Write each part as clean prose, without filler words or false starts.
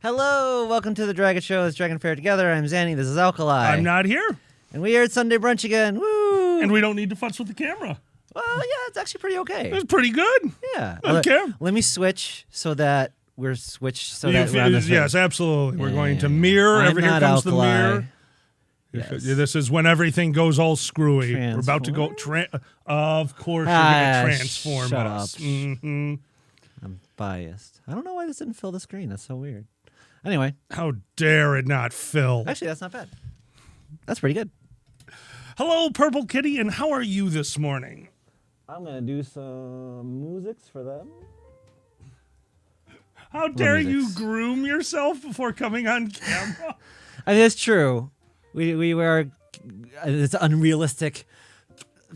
Hello, welcome to the Dragon Show. It's Dragon Fair Together. I'm Zanny. This is Alkali. I'm not here. And we are at Sunday Brunch again. Woo! And we don't need to futz with the camera. Well, yeah, it's actually pretty okay. It's pretty good. Yeah. Okay. Let me switch so that we're switched so that we're on this yes, absolutely. We're going to mirror. I'm Here not comes the Alkali. mirror. Yes. This is when everything goes all screwy. We're about to go. Of course, you're going to transform shut us. up. Mm-hmm. I'm biased. I don't know why this didn't fill the screen. That's so weird. Anyway. How dare it not fill? Actually, that's not bad. That's pretty good. Hello, Purple Kitty, and how are you this morning? I'm going to do some musics for them. How dare you groom yourself before coming on camera? I mean, it's true. We were it's an unrealistic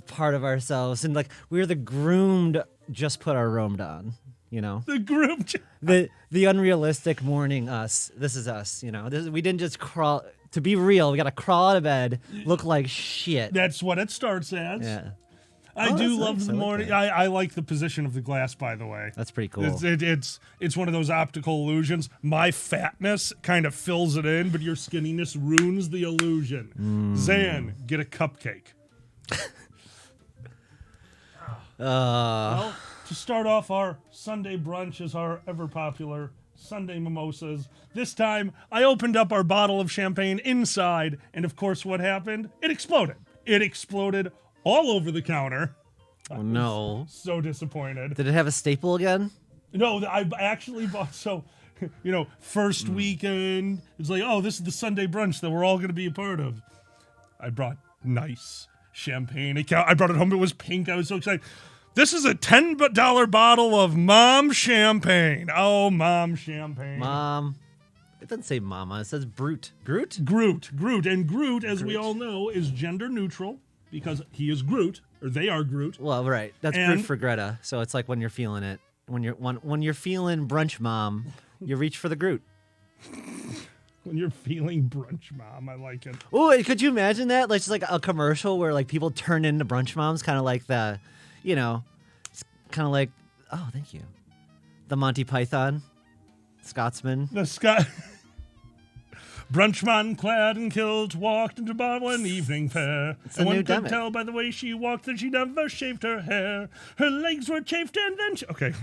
part of ourselves, and like we're the groomed, just put our robe on, you know. The groomed. The unrealistic morning us. This is us, you know. We didn't just crawl. To be real, we got to crawl out of bed, look like shit. That's what it starts as. Yeah. I do love nice. the morning. I like the position of the glass, by the way. That's pretty cool. It's one of those optical illusions. My fatness kind of fills it in, but your skinniness ruins the illusion. Zan, get a cupcake. Well, to start off our Sunday brunch is our ever popular Sunday mimosas. This time, I opened up our bottle of champagne inside, and of course, what happened? It exploded. It exploded all over the counter. Oh no! So disappointed. Did it have a staple again? No, I actually bought, first weekend, it's like, oh, this is the Sunday brunch that we're all going to be a part of. I brought nice champagne. I brought it home. It was pink. I was so excited. This is a $10 bottle of Mom champagne. Oh, Mom champagne. Mom. It doesn't say Mama. It says Brute. Groot? Groot. And Groot, as we all know, is gender neutral because he is Groot, or they are Groot. Well, right. That's Groot for Greta. So it's like when you're feeling it. When you're feeling brunch mom, you reach for the Groot. When you're feeling brunch mom, I like it. Oh, could you imagine that? Like just like a commercial where like people turn into brunch moms, kind of like the, it's kind of like, oh, thank you, the Monty Python, Scotsman. The Brunchman clad in kilt walked into bar one evening fair. And one could tell by the way she walked that she never shaved her hair. Her legs were chafed and then okay.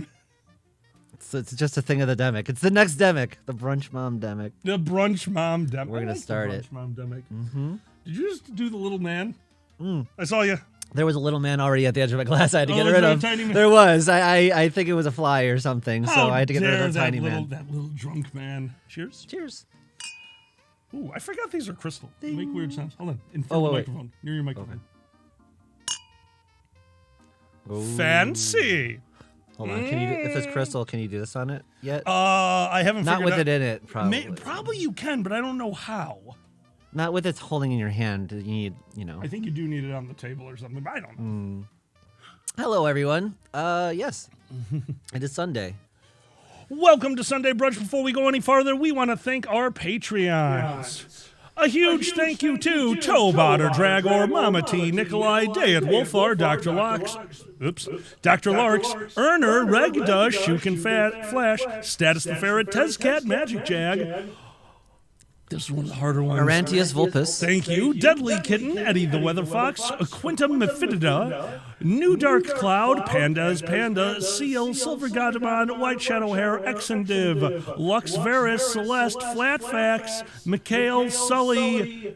It's just a thing of the demic. It's the next demic, the brunch mom demic. The brunch mom demic. We're going to start it. Brunch mom demic. Mm-hmm. Did you just do the little man? I saw you. There was a little man already at the edge of my glass I had to get rid of. Tiny man? There was. I think it was a fly or something, so I had to get rid of the tiny man. That little drunk man. Cheers. Cheers. Ooh, I forgot these are crystal. They make weird sounds. Hold on. In Oh, front of the wait. microphone. Near your microphone. Okay. Fancy. Hold on. Can you? If it's crystal, can you do this on it yet? I haven't Not figured with out. it in it, probably. Probably you can, but I don't know how. Not with it holding in your hand. You need, I think you do need it on the table or something, but I don't know. Hello, everyone. Yes. It is Sunday. Welcome to Sunday Brunch. Before we go any farther, we want to thank our Patreons. A huge thank you to Tobotter, Dragor, Mama T, Nikolai, Dayat, Wolfar, Dr. Larks, Dr. Larks, Erner, Regda, Shukin Flash, Status the Ferret, Tezcat, Magic Jag. This is one of the harder ones. Arantius Vulpus. Thank you. Deadly Kitten, Eddie the Weather Fox, Quinta Mephidida, New Dark Cloud, Pandas, Panda, Seal, Silver Godamon, White Shadow Hair, Exendiv, Lux Veris, Celeste, Flat Fax, Mikhail, Sully,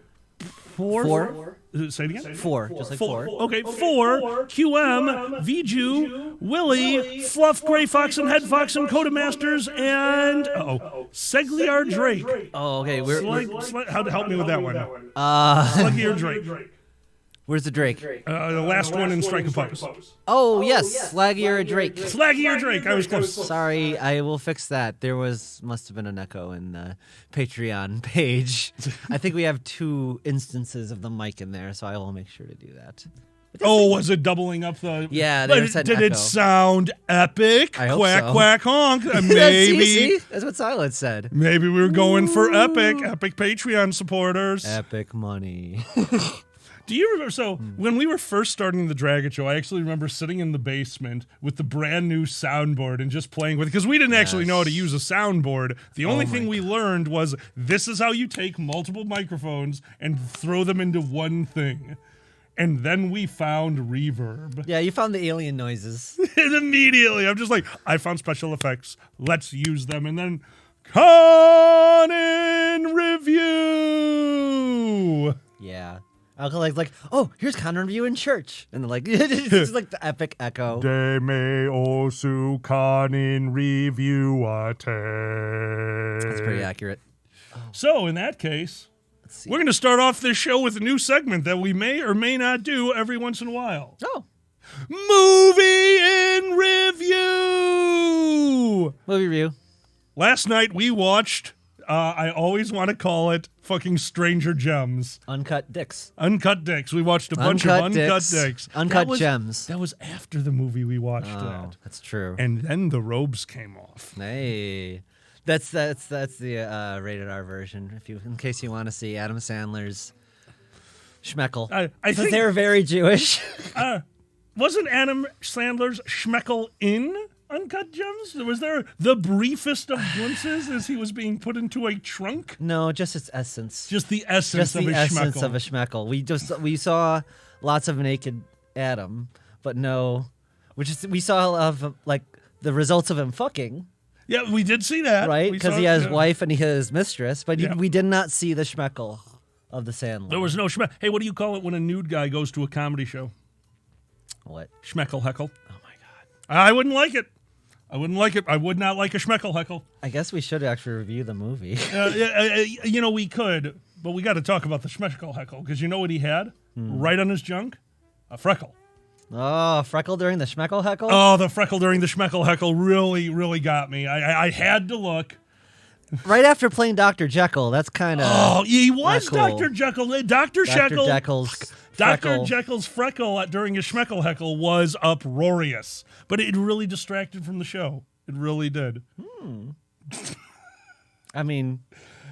Four. Say it again? Four. Just like four. Okay, 4, QM, Viju, Willie, Fluff, Gray Fox, and Head Fox, and Codemasters, and, Segliar Drake. Oh, okay. How to help me with that one? Sluggier Drake. Where's the Drake? The last one in Strike a Pose. Oh, yes. Slaggier Drake. Slaggier Drake. I was close. Sorry, I will fix that. Must have been an echo in the Patreon page. I think we have 2 instances of the mic in there, so I will make sure to do that. Oh, was it doubling up the... Yeah, did it sound epic? I hope quack, so. quack, honk. That's Maybe. easy. That's what Silence said. Maybe we were going for epic Patreon supporters. Epic money. Do you remember? So when we were first starting the Drag It Show, I actually remember sitting in the basement with the brand new soundboard and just playing with it because we didn't actually know how to use a soundboard. The only thing we learned was this is how you take multiple microphones and throw them into one thing. And then we found reverb. Yeah, you found the alien noises. And immediately, I'm just like, I found special effects. Let's use them. And then, Con in Review. Yeah. I'll go like, oh, here's Connor Review in church. And they're like, it's like the epic echo. De me osu Con in Review ate. That's pretty accurate. So, in that case, we're going to start off this show with a new segment that we may or may not do every once in a while. Oh. Movie in Review. Movie review. Last night we watched, I always want to call it fucking Stranger Gems. Uncut Dicks. Uncut Dicks. We watched a bunch of Uncut Dicks. Uncut Gems. That was after the movie we watched Oh, that's true. And then the robes came off. Hey. That's the rated R version. In case you want to see Adam Sandler's schmeckle. I Because think they're very Jewish. wasn't Adam Sandler's schmeckle in Uncut Gems? Was there the briefest of glimpses as he was being put into a trunk? No, just its essence. Just the essence of a schmeckle. We saw lots of naked Adam, but no, we saw of like the results of him fucking. Yeah, we did see that. Right? Because he has his wife and he has his mistress, but we did not see the schmeckle of the Sandler. There was no schmeckle. Hey, what do you call it when a nude guy goes to a comedy show? What? Schmeckle heckle. Oh my God. I wouldn't like it. I wouldn't like it. I would not like a schmeckle heckle. I guess we should actually review the movie. We could, but we got to talk about the schmeckle heckle because you know what he had right on his junk? A freckle. Oh, freckle during the schmeckle heckle? Oh, the freckle during the schmeckle heckle really, really got me. I had to look. Right after playing Dr. Jekyll, that's kind of. Oh, he was cool. Dr. Jekyll. Dr. Jekyll. Jekyll's Dr. freckle. Jekyll's freckle during his schmeckle heckle was uproarious, but it really distracted from the show. It really did. I mean,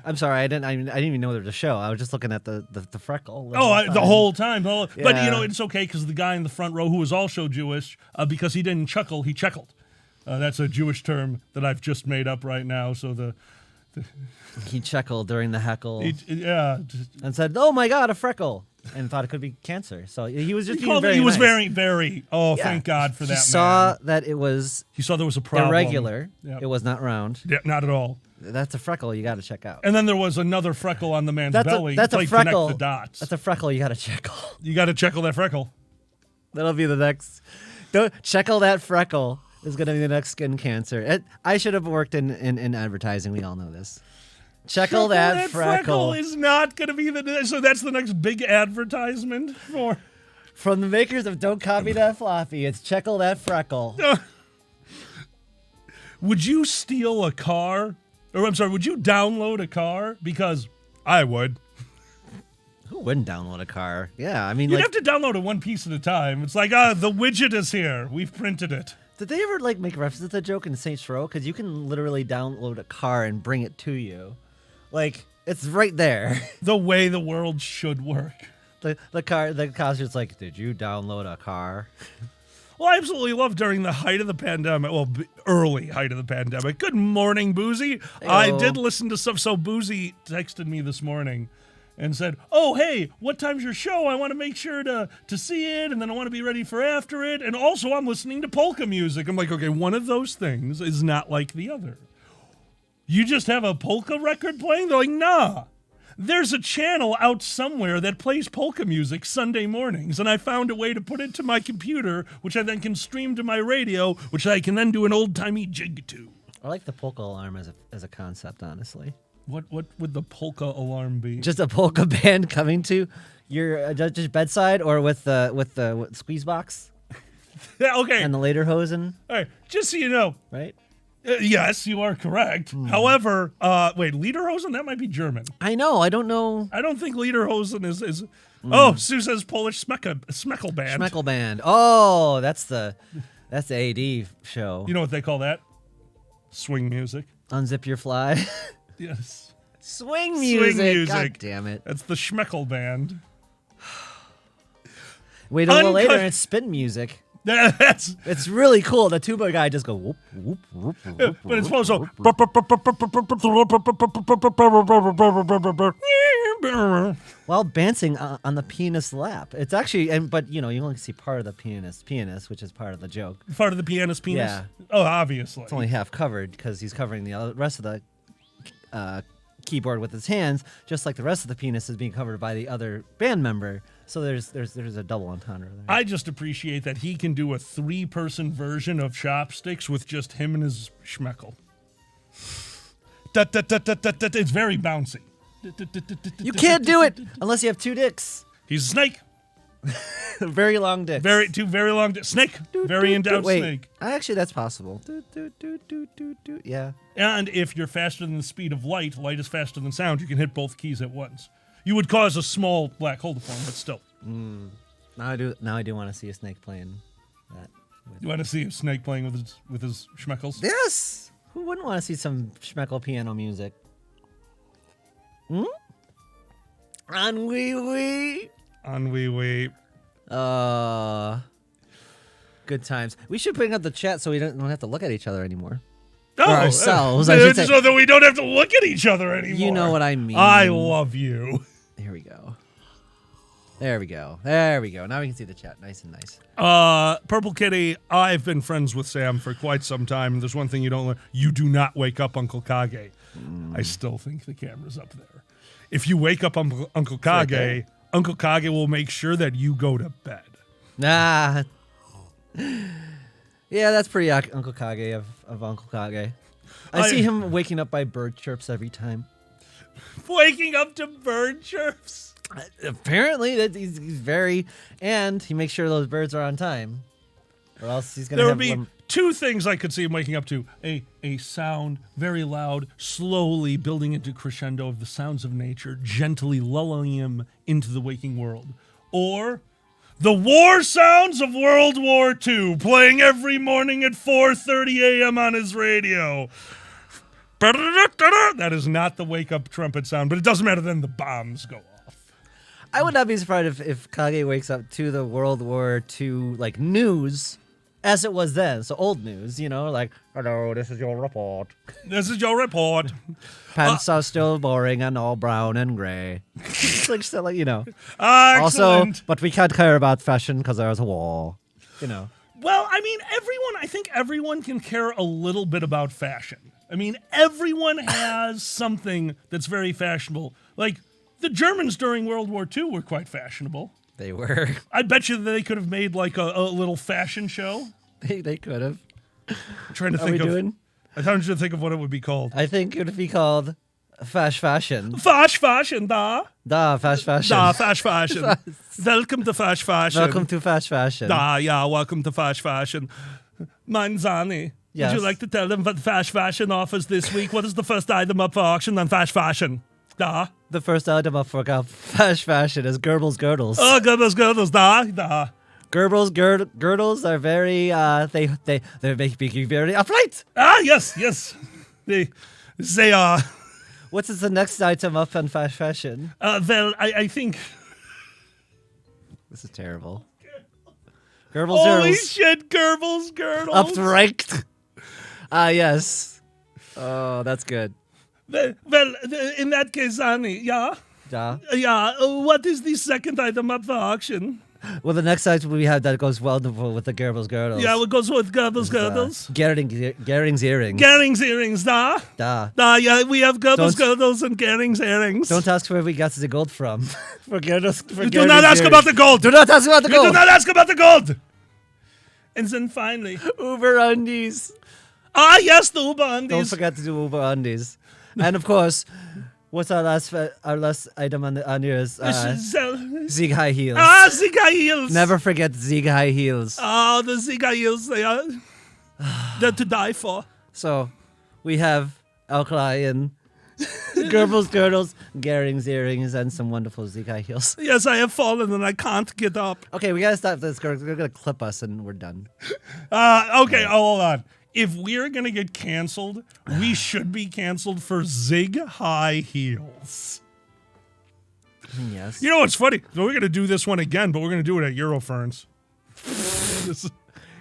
I'm sorry, I didn't even know there was a show. I was just looking at the freckle. The whole time. But, Yeah. it's okay because the guy in the front row who was also Jewish, because he didn't chuckle, he chuckled. That's a Jewish term that I've just made up right now. So He chuckled during the heckle yeah. and said, "Oh my God, a freckle," and thought it could be cancer. So he was just He being very was nice. very, very, Yeah. thank God for that, He saw man. that it was He saw there was a problem. irregular. Yep. It was not round. Yeah, not at all. That's a freckle you got to check out. And then there was another freckle on the man's belly. That's a Like, freckle. Connect the dots. That's a freckle you got to checkle. You got to checkle that freckle. That'll be the next. Don't checkle that freckle is going to be the next skin cancer. I should have worked in advertising. We all know this. Checkle that freckle. is not going to be so that's the next big advertisement for. From the makers of Don't Copy That Floppy, it's checkle that freckle. Would you steal a car? Or I'm sorry, would you download a car? Because I would. Who wouldn't download a car? Yeah, I mean, You'd like, have to download it one piece at a time. It's like, the widget is here. We've printed it. did they ever like make reference to the joke in Saints Row? Because you can literally download a car and bring it to you. Like, it's right there. The way the world should work. The car's just like, did you download a car? Well, I absolutely love during the height of the pandemic. Well, early height of the pandemic. Good morning, Boozy. I did listen to stuff. So Boozy texted me this morning and said, "Oh, hey, what time's your show? I want to make sure to see it, and then I want to be ready for after it. And also, I'm listening to polka music." I'm like, okay, one of those things is not like the other. You just have a polka record playing? They're like, nah. There's a channel out somewhere that plays polka music Sunday mornings, and I found a way to put it to my computer, which I then can stream to my radio, which I can then do an old-timey jig to. I like the polka alarm as a concept, honestly. What would the polka alarm be? Just a polka band coming to your just bedside, or with the squeeze box Yeah, okay. and the lederhosen, All right, just so you know, right? yes, you are correct. However, wait, Lederhosen? That might be German. I know. I don't know. I don't think Lederhosen is. Oh, Sue says Polish Smeckel band. Schmeckle band. Oh, that's the AD show. You know what they call that? Swing music. Unzip your fly. Yes. Swing music. music. God damn it. That's the Schmeckel band. Wait a little later, Uncut- and it's spin music. That's It's really cool. The tuba guy just go whoop whoop whoop. whoop but it's whoop, also while dancing on the pianist's lap. It's actually, but you only see part of the pianist, which is part of the joke. part of the pianist penis. Yeah. Oh, obviously. It's only half covered because he's covering the rest of the keyboard with his hands, just like the rest of the pianist is being covered by the other band member. So there's a double entendre there. I just appreciate that he can do a 3-person version of Chopsticks with just him and his schmeckle. It's very bouncy. You can't do it unless you have 2 dicks. He's a snake. Very long dicks. Two very long snake. Very endowed Wait, snake. actually, that's possible. Yeah. And if you're faster than the speed of light is faster than sound, you can hit both keys at once. You would cause a small black hole to form, but still. Now I do want to see a snake playing that. You want to see a snake playing with his schmeckles? Yes. Who wouldn't want to see some schmeckle piano music? On wee wee. On wee. Good times. We should bring up the chat so we don't have to look at each other anymore. Oh, Or ourselves, I should say. so that we don't have to look at each other anymore. You know what I mean. I love you. Here we go. There we go. Now we can see the chat. Nice and nice. Purple Kitty, I've been friends with Sam for quite some time. And there's one thing you don't learn. You do not wake up Uncle Kage. I still think the camera's up there. If you wake up Uncle Kage, right Uncle Kage will make sure that you go to bed. Nah. Yeah, that's pretty Uncle Kage of Uncle Kage. I see him waking up by bird chirps every time. Waking up to bird chirps? Apparently, he's very... And he makes sure those birds are on time. Or else he's going to There have... would be 2 things I could see him waking up to. A sound, very loud, slowly building into crescendo of the sounds of nature, gently lulling him into the waking world. Or the war sounds of World War II, playing every morning at 4:30 a.m. on his radio. That is not the wake-up trumpet sound, but it doesn't matter, then the bombs go off. I would not be surprised if Kage wakes up to the World War II news, as it was then. So old news, like, hello, this is your report. This is your report. Pants are still boring and all brown and gray. It's like, Excellent. Also, but we can't care about fashion because there's a war. Well, I mean, I think everyone can care a little bit about fashion. I mean, everyone has something that's very fashionable. Like, the Germans during World War II were quite fashionable. They were. I bet you they could have made like a little fashion show. They could have. I'm trying to Are think we of. doing? I'm trying to think of what it would be called. I think it would be called fashion. Fashion, da. Da, fashion. Da, fashion. Welcome to fashion. Welcome to fashion. Da, yeah, welcome to fashion. Manzani. Yes. Would you like to tell them what fashion offers this week? What is the first item up for auction on fashion? Da. The first item up for fashion is Goebbels girdles. Oh, girdles, da. Goebbels girdles are very they make you very upright. Ah, yes. They are. What's the next item up on fashion? Well, I think. This is terrible. Goebbels Holy girdles. shit, girdles. Upright. Yes. Oh, that's good. Well, in that case, Annie, yeah? Yeah. Yeah, what is the second item up for auction? Well, the next item we have that goes wonderful with the Goebbels girdles. Yeah, what goes with girdles? Gering's earrings. Gering's earrings, da? Da. Da, yeah, we have girdles Don't- and Gering's earrings. Don't ask where we got the gold from. For girdles. Do not ask about the gold. Do not ask about the You gold. do not ask about the gold. And then finally, Uber undies. yes, the Uber Don't undies. forget to do Uber undies. And of course, what's our last item on yours? Zieg high heels. Zieg high heels. Never forget Zieg high heels. The Zieg high heels, they're to die for. So, we have Alkali and Goebbels girdles, Gering's earrings, and some wonderful Zieg high heels. Yes, I have fallen and I can't get up. Okay, we gotta stop this. They're gonna clip us and we're done. Okay, hold on. If we're going to get canceled, we should be canceled for Zig High Heels. Yes. You know what's funny? So we're going to do this one again, but we're going to do it at Euroferns.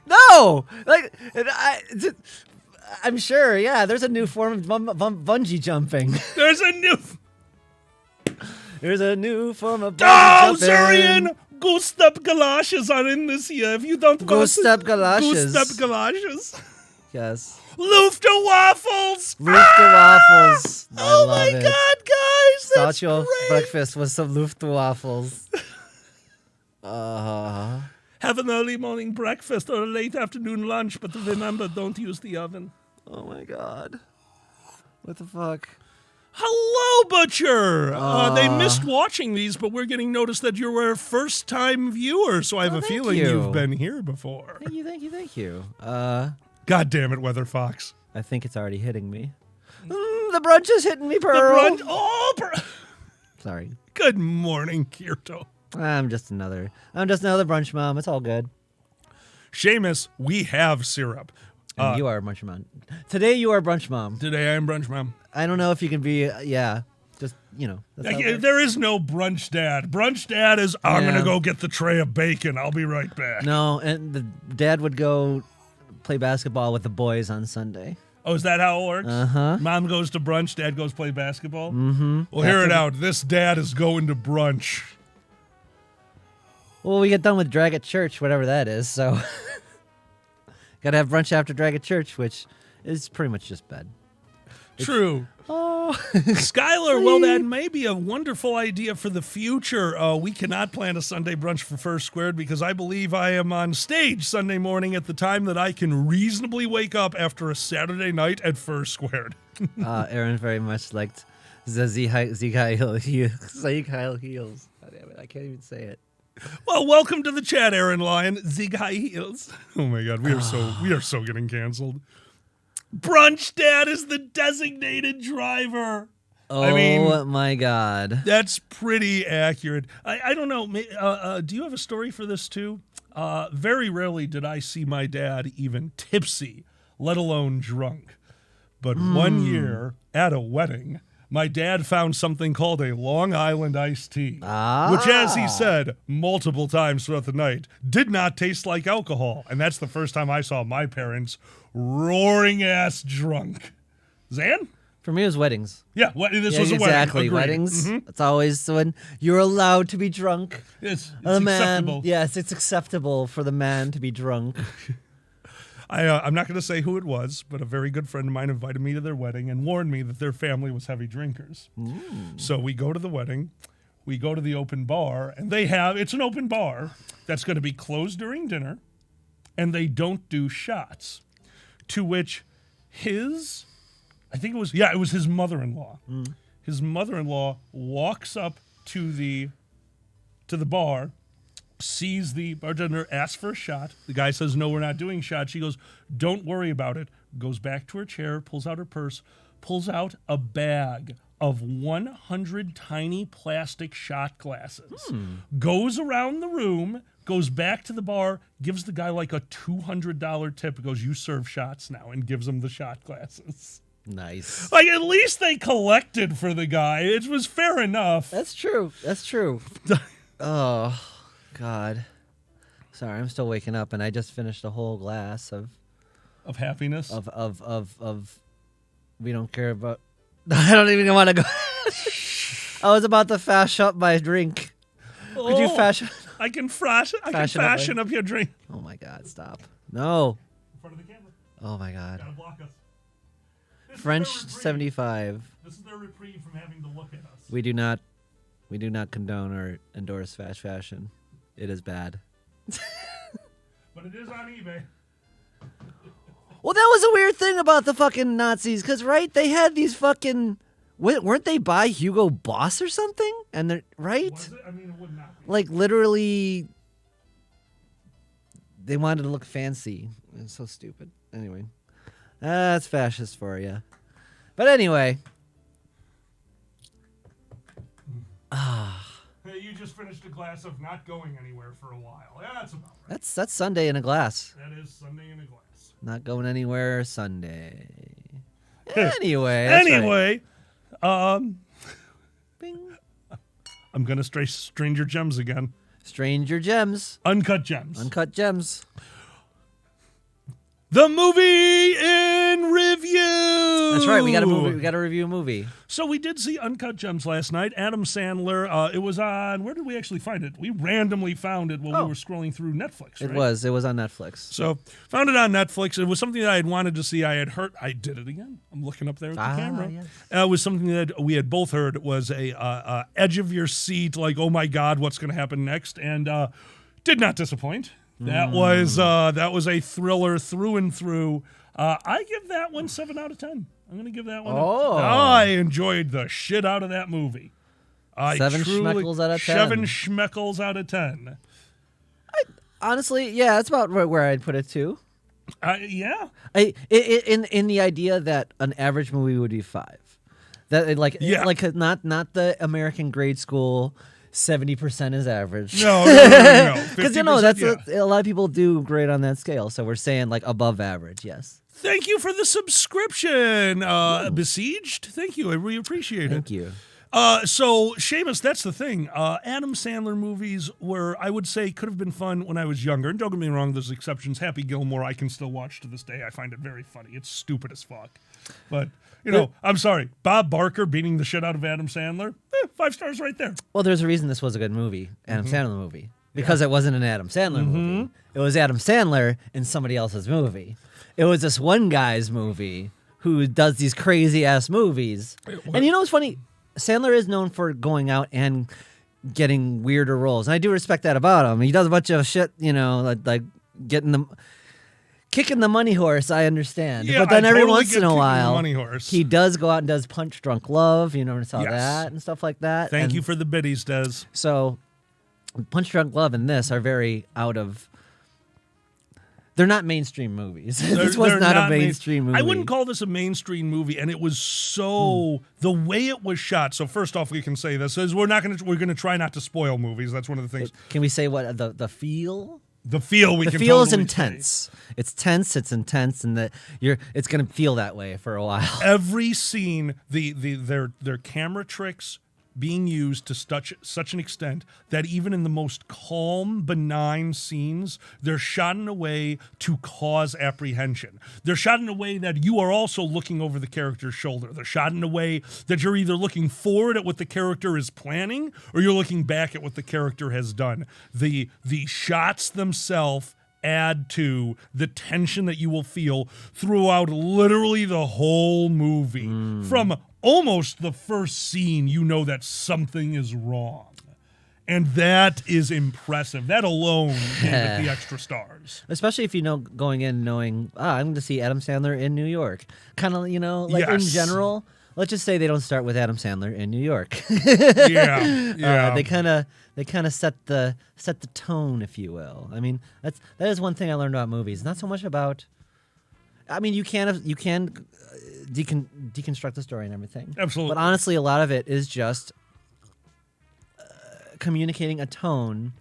No! I'm sure, yeah, there's a new form of bungee jumping. There's a new... There's a new form of bungee jumping. Zurian! Gustav Galoshes are in this year. If you don't go Gustav Galoshes. Gustav Galoshes. Yes. Luftwaffles! Luftwaffles. I Oh love my it. God, guys! That's Start your great. breakfast with some Luftwaffles. Have an early morning breakfast or a late afternoon lunch, but remember, don't use the oven. Oh my God. What the fuck? Hello, Butcher! They missed watching these, but we're getting notice that you're a first-time viewer, so I have a thank feeling you. you've been here before. Thank you, thank you, thank you. God damn it, Weather Fox. I think it's already hitting me. The brunch is hitting me, Pearl. The brunch. Oh, Sorry. good morning, Kirto. I'm just another brunch mom. It's all good. Seamus, we have syrup. And you are a brunch mom. Today you are brunch mom. Today I am brunch mom. I don't know if you can be, just, that's how it works. There is no brunch dad. Brunch dad is, I'm Yeah. going to go get the tray of bacon. I'll be right back. No, and the dad would go play basketball with the boys on Sunday. Oh, is that how it works? Uh-huh. Mom goes to brunch, dad goes play basketball? Mm-hmm. Well, hear it out. This dad is going to brunch. Well, we get done with drag at church, whatever that is, so gotta have brunch after drag at church, which is pretty much just bed. True. Oh, Skylar, well, that may be a wonderful idea for the future. We cannot plan a Sunday brunch for First Squared because I believe I am on stage Sunday morning at the time that I can reasonably wake up after a Saturday night at First Squared. Aaron very much liked the Sieg Heil Heels. God damn it, I can't even say it. Well, welcome to the chat, Aaron Lyon. Zig High Heels. Oh my God, we are so getting canceled. Brunch Dad is the designated driver. Oh, I mean, my God. that's pretty accurate. I don't know. Do you have a story for this too? Very rarely did I see my dad even tipsy, let alone drunk. But one year at a wedding, my dad found something called a Long Island iced tea, which, as he said multiple times throughout the night, did not taste like alcohol. And that's the first time I saw my parents roaring ass drunk. Zan? For me, it was weddings. Yeah, this Yeah, was a wedding. exactly. Agreed. Weddings. It's always when you're allowed to be drunk. It's The man, acceptable. yes, it's acceptable for the man to be drunk. I'm not going to say who it was, but a very good friend of mine invited me to their wedding and warned me that their family was heavy drinkers. So we go to the wedding, we go to the open bar, and it's an open bar that's going to be closed during dinner, and they don't do shots. To which it was his mother-in-law. His mother-in-law walks up to the bar, sees the bartender, asks for a shot. The guy says, no, we're not doing shots. She goes, don't worry about it. Goes back to her chair, pulls out her purse, pulls out a bag of 100 tiny plastic shot glasses, goes around the room, goes back to the bar, gives the guy like a $200 tip, goes, you serve shots now, and gives him the shot glasses. Nice. Like, at least they collected for the guy. It was fair enough. That's true. That's true. Oh, God. Sorry, I'm still waking up, and I just finished a whole glass of happiness? Of we don't care about... I don't even want to go... I was about to fash up my drink. Could you fashion... I can fashion up your drink. Oh, my God, stop. No. In front of the camera. Oh, my God. Gotta block us. This French is their reprieve. 75. This is their reprieve from having to look at us. We do not condone or endorse fast fashion. It is bad. But it is on eBay. Well, that was a weird thing about the fucking Nazis, because, right, they had these fucking... Weren't they by Hugo Boss or something? And they're... Right? Was it? I mean, it would not be. Like, literally... They wanted to look fancy. It's so stupid. Anyway. That's fascist for you. But anyway... Hey, you just finished a glass of not going anywhere for a while. Yeah, that's about right. That's Sunday in a glass. That is Sunday in a glass. Not going anywhere Sunday. Anyway. That's right. Anyway, Bing. I'm going to stray Stranger Gems again. Stranger Gems. Uncut Gems. Uncut Gems. The movie in review. That's right. We got a movie. We got to review a movie. So we did see Uncut Gems last night. Adam Sandler. It was on. Where did we actually find it? We randomly found it while we were scrolling through Netflix. Right? It was on Netflix. So found it on Netflix. It was something that I had wanted to see. I had heard. I did it again. I'm looking up there at the camera. Yes. It was something that we had both heard. It was a edge of your seat, like, oh my God, what's going to happen next? And did not disappoint. That was a thriller through and through. I give that one 7 out of 10. I'm going to give that one. I enjoyed the shit out of that movie. 7 schmeckles out of 10. 7 schmeckles out of 10. Honestly, yeah, that's about right where I'd put it too. Yeah. In the idea that an average movie would be 5. That like not the American grade school. 70% is average. No. Because that's a lot of people do great on that scale. So we're saying like above average. Yes. Thank you for the subscription, Besieged. Thank you. I really appreciate it. Thank you. So Seamus, that's the thing. Adam Sandler movies were, I would say, could have been fun when I was younger. And don't get me wrong, there's exceptions. Happy Gilmore, I can still watch to this day. I find it very funny. It's stupid as fuck, but. I'm sorry. Bob Barker beating the shit out of Adam Sandler. 5 stars right there. Well, there's a reason this was a good movie, Adam Sandler movie, because it wasn't an Adam Sandler movie. It was Adam Sandler in somebody else's movie. It was this one guy's movie who does these crazy ass movies. And you know what's funny? Sandler is known for going out and getting weirder roles, and I do respect that about him. He does a bunch of shit, like getting them. Kicking the money horse, I understand. Yeah, but then every totally once in a while, money horse. He does go out and does Punch Drunk Love. You never saw that and stuff like that. Thank you for the biddies, Des. So Punch Drunk Love and this are very out of... They're not mainstream movies. This was not a mainstream movie. I wouldn't call this a mainstream movie, and it was so... The way it was shot... So first off, we can say this, is we're going to try not to spoil movies. That's one of the things. Can we say what the feel... The feel we the can feel totally is intense. Say. It's tense. It's intense, and it's going to feel that way for a while. Every scene, their camera tricks being used to such an extent that even in the most calm, benign scenes, they're shot in a way to cause apprehension. They're shot in a way that you are also looking over the character's shoulder. They're shot in a way that you're either looking forward at what the character is planning or you're looking back at what the character has done. The shots themselves add to the tension that you will feel throughout literally the whole movie. From almost the first scene, you know that something is wrong. And that is impressive. That alone gave it the extra stars. Especially if you know going in knowing, I'm going to see Adam Sandler in New York. Kind of, in general, let's just say they don't start with Adam Sandler in New York. Yeah. They kind of set the tone, if you will. I mean, that is one thing I learned about movies. Not so much about. I mean, you can deconstruct the story and everything. Absolutely. But honestly, a lot of it is just communicating a tone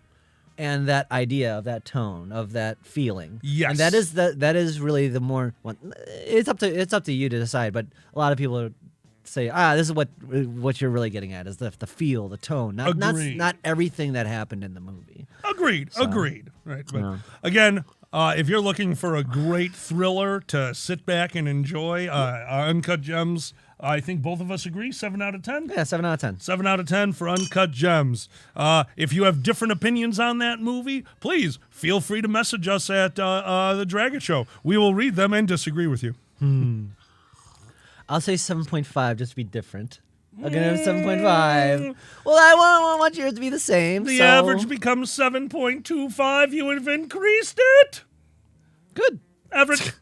and that idea of that tone, of that feeling. Yes. And that is really the more. It's up to you to decide. But a lot of people say, this is what you're really getting at is the feel, the tone, not everything that happened in the movie. Agreed. Right. But again. If you're looking for a great thriller to sit back and enjoy, Uncut Gems, I think both of us agree, 7 out of 10? Yeah, 7 out of 10. 7 out of 10 for Uncut Gems. If you have different opinions on that movie, please feel free to message us at The Dragon Show. We will read them and disagree with you. I'll say 7.5 just to be different. I'm going to have 7.5. Well, I want yours to be the same. The average becomes 7.25. You have increased it. Good. Average.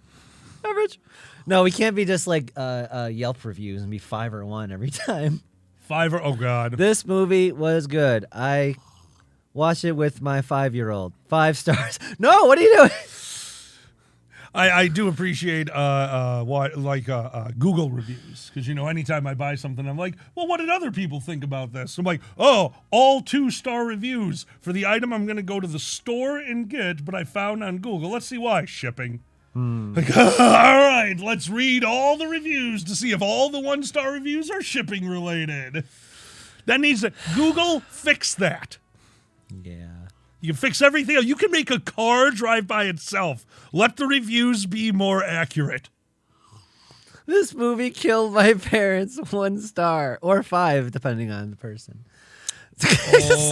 No, we can't be just like Yelp reviews and be 5 or 1 every time. 5 or, oh, God. This movie was good. I watched it with my 5-year-old. 5 stars. No, what are you doing? I do appreciate Google reviews because anytime I buy something I'm like, well, what did other people think about this? I'm like, all 2-star reviews for the item I'm going to go to the store and get, but I found on Google. Let's see why. Shipping. Like, all right, let's read all the reviews to see if all the 1-star reviews are shipping related. That needs to Google fix that. Yeah. You can fix everything else. You can make a car drive by itself. Let the reviews be more accurate. This movie killed my parents 1 star or 5, depending on the person.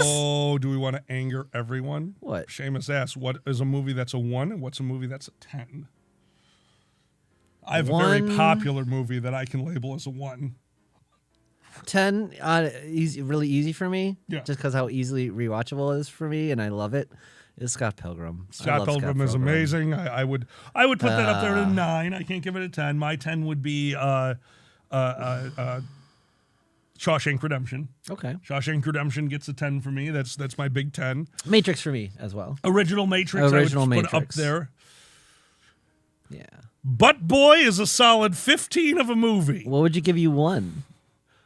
Oh, do we want to anger everyone? What? Seamus asks, what is a movie that's a 1 and what's a movie that's a 10? I have a very popular movie that I can label as a 1. 10, easy, really easy for me. Yeah. Just because how easily rewatchable it is for me, and I love it. Is Scott Pilgrim. Scott Pilgrim is amazing. I would put that up there at a 9. I can't give it a 10. My 10 would be Shawshank Redemption. Okay. Shawshank Redemption gets a 10 for me. That's my big 10. Matrix for me as well. Original Matrix. Original I would Matrix. put up there. Yeah. Butt Boy is a solid 15 of a movie. What would you give you 1?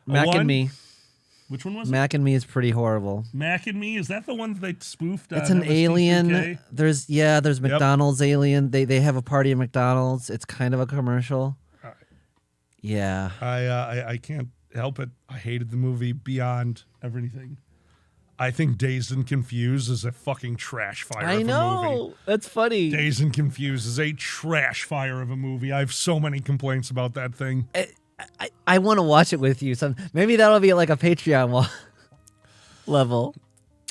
Mac 1? and Me. Which one was it? Mac and Me is pretty horrible. Mac and Me? Is that the one that they spoofed? It's an alien. MST3K? There's McDonald's alien. They have a party at McDonald's. It's kind of a commercial. All right. Yeah. I can't help it. I hated the movie beyond everything. I think Dazed and Confused is a fucking trash fire of a movie. I know. That's funny. Dazed and Confused is a trash fire of a movie. I have so many complaints about that thing. I want to watch it with you. Maybe that'll be like a Patreon level.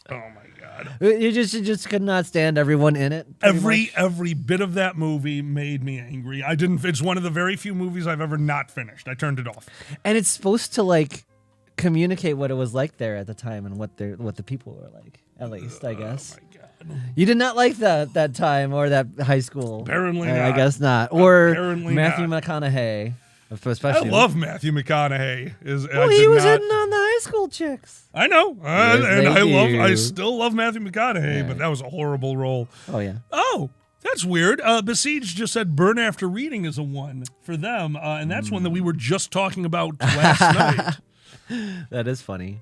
Oh my god! You just could not stand everyone in it. Every bit of that movie made me angry. I didn't. It's one of the very few movies I've ever not finished. I turned it off. And it's supposed to like communicate what it was like there at the time and what the people were like. At least I guess. Oh my god! You did not like that time or that high school. Apparently I not. guess not. Or Apparently Matthew not. McConaughey. I Especially. love Matthew McConaughey. Well, he was hitting on the high school chicks. I know, Yes, and I do. still love Matthew McConaughey, Yeah. but that was a horrible role. Oh yeah. Oh, that's weird. Besiege just said Burn After Reading is a 1 for them, and that's one that we were just talking about last night. That is funny.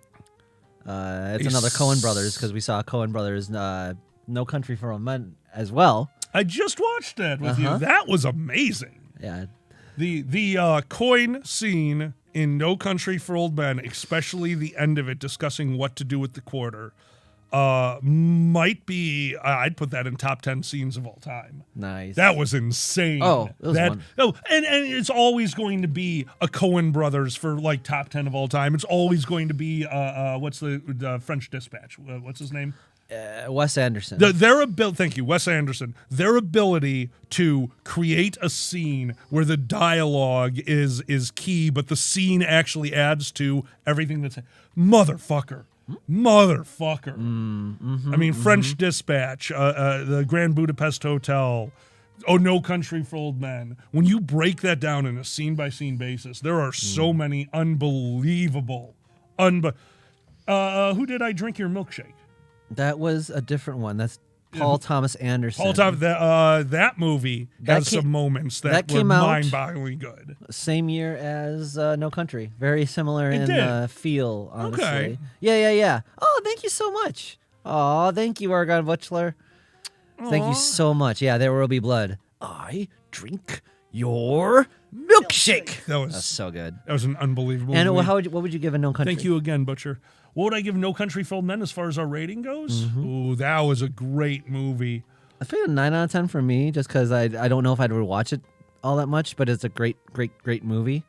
It's another Coen Brothers because we saw Coen Brothers No Country for Old Men as well. I just watched that with you. That was amazing. Yeah. The coin scene in No Country for Old Men, especially the end of it, discussing what to do with the quarter, might be. I'd put that in top 10 scenes of all time. Nice. That was insane. Oh, it was fun. And it's always going to be a Coen Brothers for like top 10 of all time. It's always going to be what's the French Dispatch? What's his name? Wes Anderson. Their ability, thank you, Wes Anderson. Their ability to create a scene where the dialogue is key, but the scene actually adds to everything that's motherfucker. I mean, French Dispatch, the Grand Budapest Hotel. Oh, No Country for Old Men. When you break that down in a scene by scene basis, there are so many unbelievable. Who did I Drink Your Milkshake? That was a different one. That's Paul Thomas Anderson. Paul Thomas. That movie has some moments that were came out mind-bogglingly good. Same year as No Country. Very similar It in did. feel, honestly. Okay. Yeah. Oh, thank you so much. Oh, thank you, Argon Butchler. Thank you so much. Yeah, there will be blood. I drink your milkshake. That's so good. That was an unbelievable And movie. what would you give a No Country? Thank you again, Butcher. What would I give No Country for Old Men as far as our rating goes? Ooh, that was a great movie. I feel a 9 out of 10 for me, just because I don't know if I'd watch it all that much, but it's a great movie.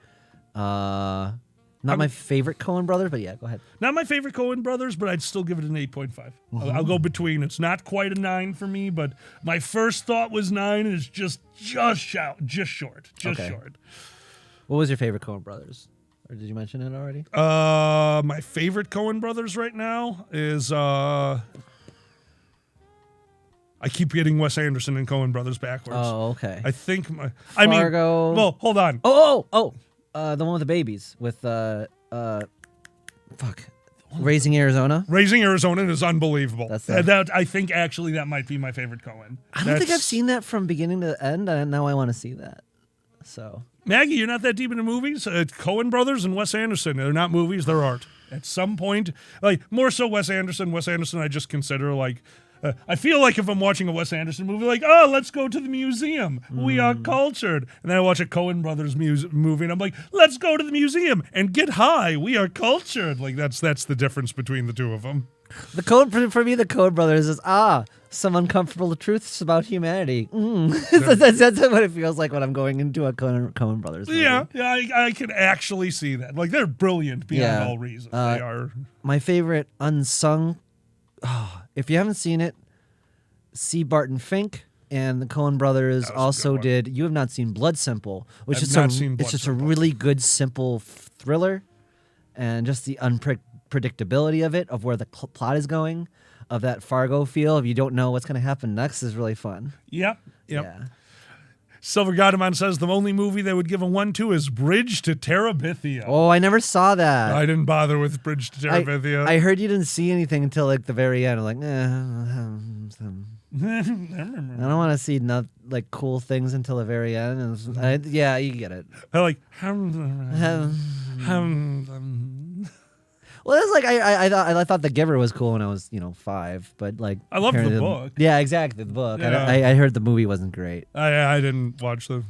Not my favorite Coen Brothers, but yeah, go ahead. Not my favorite Coen Brothers, but I'd still give it an 8.5. I'll go between. It's not quite a 9 for me, but my first thought was 9, and it's just short. What was your favorite Coen Brothers? Or did you mention it already? My favorite Coen Brothers right now is I keep getting Wes Anderson and Coen Brothers backwards. Oh, okay. I think Fargo. well, hold on. The one with the babies with Raising Arizona. Raising Arizona is unbelievable. That's that I think actually that might be my favorite Coen. I don't think I've seen that from beginning to end, and now I want to see that. So Maggie, you're not that deep into movies. Coen Brothers and Wes Anderson, they're not movies, they're art. At some point, like more so Wes Anderson. Wes Anderson, I just consider like I feel like if I'm watching a Wes Anderson movie, like, oh, let's go to the museum. We are cultured. And then I watch a Coen Brothers movie, and I'm like, let's go to the museum and get high. We are cultured. Like, that's the difference between the two of them. The code for me, the Coen Brothers is some uncomfortable truths about humanity. That's what it feels like when I'm going into a Coen Brothers movie. Yeah, I can actually see that. Like, they're brilliant beyond all reason. They are. My favorite unsung. If you haven't seen it, see Barton Fink. And the Coen Brothers also did. You have not seen Blood Simple, which is it's just a really good, simple thriller, and just the unpredictability of it, of where the plot is going, of that Fargo feel. If you don't know what's going to happen next, is really fun. Yep. Yeah. Silver Gadaman says the only movie they would give a 1 to is Bridge to Terabithia. Oh, I never saw that. I didn't bother with Bridge to Terabithia. I heard you didn't see anything until like the very end. I'm like, I don't want to see cool things until the very end. Yeah, you get it. I like. Well, it's like I thought The Giver was cool when I was 5, but like I loved the book. Yeah, exactly, the book. Yeah. I heard the movie wasn't great. I didn't watch the.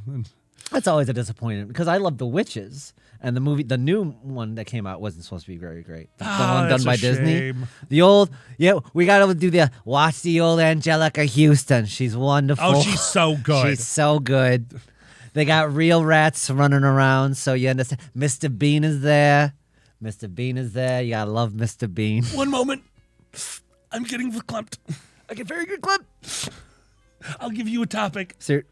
That's always a disappointment because I love The Witches, and the new one that came out wasn't supposed to be very great. The one done by Disney. The old, we got to do watch the old Angelica Houston. She's wonderful. Oh, she's so good. She's so good. They got real rats running around, so you understand. Mr. Bean is there. Mr. Bean is there. You gotta love Mr. Bean. One moment. I'm getting verklempt. I get very good clip. I'll give you a topic. Sir.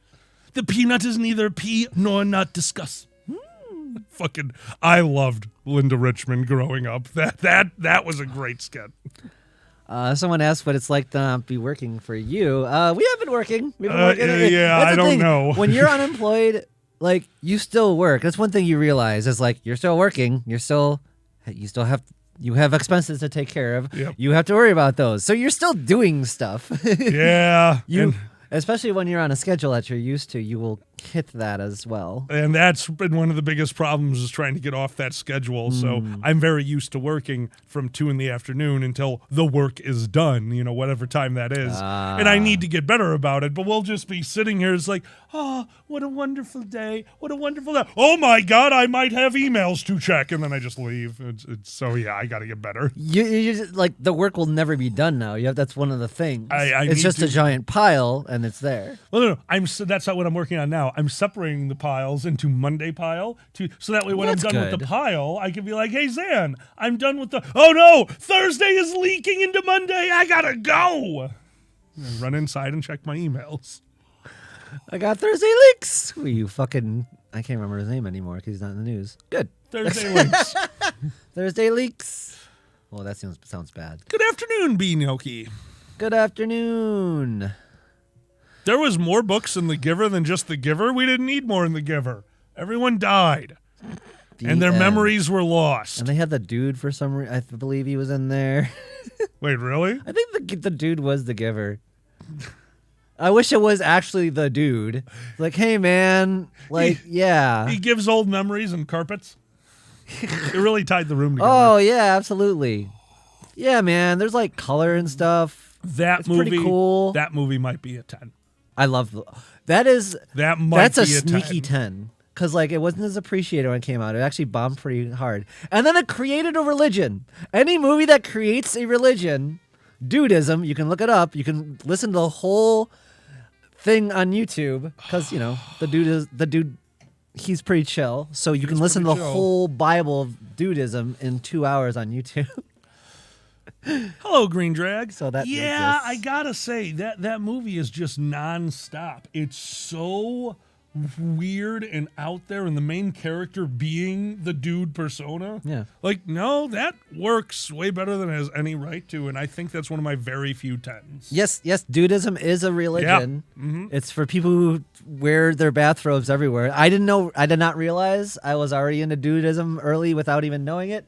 The peanut is neither pea nor nut. Discuss. Fucking, I loved Linda Richmond growing up. That was a great sketch. Someone asked what it's like to not be working for you. We have been working. We've been working. I don't know. When you're unemployed, like, you still work. That's one thing you realize is like you're still working. You have expenses to take care of. Yep. You have to worry about those. So you're still doing stuff. Yeah. Especially when you're on a schedule that you're used to, you will hit that as well. And that's been one of the biggest problems is trying to get off that schedule. So I'm very used to working from 2 p.m. until the work is done, whatever time that is. And I need to get better about it. But we'll just be sitting here. It's like, oh, what a wonderful day. What a wonderful day. Oh, my God, I might have emails to check. And then I just leave. So, I got to get better. You just, like, the work will never be done now. That's one of the things. It's just a giant pile, and it's there. Well, no. That's not what I'm working on now. I'm separating the piles into Monday pile so that way when I'm done with the pile, I can be like, hey, Zan, I'm done with oh no, Thursday is leaking into Monday. I gotta go. And run inside and check my emails. I got Thursday leaks. I can't remember his name anymore because he's not in the news. Good. Thursday leaks. Thursday leaks. Well, that sounds bad. Good afternoon, B. Gnocchi. Good afternoon. There was more books in The Giver than just The Giver. We didn't need more in The Giver. Everyone died. And their memories were lost. And they had the dude for some reason. I believe he was in there. Wait, really? I think the dude was the giver. I wish it was actually the dude. Like, hey, man. Like, yeah. He gives old memories and carpets. It really tied the room together. Oh, yeah, absolutely. Yeah, man. There's like color and stuff. It's movie, pretty cool. That movie might be a 10. I love that's a sneaky 10. Because, like, it wasn't as appreciated when it came out. It actually bombed pretty hard. And then it created a religion. Any movie that creates a religion, dudism, you can look it up. You can listen to the whole thing on YouTube. Because, the dude, he's pretty chill. So you can listen to the whole Bible of dudism in 2 hours on YouTube. Hello, Green Drag. So that I gotta say that movie is just nonstop. It's so weird and out there, and the main character being the dude persona. Yeah, like no, that works way better than it has any right to, and I think that's one of my very few 10s. Yes, dudism is a religion. Yeah. Mm-hmm. It's for people who wear their bathrobes everywhere. I did not realize I was already into dudism early without even knowing it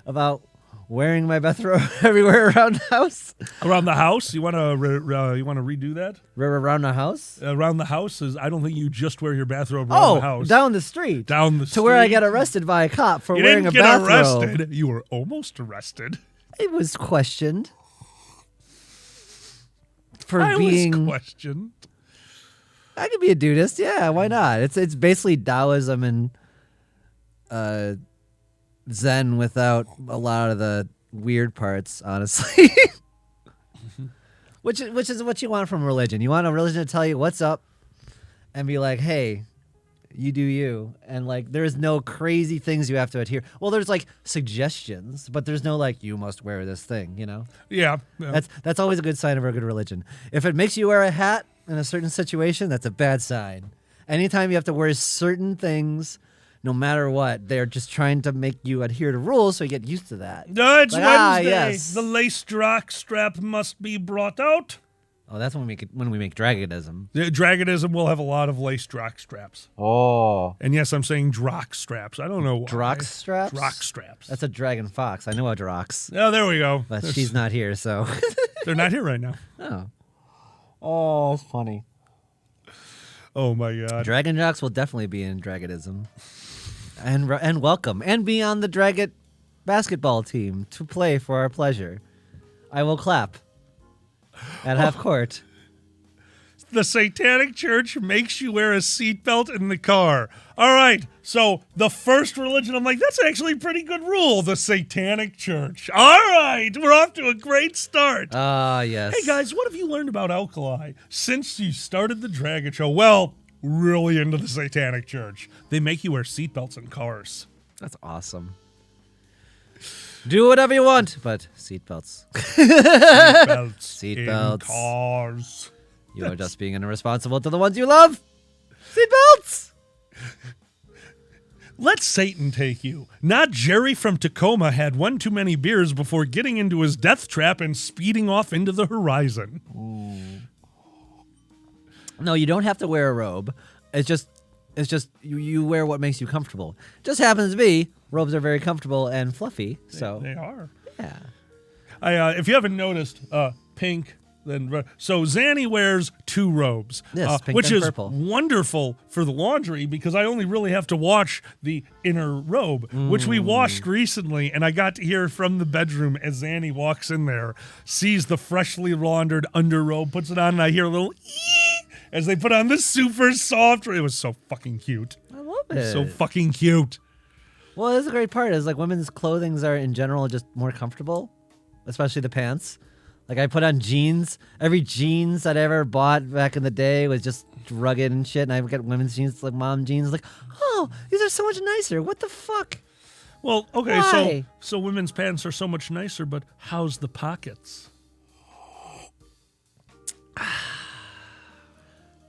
about wearing my bathrobe everywhere around the house. Around the house? You want to redo that? Around the house? Around the house is. I don't think you just wear your bathrobe around the house. Down the street. To where I got arrested by a cop for wearing a bathrobe. You didn't get arrested. You were almost arrested. It was questioned. for I being. always question. I could be a Dudist. Yeah, why not? It's basically Taoism and Zen without a lot of the weird parts, honestly. Which is what you want from religion. You want a religion to tell you what's up and be like, hey, you do you. And like there's no crazy things you have to adhere. Well, there's like suggestions, but there's no like you must wear this thing, you know? Yeah. That's always a good sign of a good religion. If it makes you wear a hat in a certain situation, that's a bad sign. Anytime you have to wear certain things, no matter what, they're just trying to make you adhere to rules so you get used to that. No, it's Like, Wednesday. yes. The lace jock strap must be brought out. Oh, that's when we make dragonism. The Dragonism will have a lot of lace jock straps. Oh. And yes, I'm saying drock straps. I don't know why. Drock straps? Drock straps. That's a dragon fox. I know a Drox. Oh, there we go. But she's not here, so. They're not here right now. Oh. Oh, that's funny. Oh, my God. Dragon jocks will definitely be in dragonism. And welcome. And be on the Dragon basketball team to play for our pleasure. I will clap at half court. The Satanic Church makes you wear a seatbelt in the car. All right, so the first religion, I'm like, that's actually a pretty good rule, the Satanic Church. All right, we're off to a great start. Ah, yes. Hey, guys, what have you learned about Alkali since you started the Dragon Show? Well, really into the Satanic Church. They make you wear seatbelts in cars. That's awesome. Do whatever you want, but seatbelts. Seatbelts. Seatbelts. In cars. You are just being irresponsible to the ones you love. Seatbelts. Let Satan take you. Not Jerry from Tacoma had one too many beers before getting into his death trap and speeding off into the horizon. No, you don't have to wear a robe. It's just you wear what makes you comfortable. Just happens to be robes are very comfortable and fluffy. So They are. yeah. If you haven't noticed, pink. So Zanny wears two robes, Yes, pink which and is purple. wonderful for the laundry because I only really have to wash the inner robe, which we washed recently, and I got to hear from the bedroom as Zanny walks in there, sees the freshly laundered underrobe, puts it on, and I hear a little ee as they put on the super soft. It was so fucking cute. I love It was it. so fucking cute. Well, that's a great part. Is like women's clothings are in general just more comfortable, especially the pants. Like I put on jeans. Every jeans that I ever bought back in the day was just rugged and shit. And I get women's jeans, like mom jeans. Like, oh, these are so much nicer. What the fuck? Well, okay, Why? so women's pants are so much nicer, but how's the pockets?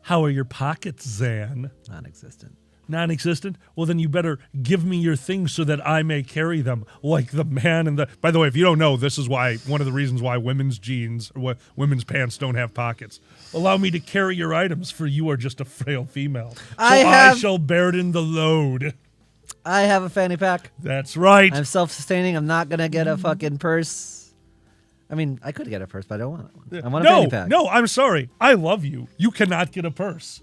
How are your pockets, Zan? Non-existent. Non-existent? Well, then you better give me your things so that I may carry them like the man in the... By the way, if you don't know, this is why one of the reasons why women's jeans or women's pants don't have pockets. Allow me to carry your items, for you are just a frail female. So I shall burden the load. I have a fanny pack. That's right. I'm self-sustaining. I'm not gonna get a fucking purse. I mean, I could get a purse, but I don't want one. I want a fanny pack. No, I'm sorry. I love you. You cannot get a purse.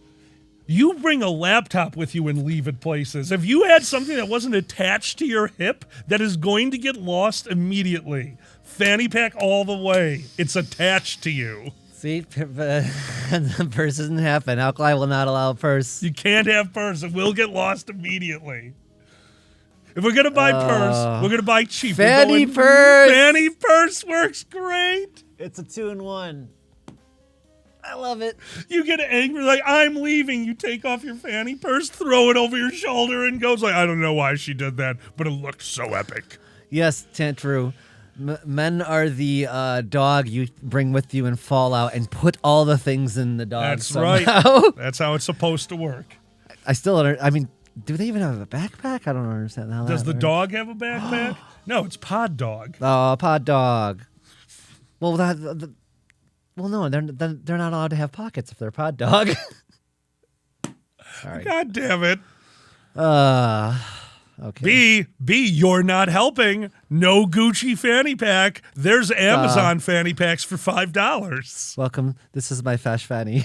You bring a laptop with you and leave it places. If you had something that wasn't attached to your hip, that is going to get lost immediately. Fanny pack all the way. It's attached to you. See, the purse doesn't happen. Alkali will not allow a purse. You can't have purse. It will get lost immediately. If we're going to buy purse, we're going to buy cheap. Fanny purse. Fanny purse works great. It's a 2-in-1. I love it. You get angry, like, I'm leaving. You take off your fanny purse, throw it over your shoulder, and goes like, I don't know why she did that, but it looked so epic. Yes, true. Men are the dog you bring with you in Fallout and put all the things in the dog. That's somehow. right. That's how it's supposed to work. I still don't. I mean, do they even have a backpack? I don't understand how that Does the works. dog have a backpack? No, it's Pod Dog. Oh, pod dog. Well, well, no, they're not allowed to have pockets if they're a pod dog. Sorry. God damn it. Okay. B, you're not helping. No Gucci fanny pack. There's Amazon fanny packs for $5. Welcome. This is my Fash Fanny.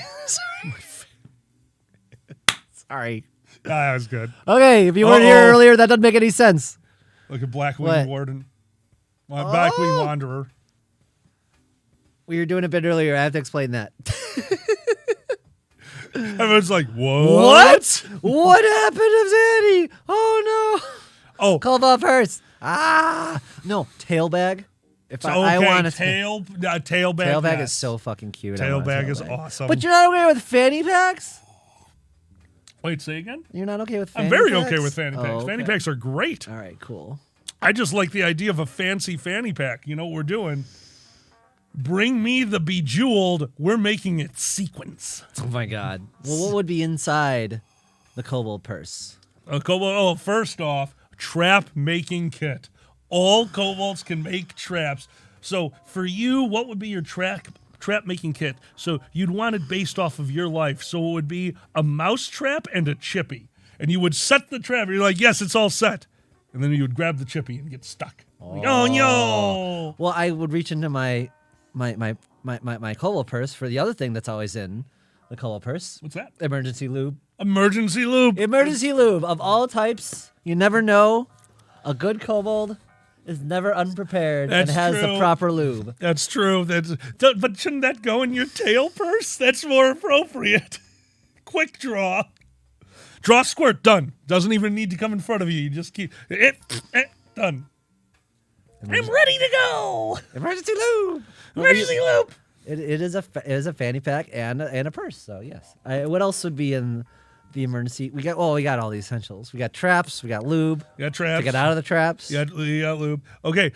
Sorry. That was good. Okay, if you weren't here earlier, that doesn't make any sense. Look at Blackwing What? Warden. Blackwing Wanderer. We were doing a bit earlier. I have to explain that. Everyone's like, What? What happened to Zanny? Oh, no. Oh. Cobalt purse. No, tail bag. If I want to tail bag. Tail bag yes. is so fucking cute. Tail bag is awesome. But you're not okay with fanny packs? Wait, say again? You're not okay with fanny I'm packs? very okay with fanny packs. Oh, okay. Fanny packs are great. All right, cool. I just like the idea of a fancy fanny pack. You know what we're doing? Bring me the bejeweled. We're making it sequins. Oh my god. Well, what would be inside the kobold purse? First off, trap making kit. All kobolds can make traps. So for you, what would be your trap making kit? So you'd want it based off of your life. So it would be a mouse trap and a chippy. And you would set the trap. And you're like, yes, it's all set. And then you would grab the chippy and get stuck. Like, oh no! Well, I would reach into my kobold purse for the other thing that's always in the kobold purse. What's that? Emergency lube. Emergency lube. Emergency lube of all types. You never know. A good kobold is never unprepared and has the proper lube. That's true. But shouldn't that go in your tail purse? That's more appropriate. Quick draw. Draw squirt. Done. Doesn't even need to come in front of you. You just keep it. Done. I'm ready to go. Emergency lube. Emergency lube. It is a fanny pack and a purse. So yes. What else would be in the emergency? We got all the essentials. We got traps. We got lube. You got traps. To get out of the traps. You got lube. Okay.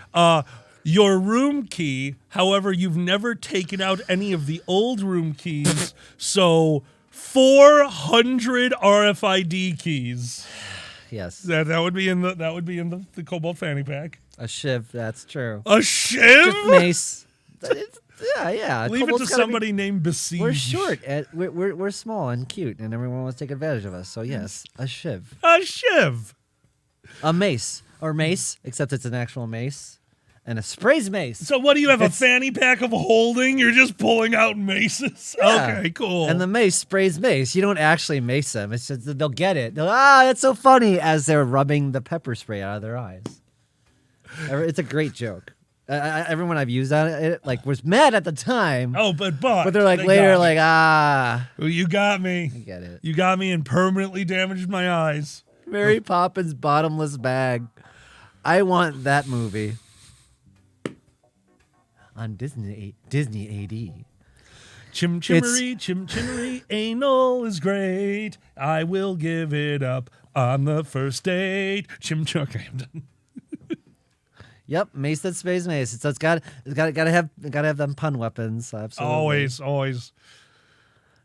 Your room key. However, you've never taken out any of the old room keys. So 400 RFID keys. Yes. That would be in the Cobalt fanny pack. A shiv. That's true. A shiv. Just mace. Yeah. Leave it to somebody named Besiege. We're short. We're small and cute, and everyone wants to take advantage of us. So yes, a shiv. A shiv. A mace or mace, except it's an actual mace, and a sprays mace. So what do you have? A fanny pack of holding? You're just pulling out maces. Yeah. Okay, cool. And the mace sprays mace. You don't actually mace them. It's just that they'll get it. That's so funny as they're rubbing the pepper spray out of their eyes. It's a great joke. Everyone I've used on it was mad at the time. Oh, but they're like later, like well, you got me. I get it. You got me and permanently damaged my eyes. Mary Poppins bottomless bag. I want that movie on Disney AD. Chim chimmery, anal is great. I will give it up on the first date. Okay, I'm done. Yep, mace that space mace. So it's got to have them pun weapons. Absolutely. Always.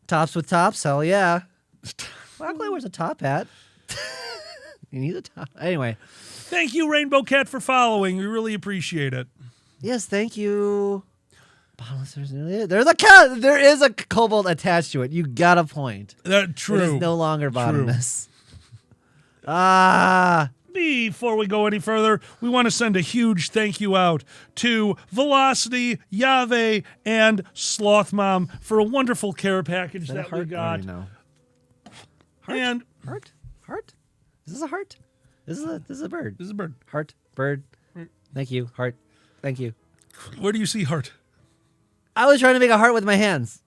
Tops with tops. Hell yeah. Broccoli wears a top hat. He needs a top. Anyway. Thank you, Rainbow Cat, for following. We really appreciate it. Yes, thank you. There's a cat. There is a kobold attached to it. You got a point. True. It is no longer bottomless. Before we go any further, we want to send a huge thank you out to Velocity, Yave, and Sloth Mom for a wonderful care package that we got. Heart? Heart? Is this a heart? This is a bird. This is a bird. Heart. Bird. Thank you. Heart. Thank you. Where do you see heart? I was trying to make a heart with my hands.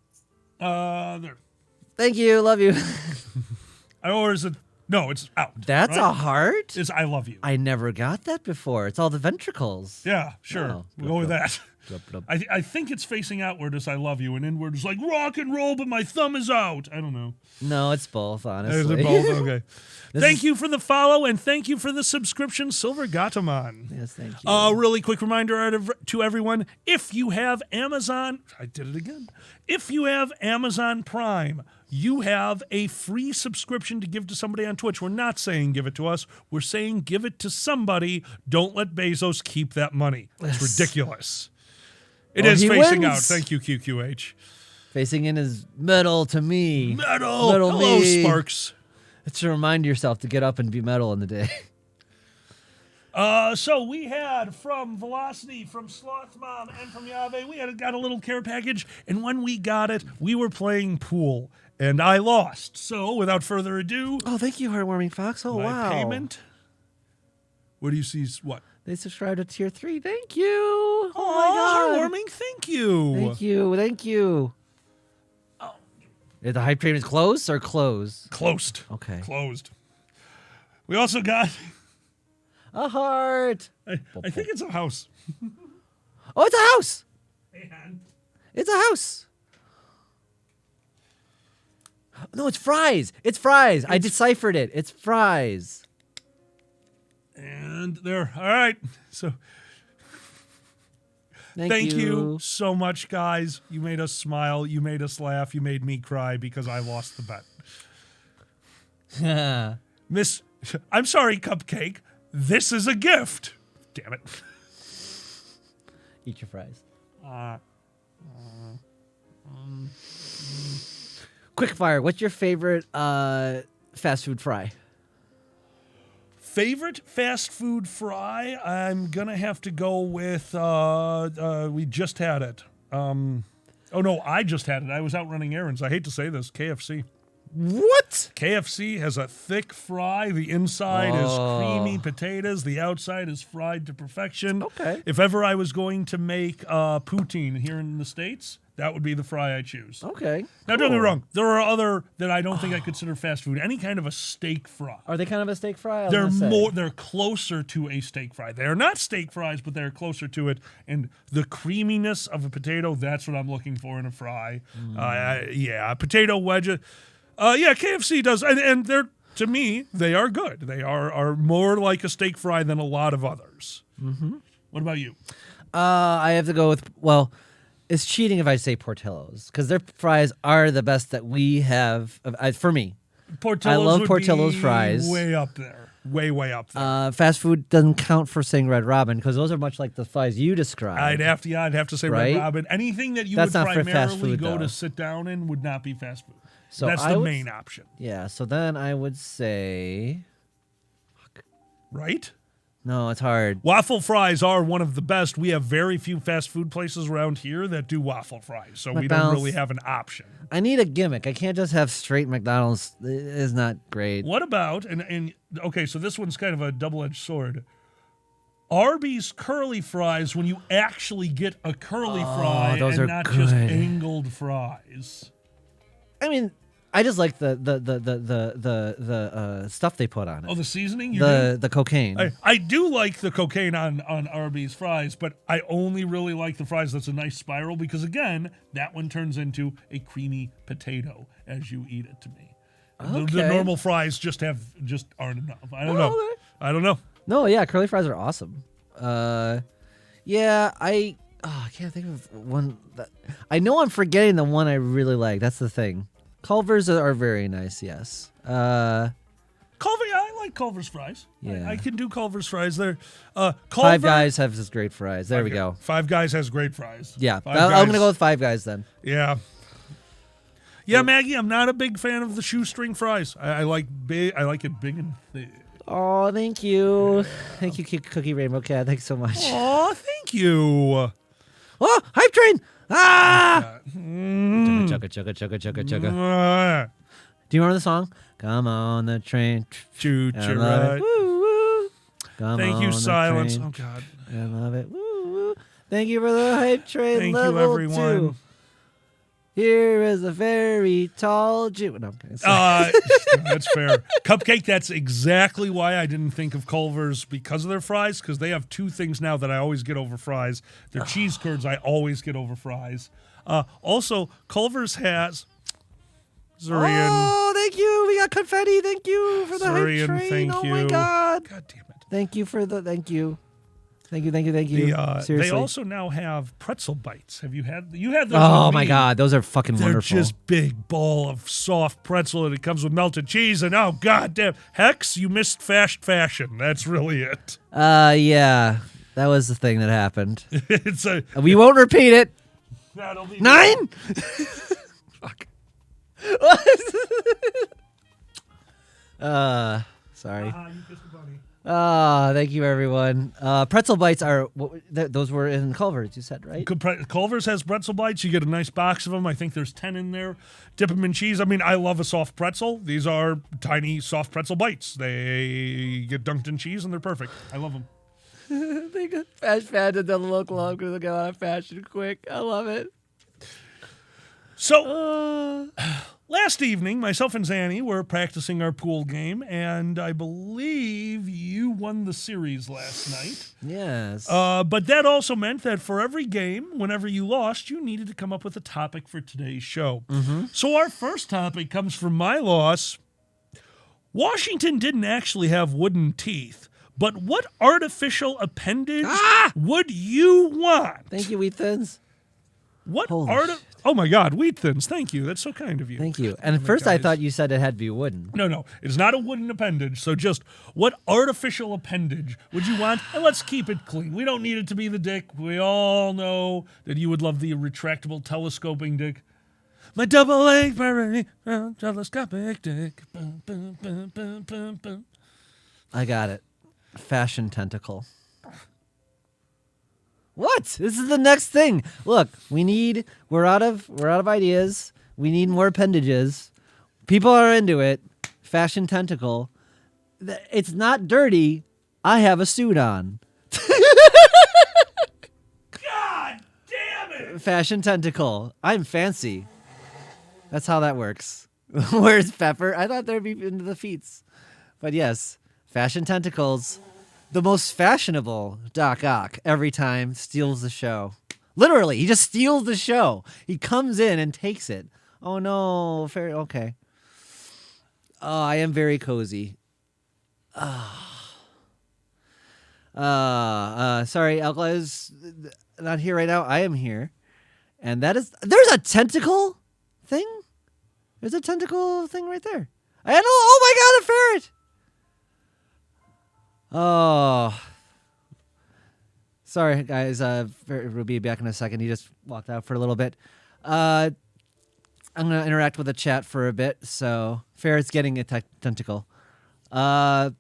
There. Thank you. Love you. Or is it? No, it's out. That's right? a heart? It's I love you. I never got that before. It's all the ventricles. Yeah, sure. Oh, we'll go with that. Blub. I think it's facing outward as I love you, and inward is like rock and roll, but my thumb is out. I don't know. No, it's both, honestly. Is it both? Okay. Thank you for the follow, and thank you for the subscription, Silver Gataman. Yes, thank you. Really quick reminder to everyone, if you have Amazon, I did it again. If you have Amazon Prime, you have a free subscription to give to somebody on Twitch. We're not saying give it to us. We're saying give it to somebody. Don't let Bezos keep that money. It's ridiculous. It is facing out. Thank you, QQH. Facing in is metal to me. Metal. Hello, me. Sparks. It's to remind yourself to get up and be metal in the day. So we had from Velocity, from Sloth Mom, and from Yave, we got a little care package, and when we got it, we were playing pool, and I lost. So without further ado, thank you, Heartwarming Fox. Oh, my wow. payment. What do you see? What? They subscribed to tier 3. Thank you. Oh Oh, my god. heartwarming. Thank you. Thank you. Thank you. Oh. Is the hype train is closed or closed? Closed. Okay. Closed. We also got... A heart. I think it's a house. Oh, it's a house. And It's a house. No, it's fries. It's fries. I deciphered it. It's fries. there. All right. So thank you you so much, guys. You made us smile. You made us laugh. You made me cry because I lost the bet. I'm sorry, Cupcake. This is a gift. Damn it. Eat your fries. Quick fire. What's your favorite fast food fry? Favorite fast food fry? I'm gonna have to go with. We just had it. Oh no, I just had it. I was out running errands. I hate to say this. KFC. What? KFC has a thick fry. The inside is creamy potatoes. The outside is fried to perfection. Okay. If ever I was going to make poutine here in the States, that would be the fry I choose. Okay. Now, don't get me wrong. There are other that I don't think I consider fast food. Any kind of a steak fry. Are they kind of a steak fry? I was gonna say. They're closer to a steak fry. They're not steak fries, but they're closer to it. And the creaminess of a potato, that's what I'm looking for in a fry. Yeah, potato wedges. Yeah, KFC does. And they're, to me, they are good. They are more like a steak fry than a lot of others. Mm-hmm. What about you? I have to go with, well, it's cheating if I say Portillo's, because their fries are the best that we have, for me. Portillo's I love would Portillo's be fries. Way up there. Way up there. Fast food doesn't count for saying Red Robin, because those are much like the fries you described. I'd have to say Right? Red Robin. Anything that you That's would not for fast primarily food, go though. to sit down in would not be fast food. So that's I the would- main option. Yeah, so then I would say, Right? no, it's hard. Waffle fries are one of the best. We have very few fast food places around here that do waffle fries, so we don't McDonald's. really have an option. I need a gimmick. I can't just have straight McDonald's. It is not great. What about, and okay, so this one's kind of a double-edged sword. Arby's curly fries, when you actually get a curly fry those and are not just good. angled fries. I mean, I just like the stuff they put on it. Oh, the seasoning? You do? The cocaine. I do like the cocaine on Arby's fries, but I only really like the fries that's a nice spiral because, again, that one turns into a creamy potato as you eat it to me. The Okay. normal fries just aren't enough. I don't know. okay. I don't know. No, yeah, curly fries are awesome. Yeah, I can't think of one that I know. I'm forgetting the one I really like. That's the thing. Culver's are very nice. Yes. Culver, I like Culver's fries. Yeah. I can do Culver's fries. They're Five Culver, Guys have this great fries. There we Okay. go. Five Guys has great fries. Yeah, Five I'm Guys- gonna go with Five Guys then. Yeah. Yeah, Maggie, I'm not a big fan of the shoestring fries. I like big. I like it big and thick. Oh, thank you, thank you, Cookie Rainbow Cat. Thanks so much. Oh, thank you. Oh, hype train! Ah! Mm. Chugga chugga chugga chugga chugga. Do you remember the song? Come on the train. Choo I choo love it. right. Woo, woo. Come Thank on you, the silence. train. Oh God. I love it. Woo, woo. Thank you for the hype train. Thank you, level everyone. 2. Here is a very tall Jew. No, I'm kidding. That's fair. Cupcake, that's exactly why I didn't think of Culver's because of their fries, because they have two things now that I always get over fries. Their cheese curds, I always get over fries. Also, Culver's has Zurian. Oh, thank you. We got confetti. Thank you for the Zurian, hype train. thank oh you. my God. God damn it. Thank you for the thank you. Thank you, thank you, thank you. Seriously. They also now have pretzel bites. Have you had those? Oh with my me. God, those are fucking They're wonderful. just big ball of soft pretzel, and it comes with melted cheese. And oh god damn, Hex, you missed fast fashion. That's really it. Yeah. That was the thing that happened. It's a We won't repeat it. that'll be 9? Fuck. Sorry. You kissed the bunny. Thank you, everyone. Pretzel bites are those were in Culver's. You said right? Culver's has pretzel bites. You get a nice box of them. I think there's 10 in there. Dip them in cheese. I mean, I love a soft pretzel. These are tiny soft pretzel bites. They get dunked in cheese and they're perfect. I love them. Fashion doesn't look long because they go out of fashion quick. I love it. So, last evening, myself and Zanny were practicing our pool game, and I believe you won the series last night. Yes. But that also meant that for every game, whenever you lost, you needed to come up with a topic for today's show. Mm-hmm. So our first topic comes from my loss. Washington didn't actually have wooden teeth, but what artificial appendage would you want? Thank you, Wheat Thins. What Holy shit. Oh my God, Wheat Thins! Thank you. That's so kind of you. Thank you. And at first I thought you said it had to be wooden. No, it's not a wooden appendage. So just what artificial appendage would you want? And let's keep it clean. We don't need it to be the dick. We all know that you would love the retractable telescoping dick. My double-A telescopic dick. Bum, bum, bum, bum, bum, bum. I got it. Fashion tentacle. What? This is the next thing. Look, we're out of ideas. We need more appendages. People are into it. Fashion tentacle. It's not dirty. I have a suit on. God damn it! Fashion tentacle. I'm fancy. That's how that works. Where's Pepper? I thought there'd be into the feets. But yes, fashion tentacles. The most fashionable Doc Ock every time steals the show. Literally, he just steals the show. He comes in and takes it. Oh no, fair. Okay. Oh, I am very cozy. Sorry, Alcala is not here right now. I am here, and there's a tentacle thing. There's a tentacle thing right there. I know. Oh my God, a ferret. Oh, sorry, guys. We'll be back in a second. He just walked out for a little bit. I'm going to interact with the chat for a bit. So, Ferret's getting a tentacle. Hi,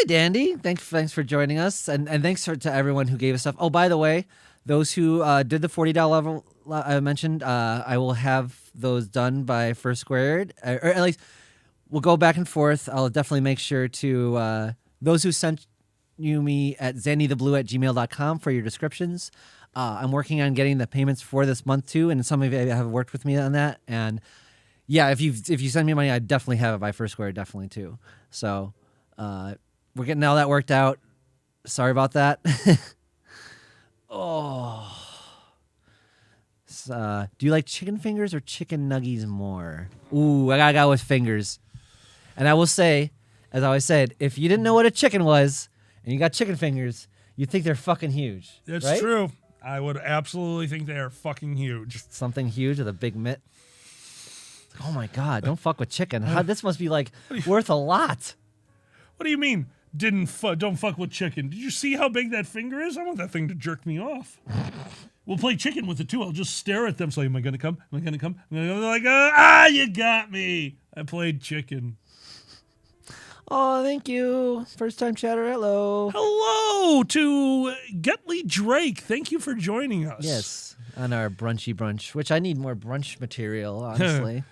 Dandy. Thanks for joining us. And thanks to everyone who gave us stuff. Oh, by the way, those who did the $40 level I mentioned, I will have those done by first squared. Or at least... We'll go back and forth. I'll definitely make sure to, those who sent me at zannytheblue@gmail.com for your descriptions. I'm working on getting the payments for this month too, and some of you have worked with me on that. And yeah, if you send me money, I definitely have it by first square, definitely too. So we're getting all that worked out. Sorry about that. Oh. Do you like chicken fingers or chicken nuggies more? Ooh, I gotta go with fingers. And I will say, as I always said, if you didn't know what a chicken was and you got chicken fingers, you'd think they're fucking huge. That's right? true. I would absolutely think they are fucking huge. Something huge with a big mitt. Oh my God, don't fuck with chicken. This must be like worth a lot. What do you mean? Don't fuck with chicken. Did you see how big that finger is? I want that thing to jerk me off. We'll play chicken with it too. I'll just stare at them. So, am I going to come? Am I going to come? I'm gonna go like, you got me. I played chicken. Oh, thank you. First time chatter. Hello. Hello to Getley Drake. Thank you for joining us. Yes, on our brunchy brunch, which I need more brunch material, honestly.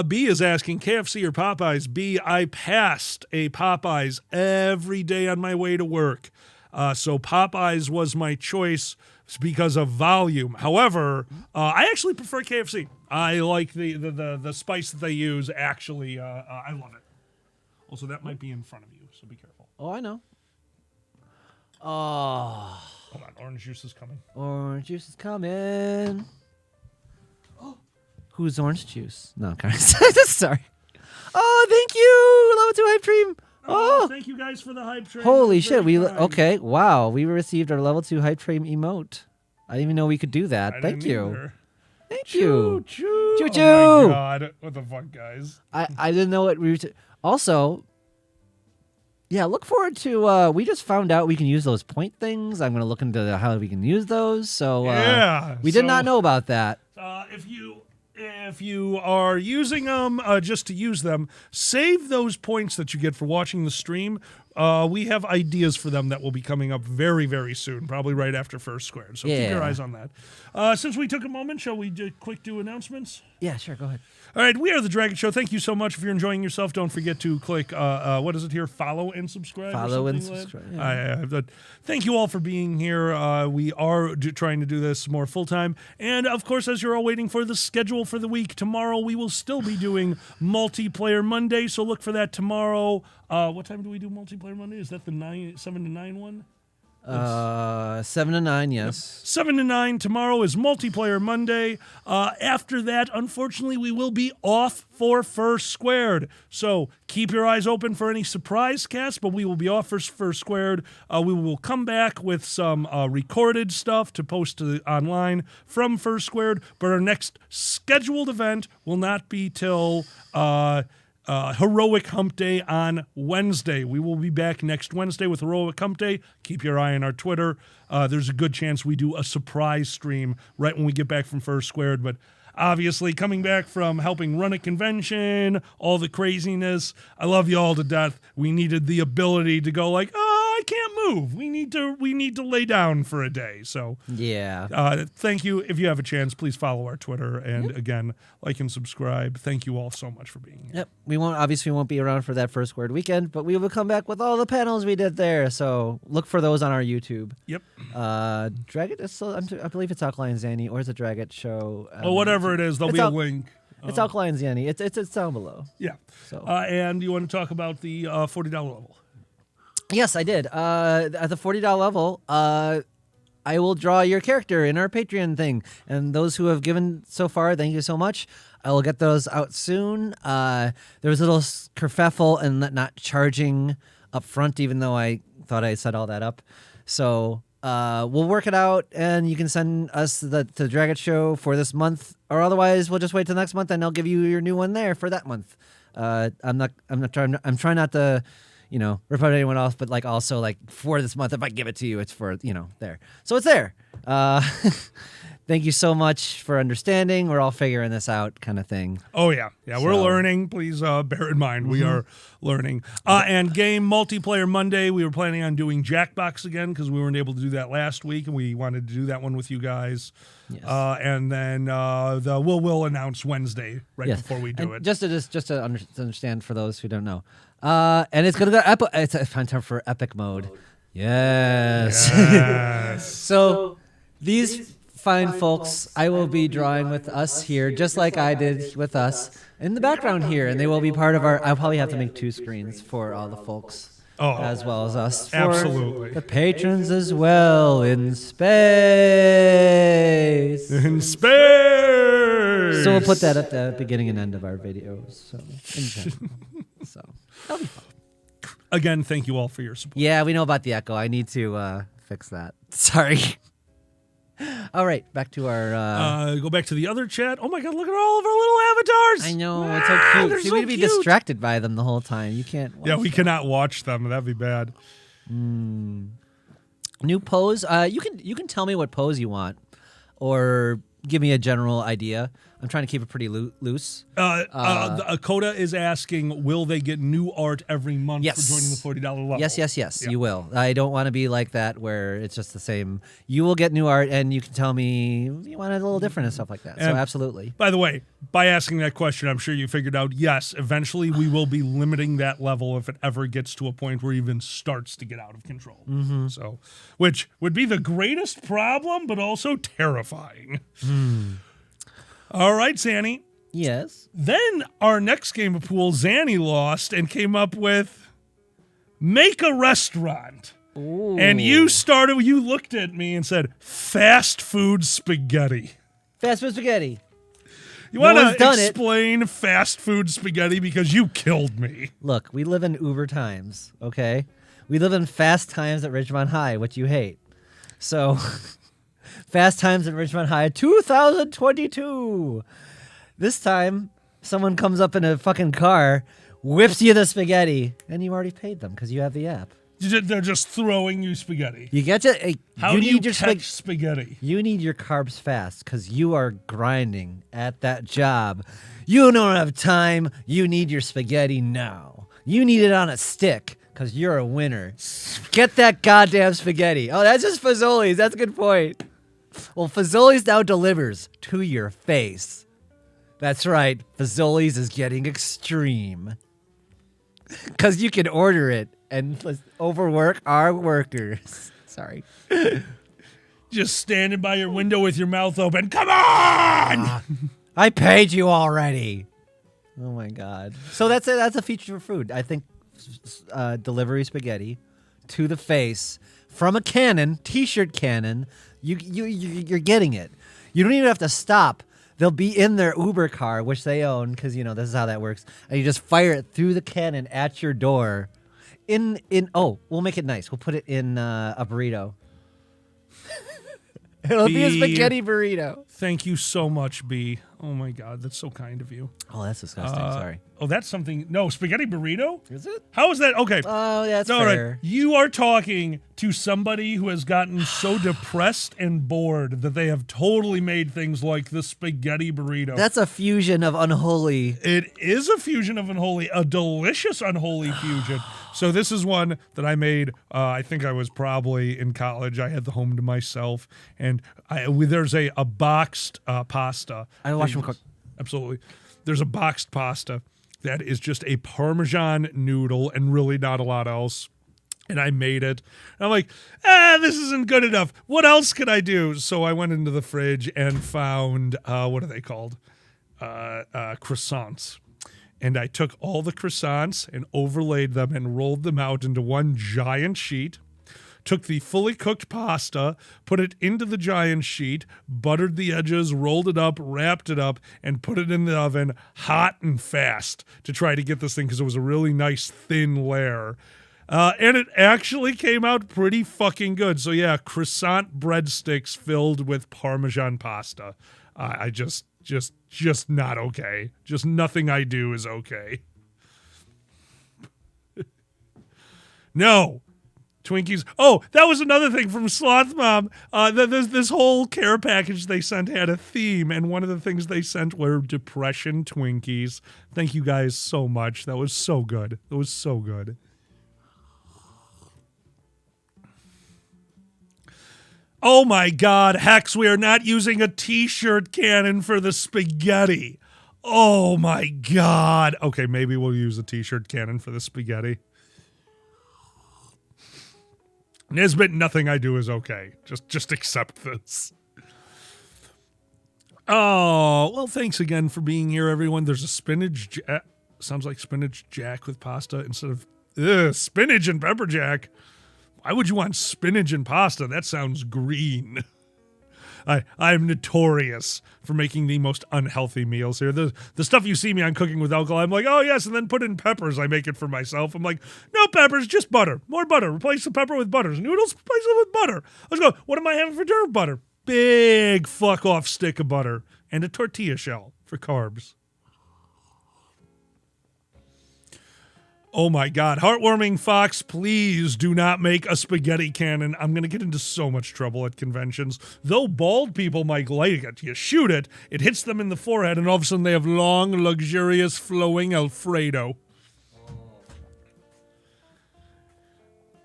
B is asking, KFC or Popeyes? B, I passed a Popeyes every day on my way to work. So Popeyes was my choice because of volume. However, I actually prefer KFC. I like the spice that they use. Actually, I love it. Also, that might be in front of you, so be careful. Oh, I know. Oh. Hold on, orange juice is coming. Orange juice is coming. Oh. Who's orange juice? No, sorry. Oh, thank you, level 2 hype dream. Oh, thank you guys for the hype train. Holy shit! Okay. Wow, we received our level 2 hype train emote. I didn't even know we could do that. Thank you. Thank you. Choo choo. Oh my God! What the fuck, guys? I didn't know what we were. Also, yeah. Look forward to. We just found out we can use those point things. I'm gonna look into how we can use those. So yeah, we did not know about that. If you are using them just to use them, save those points that you get for watching the stream We have ideas for them that will be coming up very, very soon, probably right after First Squared. So keep your eyes on that. Since we took a moment, shall we do announcements? Yeah, sure. Go ahead. All right, we are the Dragon Show. Thank you so much. If you're enjoying yourself, don't forget to click, what is it here? Follow and subscribe. Follow and subscribe. Yeah. Thank you all for being here. We are trying to do this more full-time. And, of course, as you're all waiting for the schedule for the week, tomorrow we will still be doing Multiplayer Monday, so look for that tomorrow. What time do we do Multiplayer Monday? Is that the 7 to 9 one? 7 to 9, yes. 7 to 9 tomorrow is Multiplayer Monday. After that, unfortunately, we will be off for First Squared. So keep your eyes open for any surprise casts, but we will be off for First Squared. We will come back with some recorded stuff to post online from First Squared, but our next scheduled event will not be till Heroic Hump Day on Wednesday. We will be back next Wednesday with Heroic Hump Day. Keep your eye on our Twitter. There's a good chance we do a surprise stream right when we get back from First Squared, but obviously coming back from helping run a convention, all the craziness, I love you all to death. We needed the ability to go like, I can't move. We need to lay down for a day. So yeah. Thank you. If you have a chance, please follow our Twitter and again, like and subscribe. Thank you all so much for being here. Yep. We won't be around for that First Squared weekend, but we will come back with all the panels we did there. So look for those on our YouTube. Yep. Dragon is still, I believe it's Alkaline Zanny or is it Dragon Show? Whatever it is, there'll be a link. It's Alkaline Zanny. It's down below. Yeah. So and you want to talk about the $40 level? Yes, I did. At the $40 level, I will draw your character in our Patreon thing. And those who have given so far, thank you so much. I will get those out soon. There was a little kerfuffle and not charging up front, even though I thought I set all that up. So we'll work it out, and you can send us the Dragon Show for this month, or otherwise we'll just wait till next month, and I'll give you your new one there for that month. I'm trying not to, rip out anyone else, but like also like for this month, if I give it to you, it's for, there. So it's there. Thank you so much for understanding. We're all figuring this out kind of thing. Oh, yeah. Yeah, we're learning. Please bear in mind, we are learning. And game Multiplayer Monday, we were planning on doing Jackbox again because we weren't able to do that last week, and we wanted to do that one with you guys. Yes. And then we'll announce Wednesday before we do it. Just to understand for those who don't know. And it's going to go it's a fun time for epic mode. Yes. So these fine folks I will be drawing with us here, just like I did with us in the background here, and they will be part of I'll probably have to make 2 screens for all the folks as well as us. For absolutely. The patrons as well in space. In space. So we'll put that at the beginning and end of our videos. So in general. So that'll be fun. Again, thank you all for your support. Yeah, we know about the echo. I need to fix that. Sorry. All right, back to our... go back to the other chat. Oh, my God, look at all of our little avatars. I know, it's so cute. See, we'd be distracted by them the whole time. You can't watch we cannot watch them. That'd be bad. New pose. You can tell me what pose you want or give me a general idea. I'm trying to keep it pretty loose. Coda is asking, will they get new art every month for joining the $40 level? Yes, yeah. You will. I don't want to be like that where it's just the same. You will get new art, and you can tell me you want it a little different and stuff like that. So absolutely. By the way, by asking that question, I'm sure you figured out, yes, eventually we will be limiting that level if it ever gets to a point where it even starts to get out of control. Mm-hmm. So, which would be the greatest problem, but also terrifying. All right, Zanny. Yes. Then our next game of pool, Zanny lost and came up with make a restaurant. Ooh. And you looked at me and said, fast food spaghetti. Fast food spaghetti. You want to explain fast food spaghetti because you killed me. Look, we live in Uber times, okay? We live in fast times at Ridgemont High, which you hate. So... Fast Times at Ridgemont High 2022. This time, someone comes up in a fucking car, whips you the spaghetti, and you already paid them because you have the app. They're just throwing you spaghetti. You get to... How do you catch spaghetti? You need your carbs fast because you are grinding at that job. You don't have time. You need your spaghetti now. You need it on a stick because you're a winner. Get that goddamn spaghetti. Oh, that's just Fazoli's. That's a good point. Well, Fazoli's now delivers to your face. That's right. Fazoli's is getting extreme. Because you can order it and let's overwork our workers. Sorry. Just standing by your window with your mouth open. Come on! I paid you already. Oh my god. So that's it. That's a feature for food. I think delivery spaghetti to the face from a cannon, t-shirt cannon. You're getting it. You don't even have to stop. They'll be in their Uber car, which they own, because this is how that works. And you just fire it through the cannon at your door. We'll make it nice. We'll put it in a burrito. It'll be a spaghetti burrito. Thank you so much, B. Oh my God, that's so kind of you. Oh, that's disgusting. Sorry. Oh, that's something. No, spaghetti burrito? Is it? How is that? Okay. Oh, that's all fair. right. You are talking to somebody who has gotten so depressed and bored that they have totally made things like the spaghetti burrito. That's a fusion of unholy. It is a fusion of unholy, a delicious unholy fusion. So this is one that I made. I think I was probably in college. I had the home to myself, and there's a boxed pasta. I watched him cook. Absolutely. There's a boxed pasta that is just a Parmesan noodle and really not a lot else. And I made it. And I'm like, this isn't good enough. What else could I do? So I went into the fridge and found, what are they called? Croissants. And I took all the croissants and overlaid them and rolled them out into one giant sheet. Took the fully cooked pasta, put it into the giant sheet, buttered the edges, rolled it up, wrapped it up, and put it in the oven hot and fast to try to get this thing because it was a really nice thin layer. And it actually came out pretty fucking good. So yeah, croissant breadsticks filled with Parmesan pasta. I just not okay. Just nothing I do is okay. No. Twinkies. Oh, that was another thing from Sloth Mom. This whole care package they sent had a theme, and one of the things they sent were depression Twinkies. Thank you guys so much. That was so good. That was so good. Oh my God, Hex, we are not using a t-shirt cannon for the spaghetti. Oh my God. Okay, maybe we'll use a t-shirt cannon for the spaghetti. Nisbet, nothing I do is okay. Just accept this. Oh, well, thanks again for being here, everyone. There's a spinach sounds like spinach jack with pasta instead of spinach and pepper jack. Why would you want spinach and pasta? That sounds green. I'm notorious for making the most unhealthy meals here. The stuff you see me on Cooking with Alcohol, I'm like, oh yes, and then put in peppers. I make it for myself. I'm like, no peppers, just butter. More butter. Replace the pepper with butter. Noodles, replace it with butter. Let's go. What am I having for dinner? Butter. Big fuck off stick of butter. And a tortilla shell for carbs. Oh my God. Heartwarming Fox, please do not make a spaghetti cannon. I'm going to get into so much trouble at conventions. Though bald people might like it. You shoot it, it hits them in the forehead, and all of a sudden they have long, luxurious, flowing Alfredo.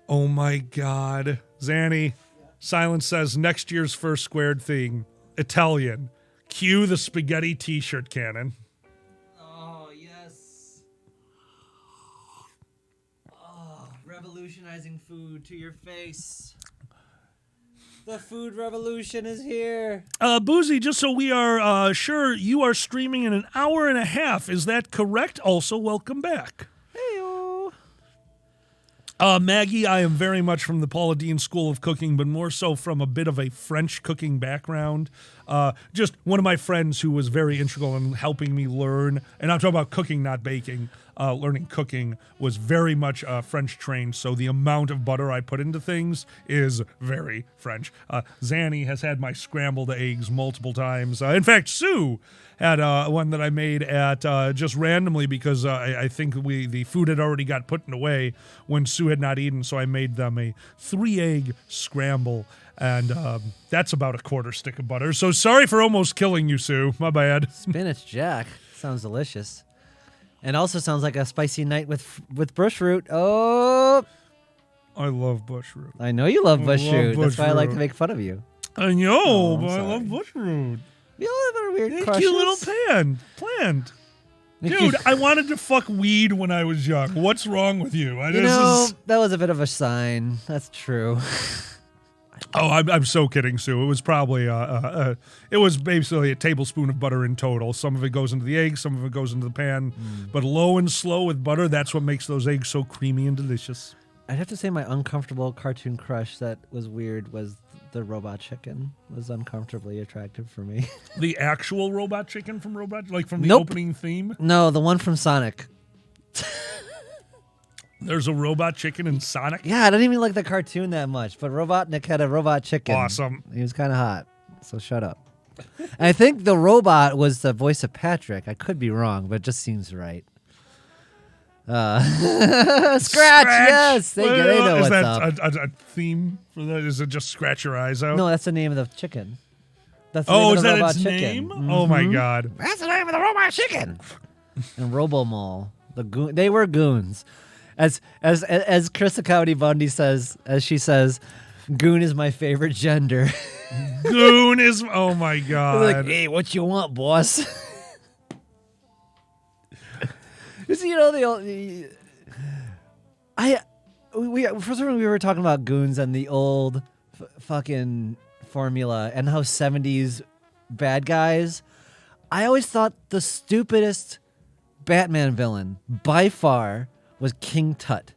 Oh my God. Zanny, Silence says next year's first squared thing, Italian. Cue the spaghetti t-shirt cannon. Revolutionizing food to your face. The food revolution is here. Boozy, just so we are sure, you are streaming in an hour and a half. Is that correct? Also, welcome back. Hey-o. Maggie, I am very much from the Paula Deen School of Cooking, but more so from a bit of a French cooking background. Just one of my friends who was very integral in helping me learn, and I'm talking about cooking, not baking. Learning cooking was very much French trained, so the amount of butter I put into things is very French. Zanny has had my scrambled eggs multiple times. In fact, Sue had one that I made at just randomly because I think the food had already got put away when Sue had not eaten, so I made them a 3-egg scramble. And that's about a quarter stick of butter. So sorry for almost killing you, Sue. My bad. Spinach jack. Sounds delicious. And also sounds like a spicy night with bush root. Oh, I love bush root. I know you love bush root. bush That's why I like to root. make fun of you. I know, Oh, I'm but I sorry. love bush root. We all have our weird Hey, crushes. cute little plant. Dude, I wanted to fuck weed when I was young. What's wrong with you? You know, that was a bit of a sign. That's true. Oh, I'm so kidding, Sue. It was probably it was basically a tablespoon of butter in total. Some of it goes into the egg, some of it goes into the pan. But low and slow with butter, that's what makes those eggs so creamy and delicious. I'd have to say my uncomfortable cartoon crush that was weird was the robot chicken. Was uncomfortably attractive for me. The actual robot chicken from Robot, like from the Nope. opening theme? No, the one from Sonic. There's a robot chicken in Sonic? Yeah, I don't even like the cartoon that much, but Robotnik had a robot chicken. Awesome. He was kind of hot, so shut up. And I think the robot was the voice of Patrick. I could be wrong, but it just seems right. Scratch, yes. They know Is what's that up. a theme for that? Is it just scratch your eyes out? No, that's the name of the chicken. That's the Oh, name is of the that robot its chicken. name? Oh my god. That's the name of the robot chicken. And Robomall, they were goons. As Chris Cowdy Bundy says, as she says, goon is my favorite gender. Goon is, oh my god. Like, hey, what you want, boss? You know, first when we were talking about goons and the old fucking formula and how 70s bad guys, I always thought the stupidest Batman villain by far was King Tut.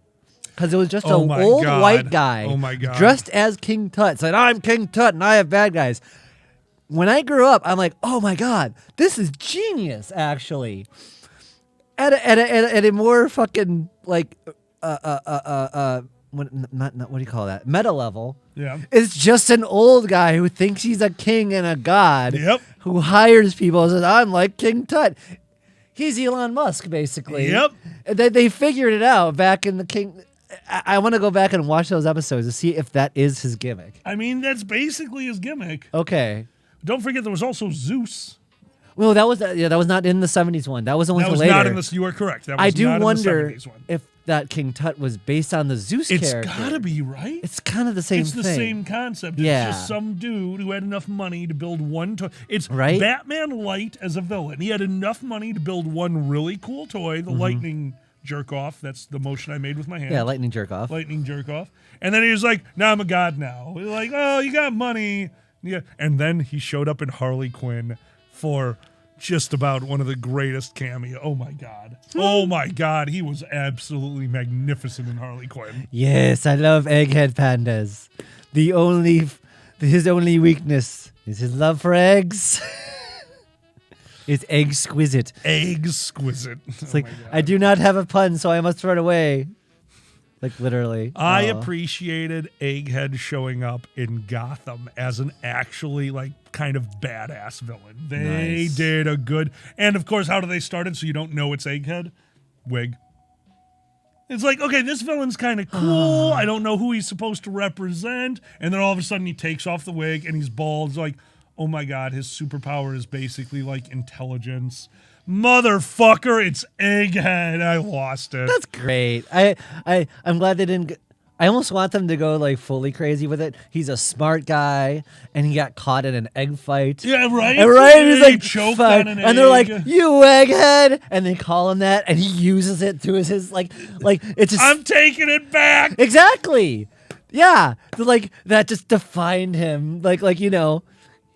Because it was just Oh an my old God. white guy Oh my God. dressed as King Tut. Said, I'm King Tut and I have bad guys. When I grew up, I'm like, oh my God, this is genius, actually. At a more fucking, like, what do you call that? Meta level. Yeah. It's just an old guy who thinks he's a king and a god. Yep. Who hires people and says, I'm like King Tut. He's Elon Musk, basically. Yep. And they figured it out back in the King. I want to go back and watch those episodes to see if that is his gimmick. I mean, that's basically his gimmick. Okay. Don't forget there was also Zeus. Well, that was not in the 70s one. That was only That was later. not in this. You are correct. That was I do not wonder in the 70s one. if that King Tut was based on the Zeus It's character. gotta be, right? It's kind of the same It's thing. the same concept. Yeah. It's just some dude who had enough money to build one toy. It's Right? Batman Light as a villain. He had enough money to build one really cool toy, the lightning jerk off. That's the motion I made with my hand. Yeah, lightning jerk off. Lightning jerk off. And then he was like, now I'm a god now. We're like, oh, you got money. Yeah. And then he showed up in Harley Quinn for just about one of the greatest cameo. Oh my God. Oh my God. He was absolutely magnificent in Harley Quinn. Yes, I love egghead pandas. His only weakness is his love for eggs. It's exquisite. Exquisite. It's like, I do not have a pun, so I must run away. Like, literally. I Oh. appreciated Egghead showing up in Gotham as an actually, like, kind of badass villain. They Nice. did a good... And, of course, how do they start it so you don't know it's Egghead? Wig. It's like, okay, this villain's kind of cool. I don't know who he's supposed to represent. And then all of a sudden he takes off the wig and he's bald. It's like, oh my God, his superpower is basically, like, intelligence. Motherfucker, it's Egghead. I lost it. That's great. I'm glad they didn't. I almost want them to go like fully crazy with it. He's a smart guy, and he got caught in an egg fight. Yeah, right. And right, he's He like, choked "Fuck," on an and they're like, egg. "You egghead," and they call him that, and he uses it to his like it's just I'm taking it back. exactly, yeah, like that just defined him. Like you know.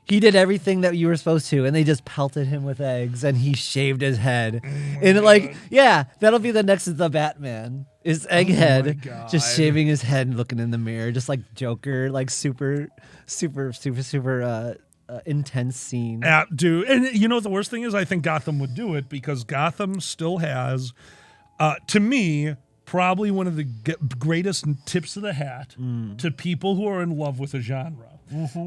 He did everything that you were supposed to, and they just pelted him with eggs, and he shaved his head. And like, yeah, that'll be the next of the Batman is Egghead God. just shaving his head and looking in the mirror, just like Joker, like super intense scene. Dude, and you know what the worst thing is? I think Gotham would do it because Gotham still has, to me, probably one of the greatest tips of the hat to people who are in love with a genre.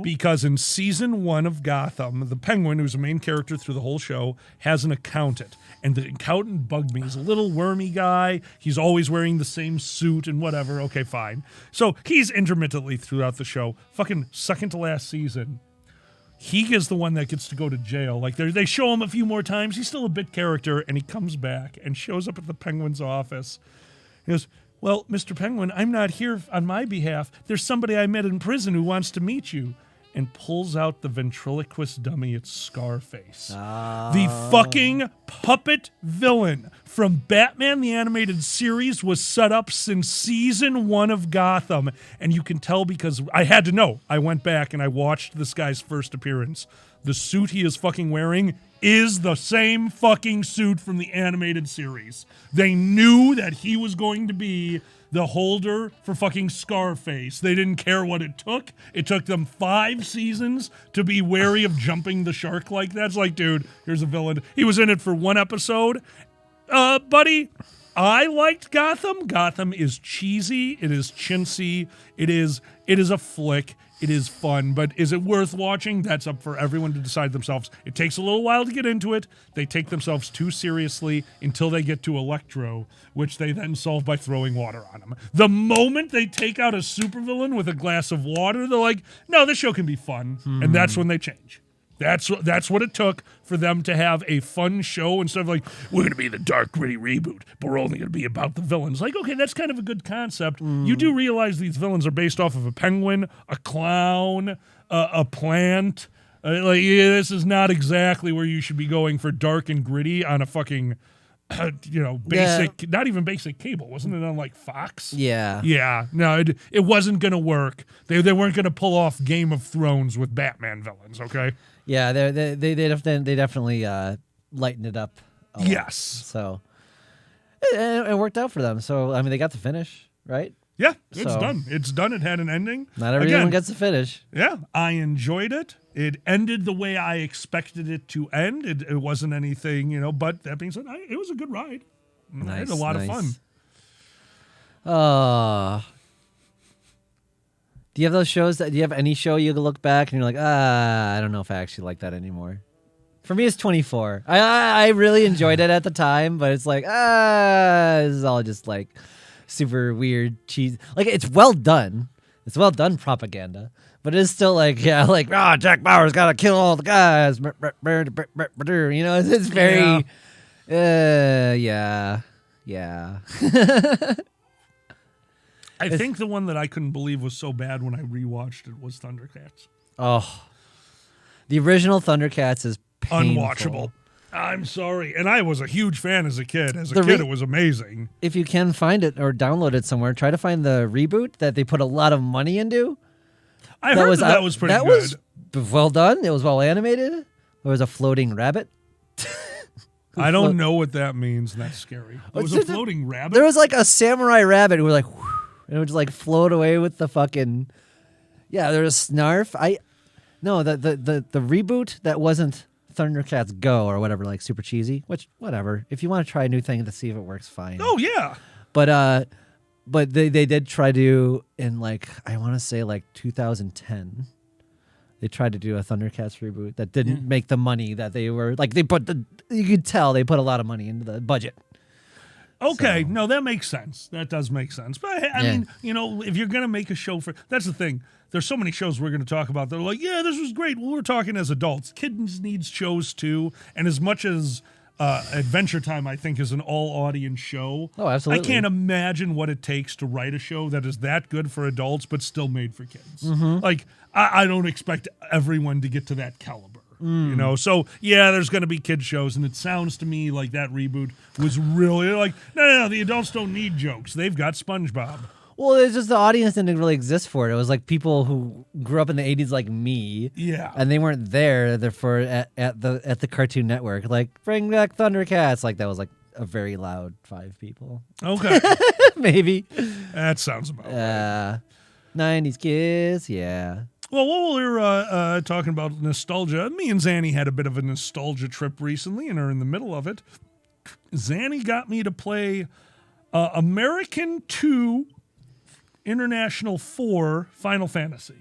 Because in season 1 of Gotham, the Penguin, who's the main character through the whole show, has an accountant. And the accountant bugged me. He's a little wormy guy. He's always wearing the same suit and whatever. Okay, fine. So he's intermittently throughout the show. Fucking second to last season. he is the one that gets to go to jail. Like they show him a few more times. He's still a bit character, and he comes back and shows up at the Penguin's office. He goes, "Well, Mr. Penguin, I'm not here on my behalf. There's somebody I met in prison who wants to meet you." And pulls out the ventriloquist dummy. It's Scarface. The fucking puppet villain from Batman the Animated Series was set up since season 1 of Gotham. And you can tell because I had to know. I went back and I watched this guy's first appearance. The suit he is fucking wearing is the same fucking suit from the animated series. They knew that he was going to be the holder for fucking Scarface. They didn't care what it took. It took them 5 seasons to be wary of jumping the shark like that. It's like, dude, here's a villain. He was in it for 1 episode. Buddy, I liked Gotham. Gotham is cheesy. It is chintzy. It is a flick. It is fun, but is it worth watching? That's up for everyone to decide themselves. It takes a little while to get into it. They take themselves too seriously until they get to Electro, which they then solve by throwing water on him. The moment they take out a supervillain with a glass of water, they're like, no, this show can be fun, and that's when they change. That's what it took for them to have a fun show instead of like, we're going to be the dark, gritty reboot, but we're only going to be about the villains. Like, okay, that's kind of a good concept. You do realize these villains are based off of a penguin, a clown, a plant. This is not exactly where you should be going for dark and gritty on a fucking, basic, not even basic cable. Wasn't it on like Fox? Yeah. Yeah. No, it wasn't going to work. They weren't going to pull off Game of Thrones with Batman villains, okay? Yeah, they definitely lightened it up a lot. Yes. So it worked out for them. So, I mean, they got to finish, right? Yeah, it's done. It's done. It had an ending. Not everyone gets to finish. Yeah, I enjoyed it. It ended the way I expected it to end. It wasn't anything, but that being said, it was a good ride. I had a lot of fun. Do you have those shows do you have any show you can look back and you're like, I don't know if I actually like that anymore? For me, it's 24. I really enjoyed it at the time, but it's like, this is all just like super weird cheese. Like, it's well done. It's well done propaganda, but it is still like, Jack Bauer's got to kill all the guys. It's very, yeah. I think the one that I couldn't believe was so bad when I rewatched it was Thundercats. Oh, the original Thundercats is painful. Unwatchable. I'm sorry. And I was a huge fan as a kid. As a kid, it was amazing. If you can find it or download it somewhere, try to find the reboot that they put a lot of money into. I heard that was pretty good. That was well done. It was well animated. There was a floating rabbit. I don't know what that means. That's scary. It was a floating rabbit? There was like a samurai rabbit who was like, whoosh, and it would just like float away with the fucking... Yeah, there was Snarf. No, the reboot that wasn't Thundercats Go or whatever, like super cheesy, which, whatever. If you want to try a new thing to see if it works, fine. Oh, yeah. But they did try to, in like, I want to say like 2010, they tried to do a Thundercats reboot that didn't make the money that they were, like, you could tell they put a lot of money into the budget. Okay, no, that makes sense. That does make sense. But I mean, if you're going to make a show that's the thing. There's so many shows we're going to talk about that are like, yeah, this was great. Well, we're talking as adults. Kids needs shows too. And as much as Adventure Time, I think, is an all-audience show. Oh, absolutely. I can't imagine what it takes to write a show that is that good for adults but still made for kids. Like, I don't expect everyone to get to that caliber. So yeah, there's going to be kid shows, and it sounds to me like that reboot was really like, no, the adults don't need jokes. They've got SpongeBob. Well, it's just the audience didn't really exist for it. It was like people who grew up in the 80s like me. Yeah. And they weren't there at the Cartoon Network. Like, bring back Thundercats. Like, that was like a very loud 5 people. Okay. Maybe. That sounds about right. 90s kids, yeah. Well, while we're talking about nostalgia, me and Zanny had a bit of a nostalgia trip recently and are in the middle of it. Zanny got me to play American 2 International 4 Final Fantasy.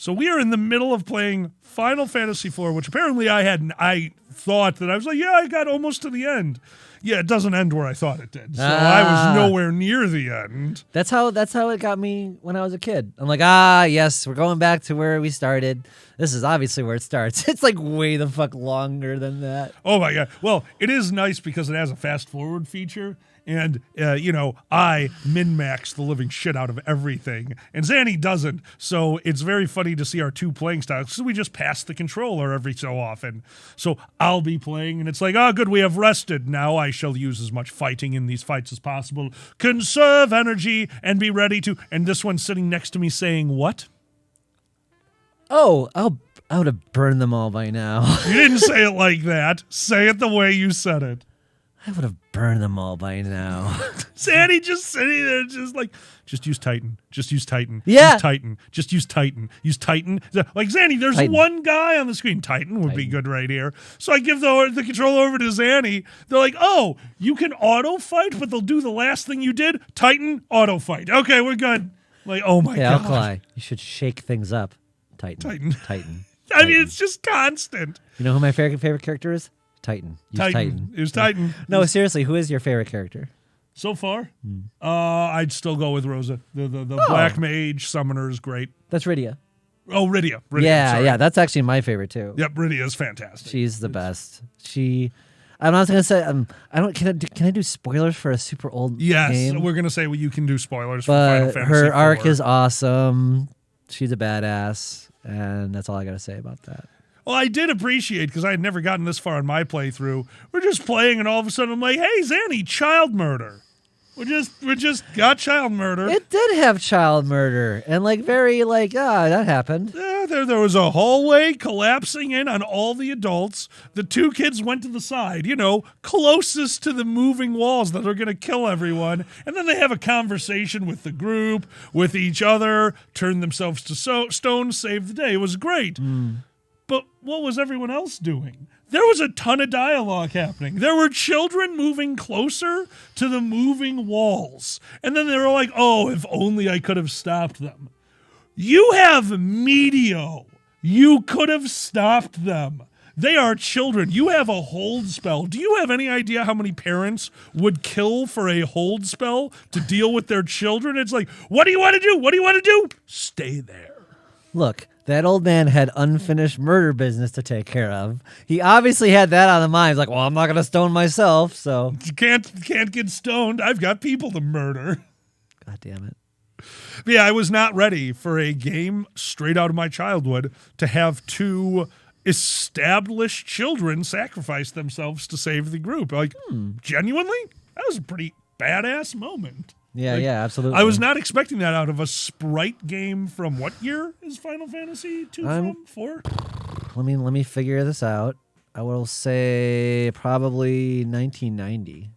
So we are in the middle of playing Final Fantasy IV, which apparently I thought that I was like, yeah, I got almost to the end. Yeah, it doesn't end where I thought it did. So I was nowhere near the end. That's how it got me when I was a kid. I'm like, yes, we're going back to where we started. This is obviously where it starts. It's like way the fuck longer than that. Oh my God. Well, it is nice because it has a fast forward feature. And, I min-max the living shit out of everything. And Zanny doesn't. So it's very funny to see our two playing styles. So we just pass the controller every so often. So I'll be playing, and it's like, good, we have rested. Now I shall use as much fighting in these fights as possible. Conserve energy and be ready to... And this one's sitting next to me saying what? Oh, I would have burned them all by now. You didn't say it like that. Say it the way you said it. I would have burned them all by now. Sandy just sitting there, just like, just use Titan. Just use Titan. Yeah. Use Titan. Just use Titan. Use Titan. Like, Zanny, there's Titan. one guy on the screen. Titan would be good right here. So I give the controller over to Zanny. They're like, oh, you can auto fight, but they'll do the last thing you did. Titan, auto fight. Okay, we're good. Like, oh my God. Alkali. You should shake things up. Titan. I mean, it's just constant. You know who my favorite character is? Titan. It was Titan. No, seriously, who is your favorite character? So far, I'd still go with Rosa. The Black Mage Summoner is great. That's Rydia. Oh, Rydia. Yeah, that's actually my favorite too. Yep, Rydia is fantastic. She's the best. I'm not gonna say. Can I do spoilers for a super old Yes, game? we're gonna say you can do spoilers for But Final Fantasy her IV. arc is awesome. She's a badass, and that's all I gotta say about that. Well, I did appreciate, because I had never gotten this far in my playthrough. We're just playing, and all of a sudden I'm like, hey, Zanny, child murder. We just got child murder. It did have child murder, and that happened. Yeah, there was a hallway collapsing in on all the adults. The two kids went to the side, closest to the moving walls that are going to kill everyone. And then they have a conversation with the group, with each other, turn themselves to stone, save the day. It was great. But what was everyone else doing? There was a ton of dialogue happening. There were children moving closer to the moving walls. And then they were like, oh, if only I could have stopped them. You have Medio. You could have stopped them. They are children. You have a hold spell. Do you have any idea how many parents would kill for a hold spell to deal with their children? It's like, what do you want to do? What do you want to do? Stay there. Look, that old man had unfinished murder business to take care of. He obviously had that on the mind. He's like, well, I'm not going to stone myself, so. You can't get stoned. I've got people to murder. God damn it. But yeah, I was not ready for a game straight out of my childhood to have two established children sacrifice themselves to save the group. Like, genuinely, that was a pretty badass moment. Yeah, absolutely. I was not expecting that out of a Sprite game from what year is Final Fantasy 2 from? 4? Let me figure this out. I will say probably 1990.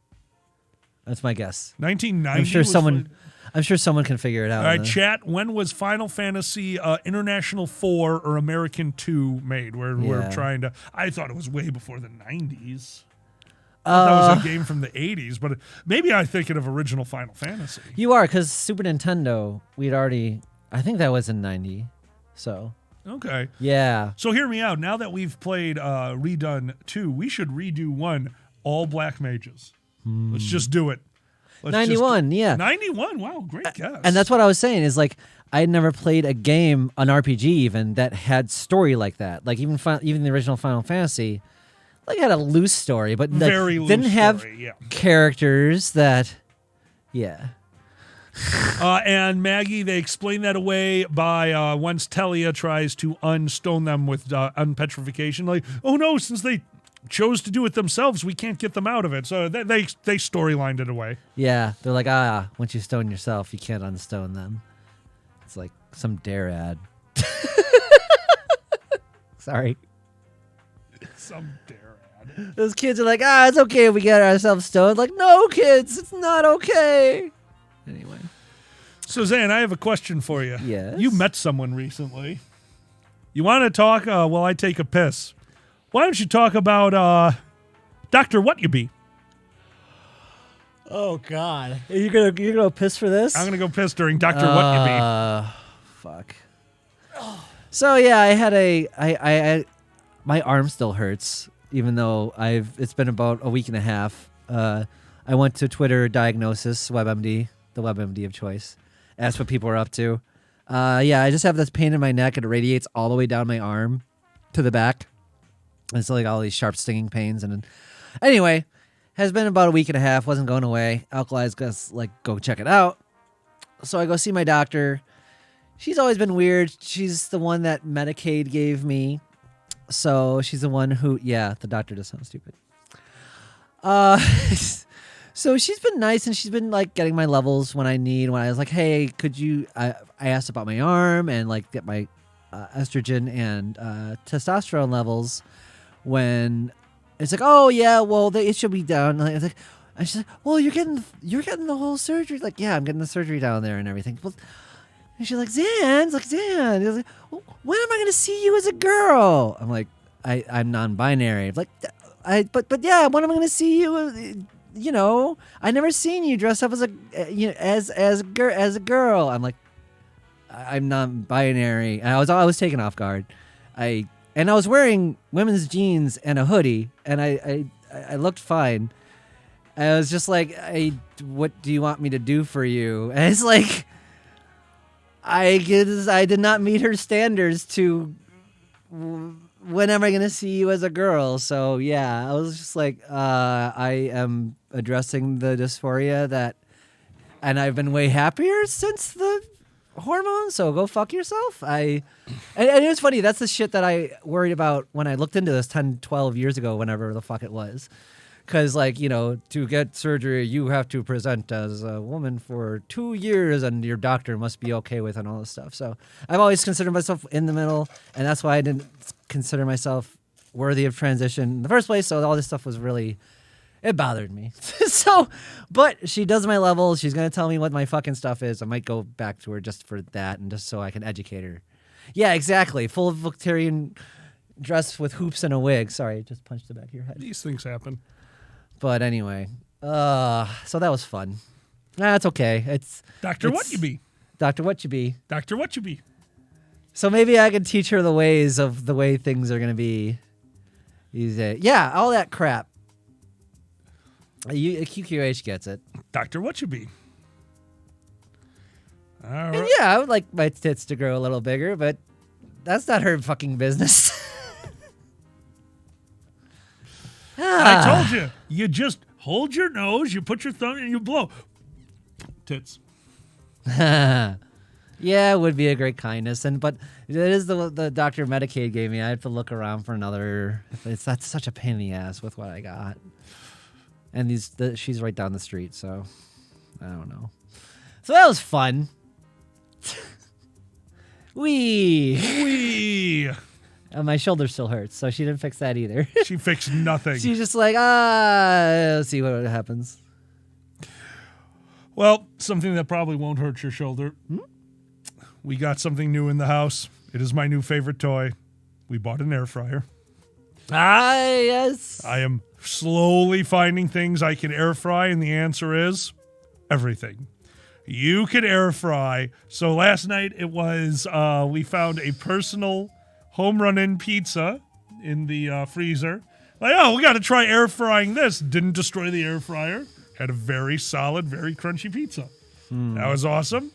That's my guess. 1990. I'm sure someone can figure it out. All right, chat. When was Final Fantasy International 4 or American 2 made? We're trying to. I thought it was way before the 90s. That was a game from the 80s, but maybe I'm thinking of original Final Fantasy. You are, because Super Nintendo, I think that was in 90. So. Okay. Yeah. So hear me out. Now that we've played Redone 2, we should redo 1, all Black Mages. Let's just do it. 91, yeah. 91, wow, great guess. And that's what I was saying, is like, I had never played a game, an RPG even, that had story like that. Like even the original Final Fantasy, like had a loose story, but very loose didn't have story, yeah. characters that, yeah. And Maggie, they explain that away by once Telia tries to unstone them with unpetrification, like, oh no, since they chose to do it themselves, we can't get them out of it. So they storylined it away. Yeah, they're like, once you stone yourself, you can't unstone them. It's like some dare ad. Sorry. Some dare ad. Those kids are like, it's okay if we get ourselves stoned. Like, no, kids, it's not okay. Anyway. So, Zan, I have a question for you. Yes? You met someone recently. You want to talk while I take a piss? Why don't you talk about Dr. What You Be? Oh, God. You're gonna piss for this? I'm going to go piss during Dr. What You Be. Fuck. So yeah, I had my arm still hurts, even though it's been about a week and a half. I went to Twitter diagnosis, WebMD, the WebMD of choice, asked what people are up to. Yeah, I just have this pain in my neck, and it radiates all the way down my arm to the back. And it's like all these sharp stinging pains. And then, anyway, has been about a week and a half, wasn't going away. Alkali's goes like, go check it out. So I go see my doctor. She's always been weird. She's the one that Medicaid gave me. So she's the one who, yeah, the doctor does sound stupid. So she's been nice, and she's been like getting my levels when I need. When I was like, hey, could you? I asked about my arm and like get my estrogen and testosterone levels. When it's like, oh yeah, well it should be down. And I was like, and she's like, well, you're getting the whole surgery. Like, yeah, I'm getting the surgery down there and everything. Well, and she's like, Zan, He's like, well, when am I gonna see you as a girl? I'm like, I'm non-binary. Like, but yeah, when am I gonna see you? You know, I never seen you dressed up as as a girl. I'm like, I'm non-binary. And I was taken off guard. I was wearing women's jeans and a hoodie, and I looked fine. I was just like, what do you want me to do for you? And it's like, I did not meet her standards to when am I going to see you as a girl? So yeah, I was just like, I am addressing the dysphoria and I've been way happier since the hormones. So go fuck yourself. And it was funny. That's the shit that I worried about when I looked into this 10, 12 years ago, whenever the fuck it was. Because, like, you know, to get surgery, you have to present as a woman for 2 years, and your doctor must be okay with and all this stuff. So I've always considered myself in the middle, and that's why I didn't consider myself worthy of transition in the first place. So all this stuff was really, it bothered me. But she does my levels. She's going to tell me what my fucking stuff is. I might go back to her just for that and just so I can educate her. Yeah, exactly. Full of Victorian dress with hoops and a wig. Sorry, I just punched the back of your head. These things happen. But anyway, so that was fun. That's okay. It's What you be? Dr. What you be. Dr. What you be? So maybe I can teach her the ways of the way things are going to be. Yeah, all that crap. QQH gets it. Dr. What you be? All right. And yeah, I would like my tits to grow a little bigger, but that's not her fucking business. I told you. You just hold your nose, you put your thumb, and you blow. Tits. Yeah, it would be a great kindness, but it is the Dr. Medicaid gave me. I have to look around for another. That's such a pain in the ass with what I got. And she's right down the street, so I don't know. So that was fun. Wee. My shoulder still hurts, so she didn't fix that either. She fixed nothing. She's just like, let's see what happens. Well, something that probably won't hurt your shoulder. We got something new in the house. It is my new favorite toy. We bought an air fryer. Yes. I am slowly finding things I can air fry, and the answer is everything. You can air fry. So last night it was, we found a personal home run-in pizza in the freezer. Like, oh, we got to try air frying this. Didn't destroy the air fryer. Had a very solid, very crunchy pizza. That was awesome.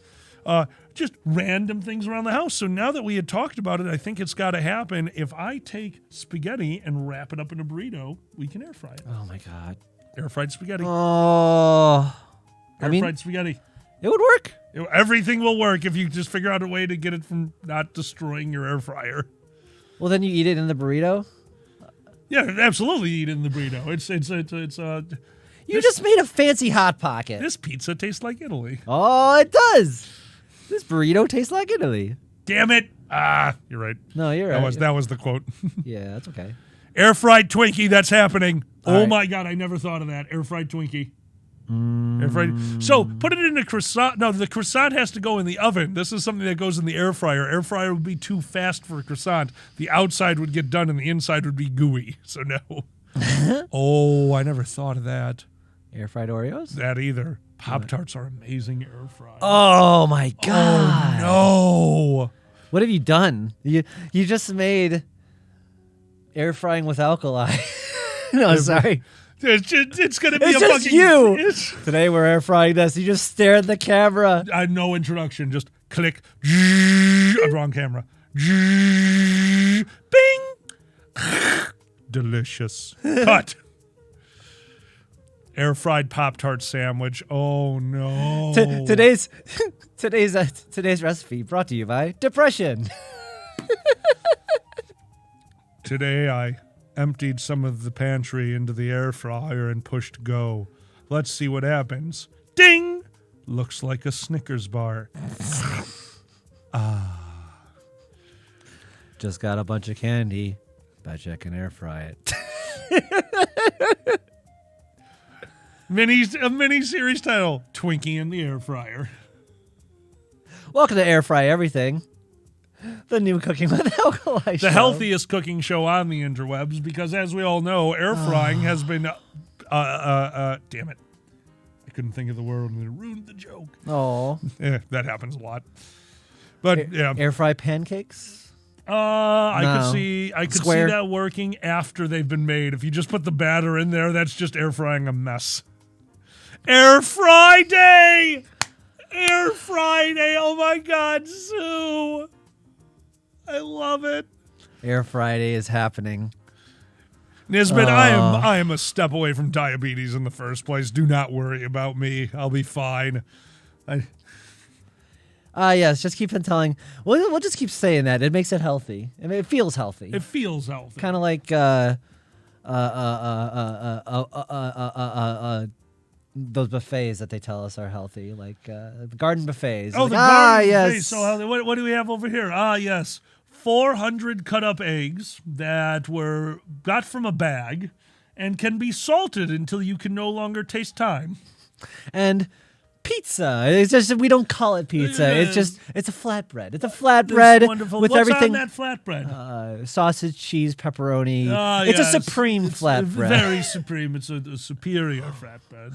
Just random things around the house. So now that we had talked about it, I think it's got to happen. If I take spaghetti and wrap it up in a burrito, we can air fry it. Oh, my God. Air-fried spaghetti. Oh. Air-fried spaghetti. It would work. Everything will work if you just figure out a way to get it from not destroying your air fryer. Well, then you eat it in the burrito? Yeah, absolutely eat it in the burrito. You just made a fancy Hot Pocket. This pizza tastes like Italy. Oh, it does. This burrito tastes like Italy. Damn it. You're right. No, you're right. That was the quote. Yeah, that's okay. Air fried Twinkie, that's happening. All right. My God, I never thought of that. Air fried Twinkie. Air fried. So put it in a croissant. No, the croissant has to go in the oven. This is something that goes in the air fryer. Air fryer would be too fast for a croissant. The outside would get done and the inside would be gooey. So no. Oh, I never thought of that. Air fried Oreos? That either. Pop-Tarts are amazing air fried. Oh, my God. Oh, no. What have you done? You just made air frying with alkali. No, sorry. It's going to be It's a just fucking... you. Today we're air frying this. You just stare at the camera. No introduction. Just click. Wrong camera. Bing. Delicious. Cut. Air fried Pop-Tart sandwich. Oh no. Today's recipe brought to you by depression. Today I emptied some of the pantry into the air fryer and pushed go. Let's see what happens. Ding! Looks like a Snickers bar. Just got a bunch of candy. Bet you I can air fry it. A mini series title: Twinkie in the air fryer. Welcome to Air Fry Everything, the new cooking with alkali show. The healthiest cooking show on the interwebs, because as we all know, air frying has been damn it. I couldn't think of the word and it ruined the joke. Oh. That happens a lot. But yeah. Air fry pancakes? I could see Square. that working after they've been made. If you just put the batter in there, that's just air frying a mess. Air fry day! Air fry day! Oh my God, Sue! I love it. Air Friday is happening. Nisbet, I am a step away from diabetes in the first place. Do not worry about me. I'll be fine. Yes, just keep on telling. We'll just keep saying that. It makes it healthy. I mean, it feels healthy. It feels healthy. Kind of like those buffets that they tell us are healthy, like garden buffets. Oh, like, the garden yes. buffet. So healthy. What do we have over here? Yes. 400 cut up eggs that were got from a bag and can be salted until you can no longer taste time. And pizza. It's just we don't call it pizza. It's a flatbread. It's a flatbread with What's on everything. that flatbread? Sausage, cheese, pepperoni. It's a supreme flatbread. Very supreme. It's a superior flatbread.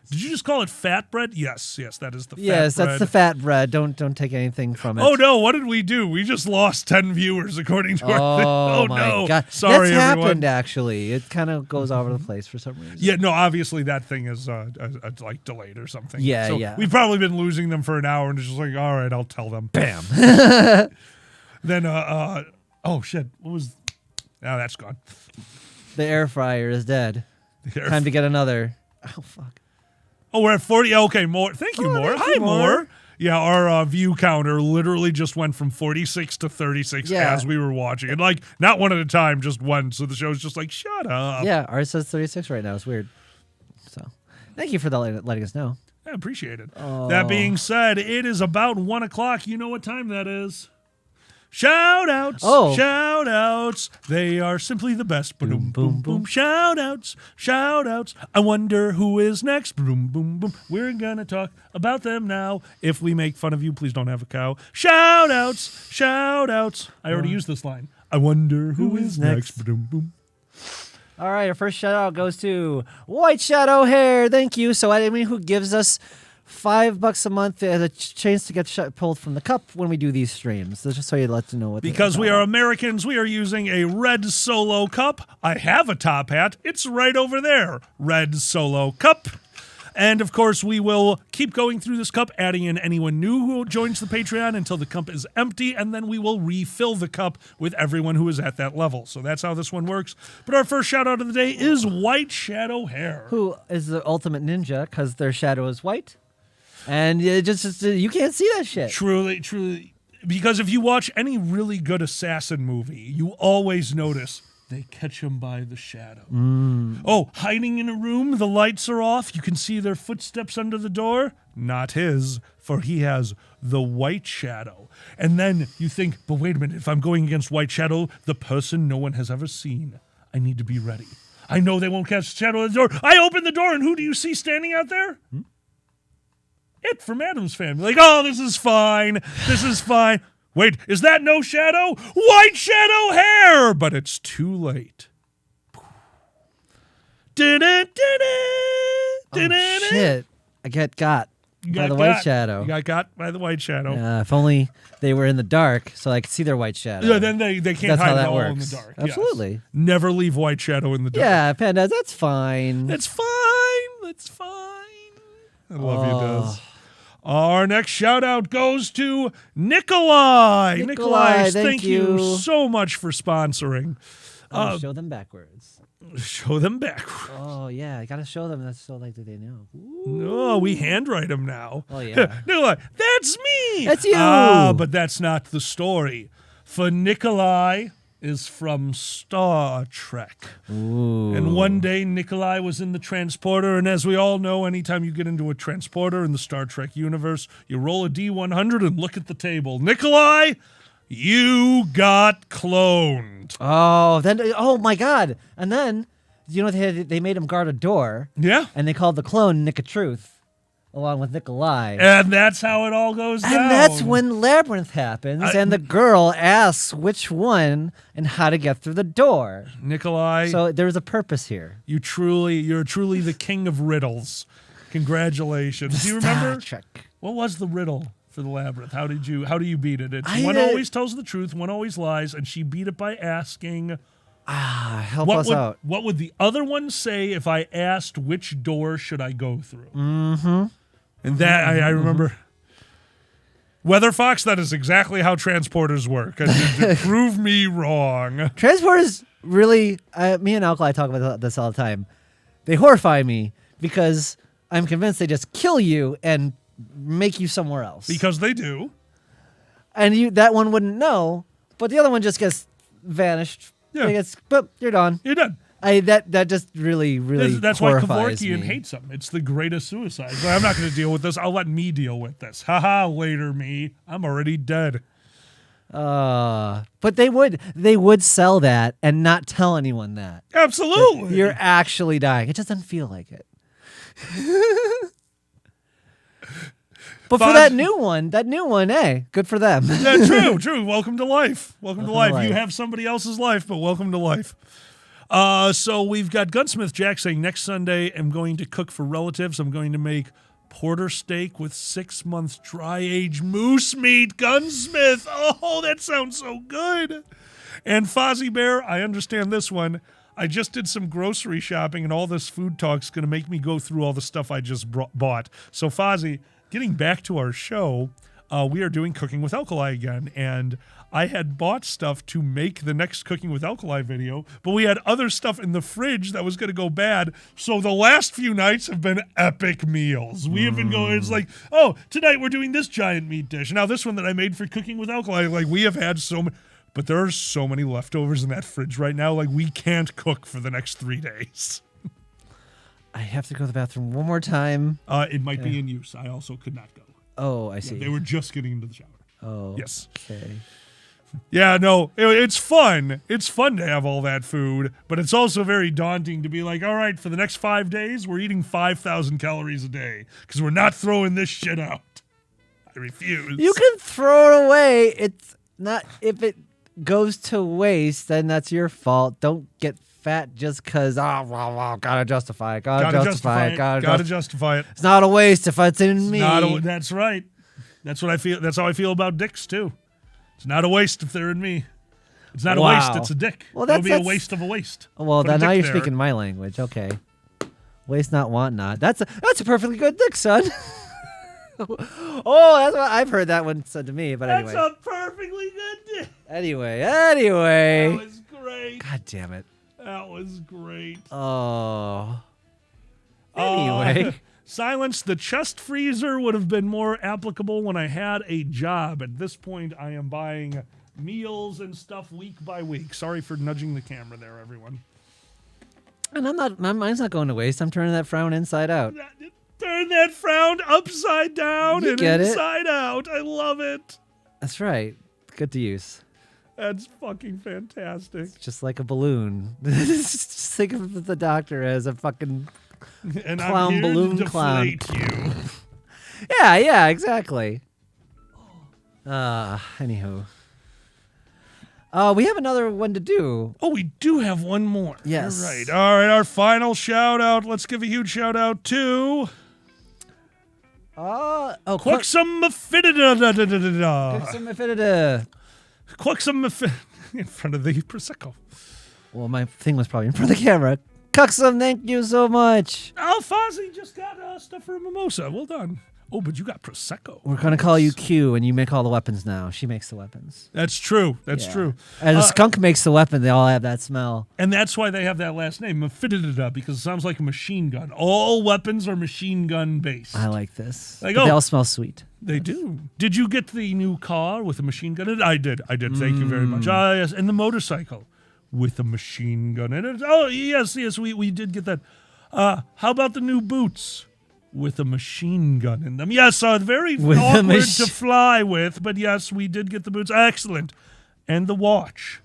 Did you just call it fat bread? Yes, that is the fat bread. Yes, that's the fat bread. Don't take anything from it. Oh no, what did we do? We just lost 10 viewers according to our thing. Oh my no. God. Sorry, That's everyone. happened actually. It kind of goes all over the place for some reason. Yeah, no, obviously that thing is like delayed or something. Yeah, so yeah. We've probably been losing them for an hour and it's just like, all right, I'll tell them. Bam. Then oh shit, what was that's gone. The air fryer is dead. Time to get another. Oh fuck. Oh, we're at 40. Okay, more. Thank you, more. Thank Hi, you, more. Yeah, our view counter literally just went from 46 to 36 as we were watching. And like, not one at a time, just one. So the show's just like, shut up. Yeah, ours says 36 right now. It's weird. So, thank you for letting us know. I appreciate it. Oh. That being said, it is about 1 o'clock. You know what time that is. Shout outs. Oh. Shout outs. They are simply the best. Boom, boom, boom. Shout outs. Shout outs. I wonder who is next. Boom, boom, boom. We're going to talk about them now. If we make fun of you, please don't have a cow. Shout outs. Shout outs. I already used this line. I wonder who is next. Boom, boom. All right, our first shout out goes to White Shadow Hair. Thank you. So, I mean, who gives us $5 a month as a chance to get pulled from the cup when we do these streams. So just so you let you know what. Because we are Americans, we are using a red Solo cup. I have a top hat. It's right over there. Red Solo cup. And of course, we will keep going through this cup, adding in anyone new who joins the Patreon until the cup is empty, and then we will refill the cup with everyone who is at that level. So that's how this one works. But our first shout out of the day is White Shadow Hair, who is the ultimate ninja because their shadow is white. And it just you can't see that shit. Truly. Because if you watch any really good assassin movie, you always notice they catch him by the shadow. Oh, hiding in a room, the lights are off, you can see their footsteps under the door. Not his, for he has the white shadow. And then you think, but wait a minute, if I'm going against White Shadow, the person no one has ever seen, I need to be ready. I know they won't catch the shadow at the door. I open the door, and who do you see standing out there? It from Addams Family. Like, oh, this is fine. This is fine. Wait, is that no shadow? White Shadow Hair! But it's too late. Oh, shit. I got. by the white shadow. You got by the white shadow. If only they were in the dark so I could see their white shadow. Yeah, then they can't That's hide how that at all works. in the dark. Absolutely. Yes. Never leave white shadow in the dark. Yeah, pandas, that's fine. That's fine. That's fine. I love you, Des. Our next shout out goes to Nikolai. Nikolai, thank you so much for sponsoring. Show them backwards. Show them backwards. Oh, yeah. I got to show them. That's so likely they know. No, we handwrite them now. Oh, yeah. Nikolai, that's me. That's you. But that's not the story. For Nikolai is from Star Trek. Ooh. And one day Nikolai was in the transporter, and as we all know, anytime you get into a transporter in the Star Trek universe, you roll a D100 and look at the table. Nikolai, you got cloned. Oh my God. And then, they made him guard a door. Yeah. And they called the clone Nick of Truth, along with Nikolai. And that's how it all goes down. And that's when Labyrinth happens, and the girl asks which one and how to get through the door. Nikolai. So there's a purpose here. You're truly the king of riddles. Congratulations. Do you remember? Star Trek. What was the riddle for the Labyrinth? How do you beat it? It's one always tells the truth, one always lies, and she beat it by asking. Help us out. What would the other one say if I asked which door should I go through? Mm-hmm. And that I remember. Weather Fox, that is exactly how transporters work. Prove me wrong. Transporters really, me and Alkali talk about this all the time. They horrify me because I'm convinced they just kill you and make you somewhere else. Because they do. And that one wouldn't know, but the other one just gets vanished. Yeah. But you're done. You're done. That just really that's why horrifies Kevorkian me. hates him. It's the greatest suicide. But I'm not going to deal with this. I'll let me deal with this. Haha, later me. I'm already dead. But they would sell that and not tell anyone that. Absolutely. You're actually dying. It just doesn't feel like it. But for that new one, hey, good for them. Yeah, true. Welcome to life. Welcome to life. You have somebody else's life, but welcome to life. So we've got Gunsmith Jack saying next Sunday I'm going to cook for relatives. I'm going to make porter steak with 6 months dry aged moose meat. Gunsmith. Oh, that sounds so good. And Fozzie Bear, I understand this one. I just did some grocery shopping, and all this food talk's going to make me go through all the stuff I just bought. So Fozzie, getting back to our show, we are doing Cooking with Alkali again, and I had bought stuff to make the next Cooking with Alkali video, but we had other stuff in the fridge that was going to go bad, so the last few nights have been epic meals. We have been going, it's like, oh, tonight we're doing this giant meat dish. Now this one that I made for Cooking with Alkali, like we have had so many, but there are so many leftovers in that fridge right now, like we can't cook for the next 3 days. I have to go to the bathroom one more time. It might be in use. I also could not go. Oh, I see. Yeah, they were just getting into the shower. Oh, yes. Okay. Yeah, no, it's fun. It's fun to have all that food, but it's also very daunting to be like, all right, for the next 5 days, we're eating 5,000 calories a day because we're not throwing this shit out. I refuse. You can throw it away. It's not, if it goes to waste, then that's your fault. Don't get fat just because, gotta justify it. Gotta justify it. It's not a waste if it's in me. That's right. That's what I feel. That's how I feel about dicks, too. It's not a waste if they're in me. It's not a waste, it's a dick. Well, it would be a waste of a waste. Well, then now you're speaking my language. Okay. Waste not, want not. That's a perfectly good dick, son. Oh, that's what I've heard that one said to me, but anyway. That's a perfectly good dick. Anyway. That was great. God damn it. That was great. Oh. Anyway. Silence, the chest freezer would have been more applicable when I had a job. At this point, I am buying meals and stuff week by week. Sorry for nudging the camera there, everyone. And mine's not going to waste. I'm turning that frown inside out. Turn that frown upside down and inside out. I love it. That's right. Good to use. That's fucking fantastic. It's just like a balloon. Just think of the doctor as a fucking and clown I'm here balloon to clown. You. Yeah, exactly. Anywho. We have another one to do. Oh, we do have one more. Yes. You're right. All right, our final shout out. Let's give a huge shout out to Quixum Mephididae. Some Affidida. Quixum in front of the Prosecco. Well, my thing was probably in front of the camera. Cuxum, thank you so much. Oh, Fozzie just got stuff for a mimosa. Well done. Oh, but you got Prosecco. We're going to call you Q, and you make all the weapons now. She makes the weapons. That's true. That's Yeah. true. And a skunk makes the weapon. They all have that smell. And that's why they have that last name, Mephididae, because it sounds like a machine gun. All weapons are machine gun based. I like this. Like, But they all smell sweet. They do. Did you get the new car with a machine gun in it? I did. Thank you very much. Ah, yes. And the motorcycle with a machine gun in it. Oh, yes, we did get that. How about the new boots with a machine gun in them? Yes, very With a awkward to fly with, but yes, we did get the boots. Excellent. And the watch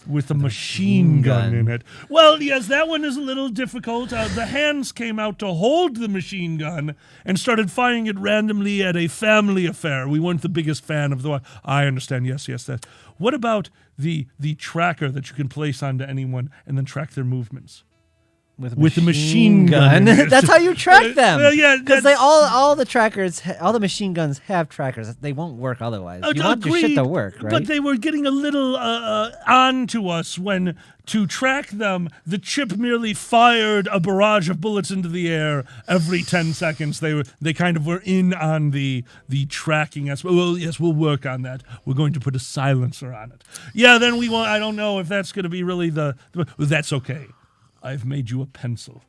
with a machine gun in it. Well, yes, that one is a little difficult. The hands came out to hold the machine gun and started firing it randomly at a family affair. We weren't the biggest fan of the watch. I understand. Yes, that. What about the tracker that you can place onto anyone and then track their movements? With a machine gun. That's how you track them. Yeah, because they all the trackers, all the machine guns have trackers. They won't work otherwise. You want your shit to work, right? But they were getting a little on to us when, to track them, the chip merely fired a barrage of bullets into the air every 10 seconds. They kind of were in on the tracking aspect. Well, yes, we'll work on that. We're going to put a silencer on it. Yeah, then we want. I don't know if that's going to be really that's okay. I've made you a pencil.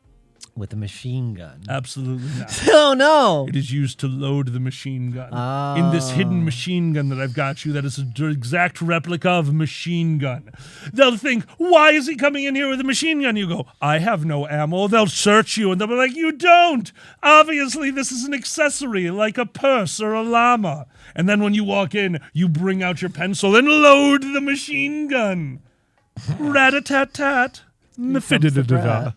With a machine gun. Absolutely not. Oh, no. It is used to load the machine gun. In this hidden machine gun that I've got you, that is an exact replica of a machine gun. They'll think, why is he coming in here with a machine gun? You go, I have no ammo. They'll search you, and they'll be like, you don't. Obviously, this is an accessory, like a purse or a llama. And then when you walk in, you bring out your pencil and load the machine gun. Rat-a-tat-tat. Mephididae.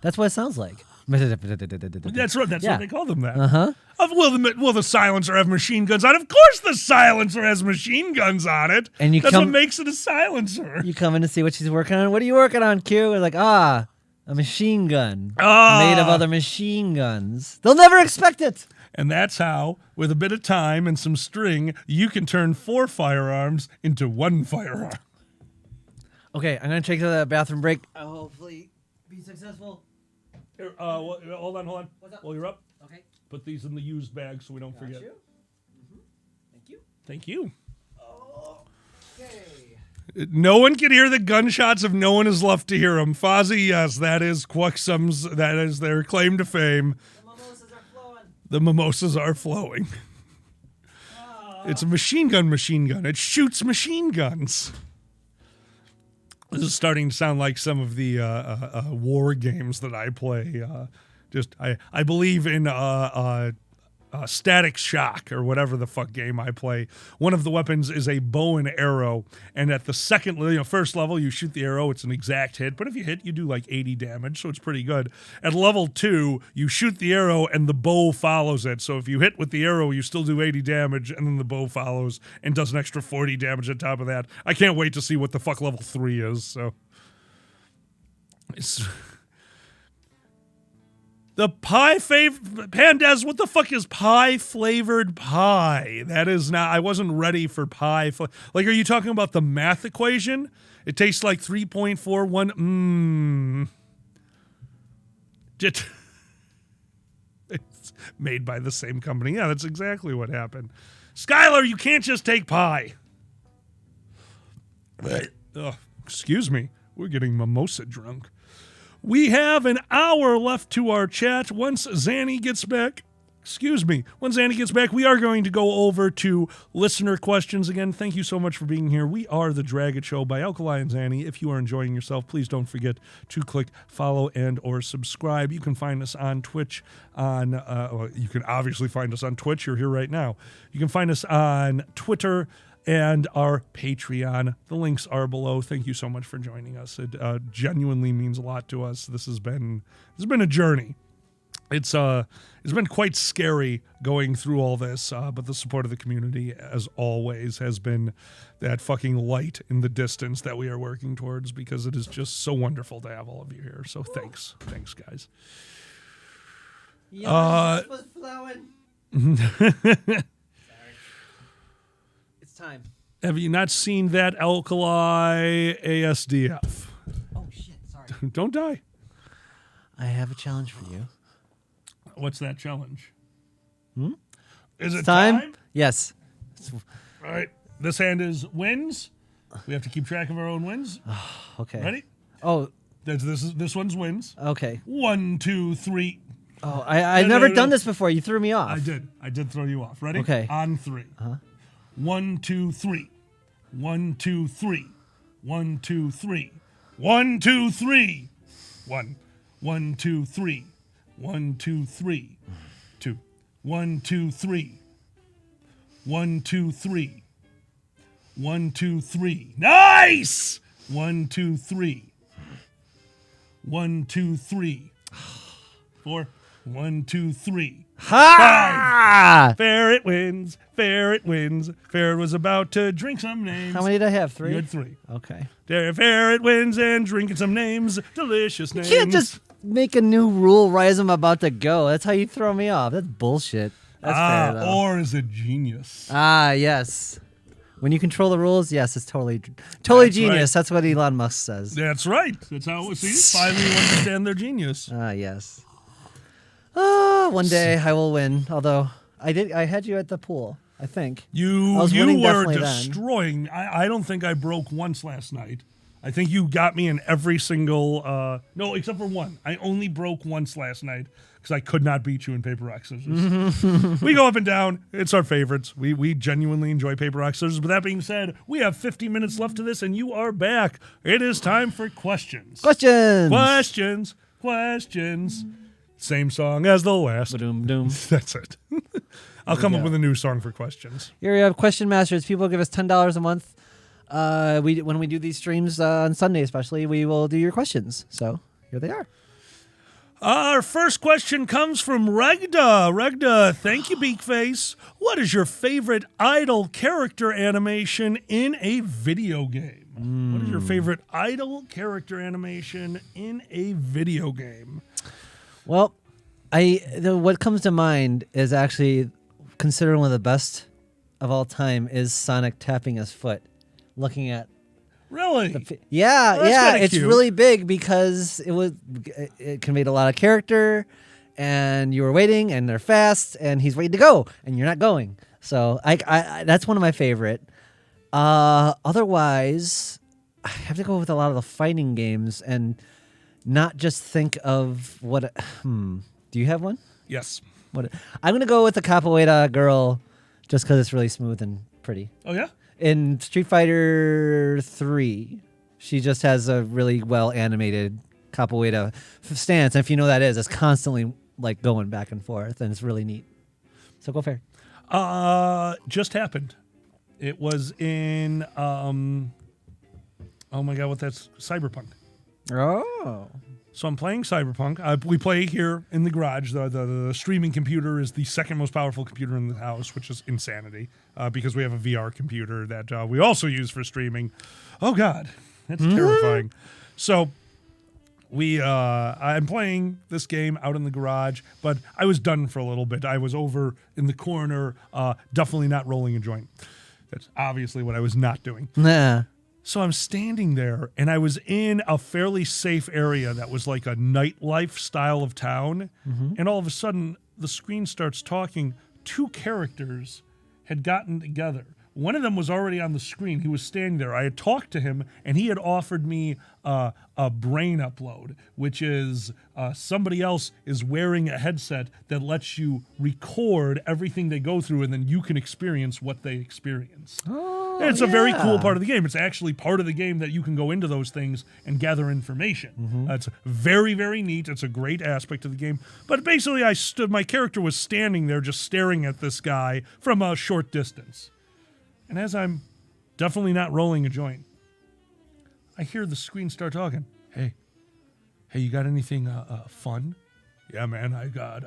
That's what it sounds like. That's right. That's Yeah. what they call them. That. Uh-huh. Will the silencer have machine guns on it? Of course, the silencer has machine guns on it. And that's what makes it a silencer. You come in to see what she's working on. What are you working on, Q? We're like, a machine gun made of other machine guns. They'll never expect it. And that's how, with a bit of time and some string, you can turn 4 firearms into 1 firearm. Okay, I'm gonna take the bathroom break. I'll hopefully be successful. Here, hold on. What's up? While you're up, Okay. put these in the used bag so we don't forget. You. Thank you. Thank you. Okay. No one can hear the gunshots if no one is left to hear them. Fozzie, yes, that is Quixum's. That is their claim to fame. The mimosas are flowing. The mimosas are flowing. It's a machine gun. It shoots machine guns. This is starting to sound like some of the war games that I play. I believe in Static Shock or whatever the fuck game I play. One of the weapons is a bow and arrow, and at the first level, you shoot the arrow, it's an exact hit, but if you hit, you do like 80 damage, so it's pretty good. At level 2, you shoot the arrow and the bow follows it, so if you hit with the arrow, you still do 80 damage, and then the bow follows and does an extra 40 damage on top of that. I can't wait to see what the fuck level 3 is, so... The pie Pandez, what the fuck is pie flavored pie? That is not, I wasn't ready for pie. Like, are you talking about the math equation? It tastes like 3.41. It's made by the same company. Yeah, that's exactly what happened. Skylar, you can't just take pie. Excuse me. We're getting mimosa drunk. We have an hour left to our chat. Once Zanny gets back, we are going to go over to listener questions again. Thank you so much for being here. We are The Dragon Show by Alkali and Zanny. If you are enjoying yourself, please don't forget to click follow and or subscribe. You can find us on Twitch. You can obviously find us on Twitch. You're here right now. You can find us on Twitter and our Patreon. The links are below. Thank you so much for joining us. It genuinely means a lot to us. This has been a journey. It's been quite scary going through all this, but the support of the community, as always, has been that fucking light in the distance that we are working towards, because it is just so wonderful to have all of you here. So thanks, guys. Yeah, was flowing. It's time. Have you not seen that Alkali ASDF? Oh shit! Sorry. Don't die. I have a challenge for you. What's that challenge? Is it Time? time? Yes. All right. This hand is wins. We have to keep track of our own wins. Okay. Ready? Oh. This one's wins. Okay. 1, 2, 3. Oh, I've never done this before. You threw me off. I did throw you off. Ready? Okay. On 3. 1, 2, 3. 1, 2, 3. 1, 2, 3. 1, 2, 3. 1. 1, 2, 3. 1, 2, 3. 2. 1, 2, 3. 1, 2, 3. 1, 2, 3. Nice! 1, 2, 3. 1, 2, 3. 4. 1, 2, 3. Ha! Ferret wins. Ferret wins. Ferret was about to drink some names. How many did I have? 3? You had 3. Okay. Ferret wins and drinking some names. Delicious names. You can't just make a new rule right as I'm about to go. That's how you throw me off. That's bullshit. That's fair, though. Or is it genius? Yes. When you control the rules, yes, it's totally That's genius. right. That's what Elon Musk says. That's right. That's how it seems. Finally, you understand their genius. Yes. One day I will win. Although I had you at the pool, I think. You was winning were definitely destroying. I don't think I broke once last night. I think you got me in every single. No, except for one. I only broke once last night because I could not beat you in paper, rock, scissors. We go up and down. It's our favorites. We genuinely enjoy paper, rock, scissors. But that being said, we have 50 minutes left to this, and you are back. It is time for questions. Questions. Questions. Same song as the last. Ba-doom-doom. That's it. I'll come up with a new song for questions. Here we have Question Masters. People give us $10 a month. When we do these streams on Sunday, especially, we will do your questions. So here they are. Our first question comes from Regda. Regda, thank you, Beakface. What is your favorite idle character animation in a video game? What is your favorite idle character animation in a video game? Well, what comes to mind is actually considered one of the best of all time is Sonic tapping his foot, looking at. Really? It's cute. really big because it conveyed a lot of character, and you were waiting, and they're fast, and he's waiting to go, and you're not going. So I that's one of my favorite. Otherwise, I have to go with a lot of the fighting games and not just think of what. Do you have one? Yes. I'm gonna go with the Capoeira girl, just because it's really smooth and pretty. Oh, yeah? In Street Fighter 3, she just has a really well animated capoeira stance, and if you know what that is, it's constantly like going back and forth, and it's really neat. So go fair. Just happened. It was in oh my god, that's Cyberpunk. Oh. So I'm playing Cyberpunk. We play here in the garage. The streaming computer is the second most powerful computer in the house, which is insanity because we have a VR computer that we also use for streaming. Oh, God. That's terrifying. So I'm playing this game out in the garage, but I was done for a little bit. I was over in the corner, definitely not rolling a joint. That's obviously what I was not doing. Nah. So I'm standing there, and I was in a fairly safe area that was like a nightlife style of town. And all of a sudden, the screen starts talking. 2 characters had gotten together. One of them was already on the screen. He was standing there. I had talked to him, and he had offered me a brain upload, which is somebody else is wearing a headset that lets you record everything they go through, and then you can experience what they experience. Oh, It's a very cool part of the game. It's actually part of the game that you can go into those things and gather information. It's very, very neat. It's a great aspect of the game. But basically, my character was standing there just staring at this guy from a short distance. And as I'm definitely not rolling a joint, I hear the screen start talking. Hey, you got anything fun? Yeah, man, I got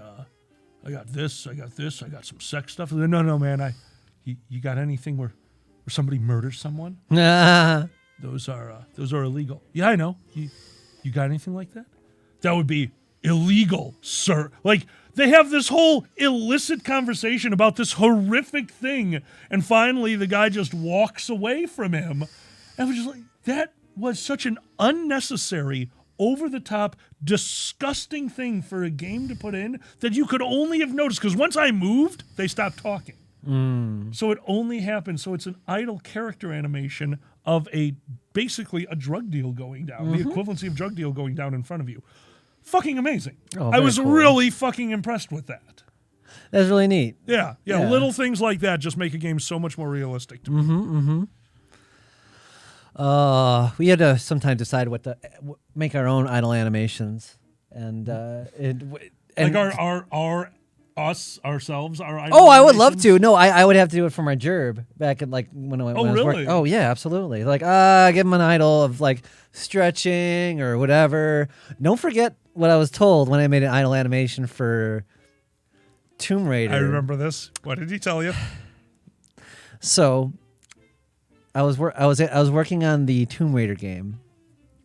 this, I got some sex stuff. No, man, you got anything where somebody murders someone? Nah. Those are illegal. Yeah, I know. You got anything like that? That would be illegal, sir. Like They have this whole illicit conversation about this horrific thing, and finally the guy just walks away from him. And I was just like, that was such an unnecessary, over-the-top, disgusting thing for a game to put in that you could only have noticed, because once I moved, they stopped talking. So it only happened. So it's an idle character animation of basically a drug deal going down, the equivalency of drug deal going down in front of you. Fucking amazing. Oh, I was cool. really fucking impressed with that. That's really neat. Yeah, little things like that just make a game so much more realistic to me. We had to sometimes decide what to make our own idle animations, and Like ourselves, our idle oh, I would love animations? to. No, I would have to do it for my gerb back in like when I was really? working. Oh yeah, absolutely. Like give them an idle of like stretching or whatever. Don't forget what I was told when I made an idle animation for Tomb Raider. I remember this. What did he tell you? So I was working on the Tomb Raider game,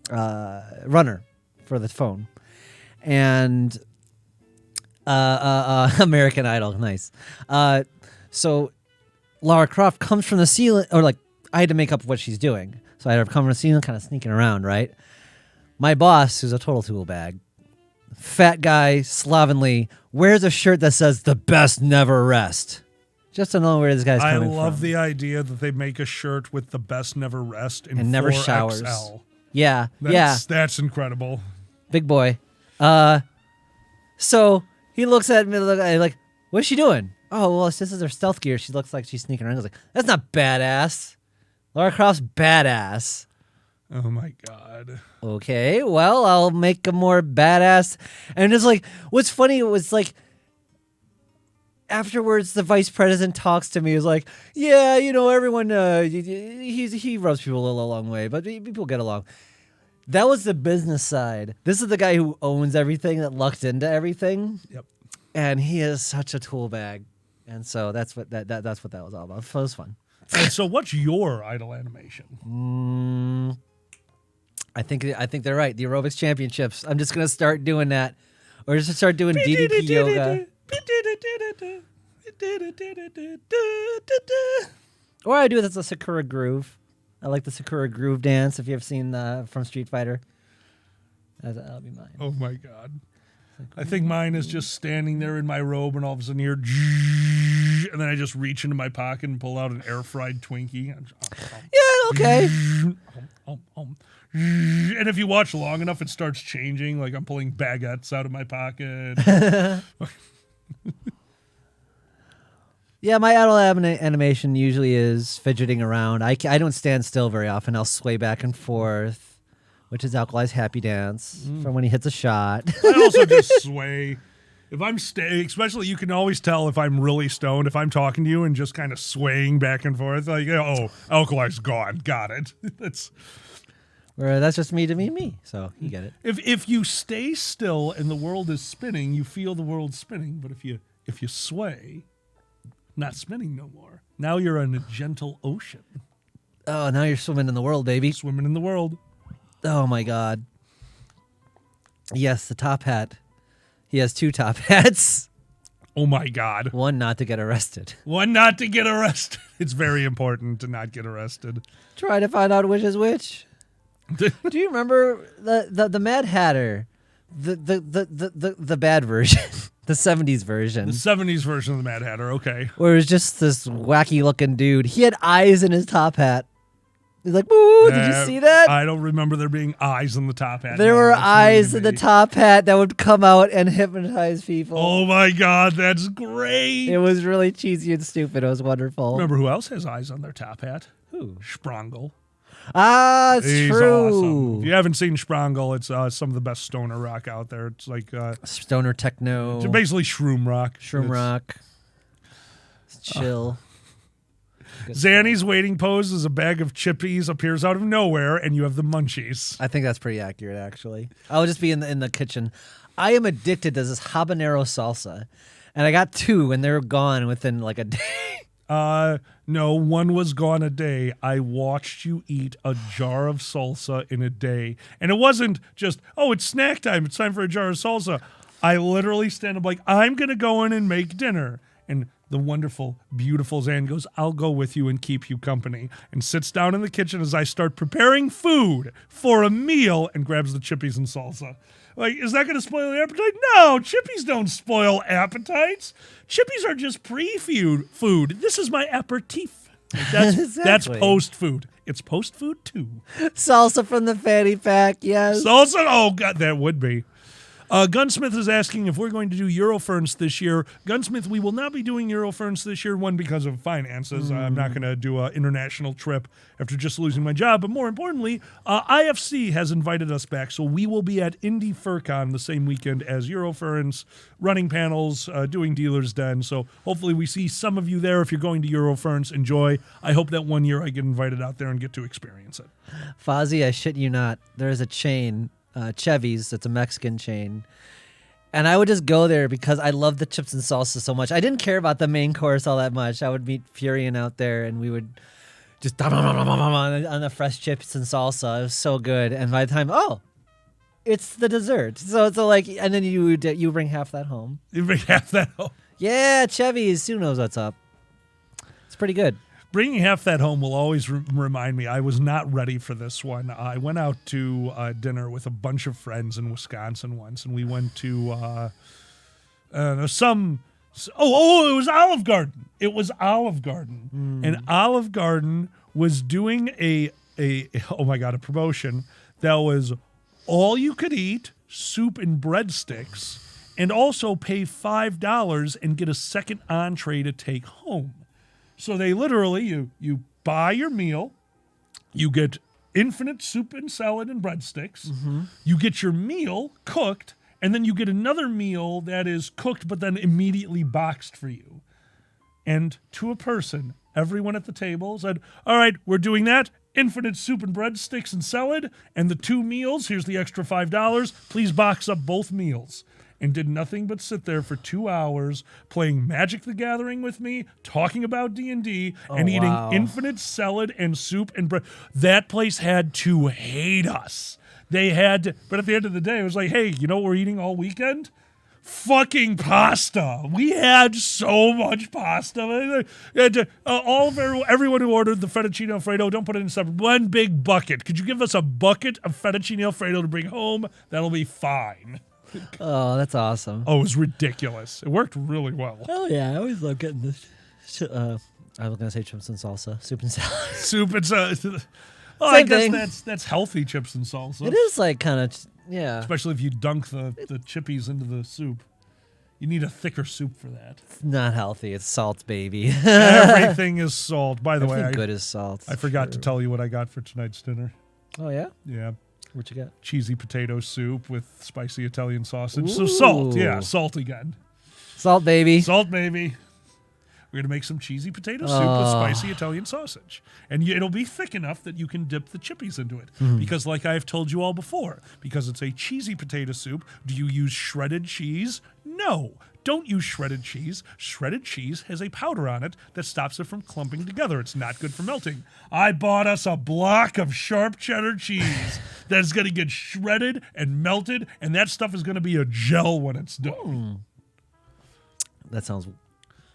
Runner, for the phone, and American Idol, nice. So Lara Croft comes from the ceiling, or like I had to make up what she's doing, so I had her come from the ceiling, kind of sneaking around, right? My boss, who's a total tool bag, fat guy, slovenly, wears a shirt that says "The best never rest." Just to know where this guy's coming from. I love the idea that they make a shirt with "The best never rest" in and never 4XL. showers. Yeah, That's incredible. big boy. So he looks at me like, "What's she doing?" Oh, well, this is her stealth gear. She looks like she's sneaking around. I was like, "That's not badass. Lara Croft's badass." Oh my god. Okay, well, I'll make a more badass. And it's like, what's funny was like, afterwards, the vice president talks to me. He's like, "Yeah, everyone, he rubs people a long way, but people get along." That was the business side. This is the guy who owns everything, that lucked into everything. Yep. And he is such a tool bag. And so that's what that's what that was all about. It was fun. And so, what's your idle animation? I think they're right. The aerobics championships. I'm just gonna start doing that, or just start doing DDP yoga. Or I do the Sakura groove. I like the Sakura groove dance. If you ever seen from Street Fighter, that'll be mine. Oh my god. I think mine is just standing there in my robe and all of a sudden here, and then I just reach into my pocket and pull out an air fried Twinkie. Yeah, okay. And if you watch long enough, it starts changing. Like I'm pulling baguettes out of my pocket. Yeah, my idle animation usually is fidgeting around. I don't stand still very often. I'll sway back and forth, which is Alkali's happy dance from when he hits a shot. I also just sway. If I'm especially, you can always tell if I'm really stoned, if I'm talking to you and just kind of swaying back and forth. Like, oh, Alkali's gone. Got it. That's just me to me. So you get it. If you stay still and the world is spinning, you feel the world spinning. But if you sway, not spinning no more. Now you're in a gentle ocean. Oh, now you're swimming in the world, baby. Swimming in the world. Oh my God. Yes, the top hat. He has 2 top hats. Oh my God. One not to get arrested. One not to get arrested. It's very important to not get arrested. Try to find out which is which. Do you remember the Mad Hatter? The bad version. The 70s version. The 70s version of the Mad Hatter, okay. Where it was just this wacky looking dude. He had eyes in his top hat. He's like, "Woo, did you see that?" I don't remember there being eyes in the top hat. There were eyes in the top hat that would come out and hypnotize people. Oh my God, that's great. It was really cheesy and stupid. It was wonderful. Remember who else has eyes on their top hat? Who? Sprangel. Ah, it's He's true. Awesome. If you haven't seen Sprangel, it's some of the best stoner rock out there. It's like stoner techno. it's basically shroom rock. Shroom rock. It's chill. Zanny's waiting pose as a bag of chippies appears out of nowhere, and you have the munchies. I think that's pretty accurate, actually. I'll just be in the kitchen. I am addicted to this habanero salsa, and I got 2, and they were gone within like a day. No, one was gone a day. I watched you eat a jar of salsa in a day. And it wasn't just, oh, it's snack time. It's time for a jar of salsa. I literally stand up like, I'm going to go in and make dinner. And the wonderful, beautiful Zan goes, I'll go with you and keep you company, and sits down in the kitchen as I start preparing food for a meal and grabs the chippies and salsa. Like, is that going to spoil your appetite? No, chippies don't spoil appetites. Chippies are just pre-food. This is my aperitif. That's Exactly. post-food. It's post-food, too. Salsa from the fanny pack, yes. Salsa? Oh, God, that would be. Gunsmith is asking if we're going to do Euroferns this year. Gunsmith, we will not be doing Euroferns this year, one, because of finances. I'm not going to do an international trip after just losing my job. But more importantly, IFC has invited us back, so we will be at Indy FurCon the same weekend as Euroferns, running panels, doing Dealer's Den. So hopefully we see some of you there. If you're going to Euroferns, enjoy. I hope that one year I get invited out there and get to experience it. Fozzie, I shit you not. There is a chain, Chevy's. It's a Mexican chain. And I would just go there because I love the chips and salsa so much. I didn't care about the main course all that much. I would meet Furion out there and we would just on the fresh chips and salsa. It was so good. And by the time, it's the dessert. So like, and then you bring half that home. You bring half that home. Yeah, Chevy's. Who knows what's up? It's pretty good. Bringing half that home will always remind me I was not ready for this one. I went out to dinner with a bunch of friends in Wisconsin once, and we went to it was Olive Garden. It was Olive Garden, and Olive Garden was doing a promotion that was all you could eat soup and breadsticks, and also pay $5 and get a second entree to take home. So they literally, you buy your meal, you get infinite soup and salad and breadsticks, you get your meal cooked, and then you get another meal that is cooked but then immediately boxed for you. And to a person, everyone at the table said, all right, we're doing that, infinite soup and breadsticks and salad, and the 2 meals, here's the extra $5, please box up both meals. And did nothing but sit there for 2 hours playing Magic the Gathering with me, talking about D&D, and eating infinite salad and soup and bread. That place had to hate us. They had to, but at the end of the day, it was like, hey, you know what we're eating all weekend? Fucking pasta. We had so much pasta. Everyone who ordered the fettuccine Alfredo, don't put it in separate. One big bucket. Could you give us a bucket of fettuccine Alfredo to bring home? That'll be fine. Oh, that's awesome. Oh, it was ridiculous. It worked really well. Oh, yeah. I always love getting this. I was going to say chips and salsa. Soup and salad. Soup and salsa. Oh, Same I guess thing. that's healthy chips and salsa. It is like kind of, yeah. Especially if you dunk the chippies into the soup. You need a thicker soup for that. It's not healthy. It's salt, baby. Everything is salt. By the way, Everything good is salt. I forgot to tell you what I got for tonight's dinner. Oh, yeah? Yeah. What you got? Cheesy potato soup with spicy Italian sausage. So salt. Yeah, salt again. Salt, baby. Salt, baby. We're going to make some cheesy potato soup with spicy Italian sausage. And it'll be thick enough that you can dip the chippies into it. Because like I've told you all before, because it's a cheesy potato soup, do you use shredded cheese? No. Don't use shredded cheese. Shredded cheese has a powder on it that stops it from clumping together. It's not good for melting. I bought us a block of sharp cheddar cheese that is going to get shredded and melted, and that stuff is going to be a gel when it's done. That sounds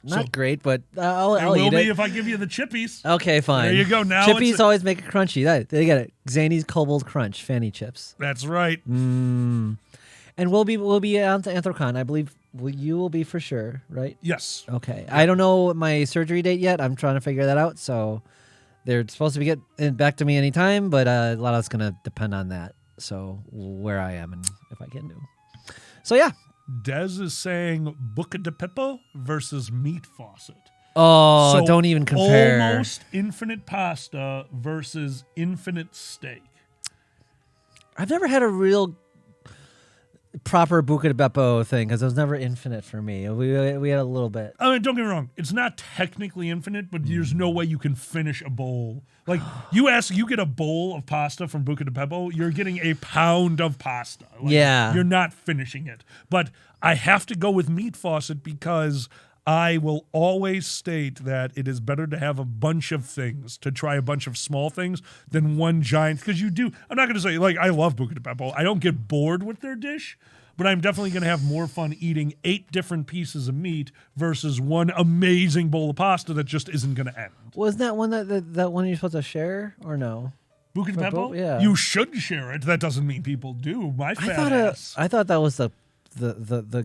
not great, but I'll It will eat be it. if I give you the chippies. Okay, fine. There you go. Now Chippies always make it crunchy. They get it. Zany's Kobold Crunch, Fanny chips. That's right. And we'll be on to Anthrocon. I believe you will be for sure, right? Yes. Okay. I don't know my surgery date yet. I'm trying to figure that out. So they're supposed to be getting back to me anytime, but a lot of it's going to depend on that. So where I am and if I can do. So yeah. Dez is saying Buca de Pepo versus Meat Faucet. Oh, So don't even compare. Almost infinite pasta versus infinite steak. I've never had a real proper Buca de Beppo thing because it was never infinite for me. We had a little bit. I mean, don't get me wrong. It's not technically infinite, but there's no way you can finish a bowl. Like, you get a bowl of pasta from Buca de Beppo, you're getting a pound of pasta. Like, Yeah. You're not finishing it. But I have to go with Meat Faucet because I will always state that it is better to have a bunch of things, to try a bunch of small things than one giant. Because I'm not going to say, like, I love Buca de Beppo. I don't get bored with their dish. but I'm definitely going to have more fun eating 8 different pieces of meat versus one amazing bowl of pasta that just isn't going to end. Wasn't that one that one you're supposed to share or no? Buca di Beppo? Yeah. You should share it. That doesn't mean people do. My fat ass. I thought that was the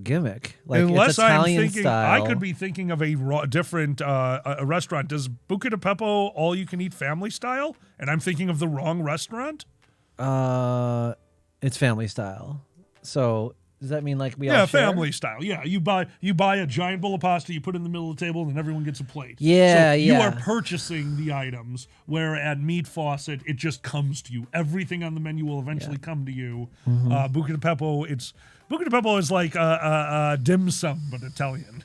gimmick. Like, Unless it's Italian I'm thinking, style. I could be thinking of a different a restaurant. Does Buca di Beppo all you can eat family style? And I'm thinking of the wrong restaurant? It's family style. So does that mean like we all share? Family style. Yeah, you buy a giant bowl of pasta, you put it in the middle of the table, and then everyone gets a plate. Yeah, so yeah. You are purchasing the items, where at Meat Faucet, it just comes to you. Everything on the menu will eventually come to you. Buca di Beppo is like a dim sum, but Italian.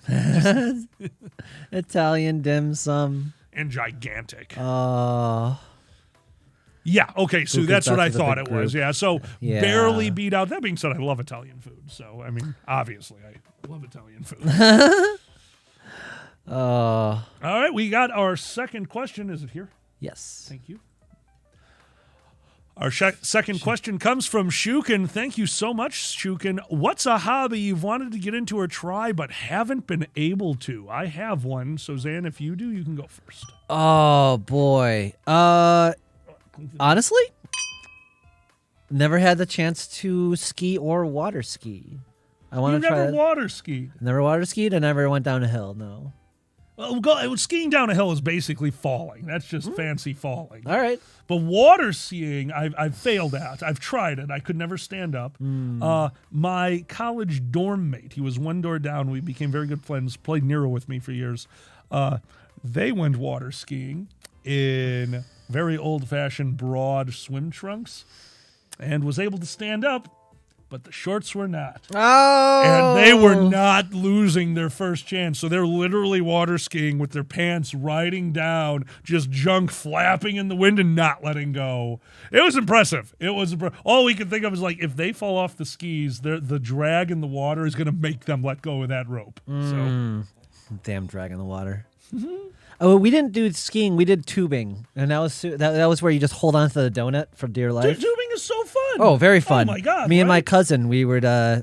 Italian dim sum. And gigantic. Oh. Yeah, okay, so Buca that's what I Beppo's a thought big it was. group. Yeah, so Yeah. barely beat out. That being said, I love Italian food. So, I mean, obviously, I love Italian food. All right, we got our second question. Is it here? Yes. Thank you. Our second question comes from Shukin. Thank you so much, Shukin. What's a hobby you've wanted to get into or try but haven't been able to? I have one. So, Zan, if you do, you can go first. Oh boy. Honestly, never had the chance to ski or water ski. I want You to try never that. water skied. Never water skied. I never went down a hill. No. Well, skiing down a hill is basically falling. That's just fancy falling. All right. But water skiing, I've failed at. I've tried it. I could never stand up. My college dorm mate, he was one door down. We became very good friends, played Nero with me for years. They went water skiing in very old-fashioned broad swim trunks and was able to stand up, but the shorts were not. Oh. And they were not losing their first chance. So they're literally water skiing with their pants riding down, just junk flapping in the wind and not letting go. It was impressive. All we could think of is like if they fall off the skis, the drag in the water is going to make them let go of that rope. So Damn drag in the water. Oh, we didn't do skiing. We did tubing, and that was where you just hold on to the donut for dear life. Tubing is so fun. Oh, very fun. Oh my god! Me and my right? cousin, we would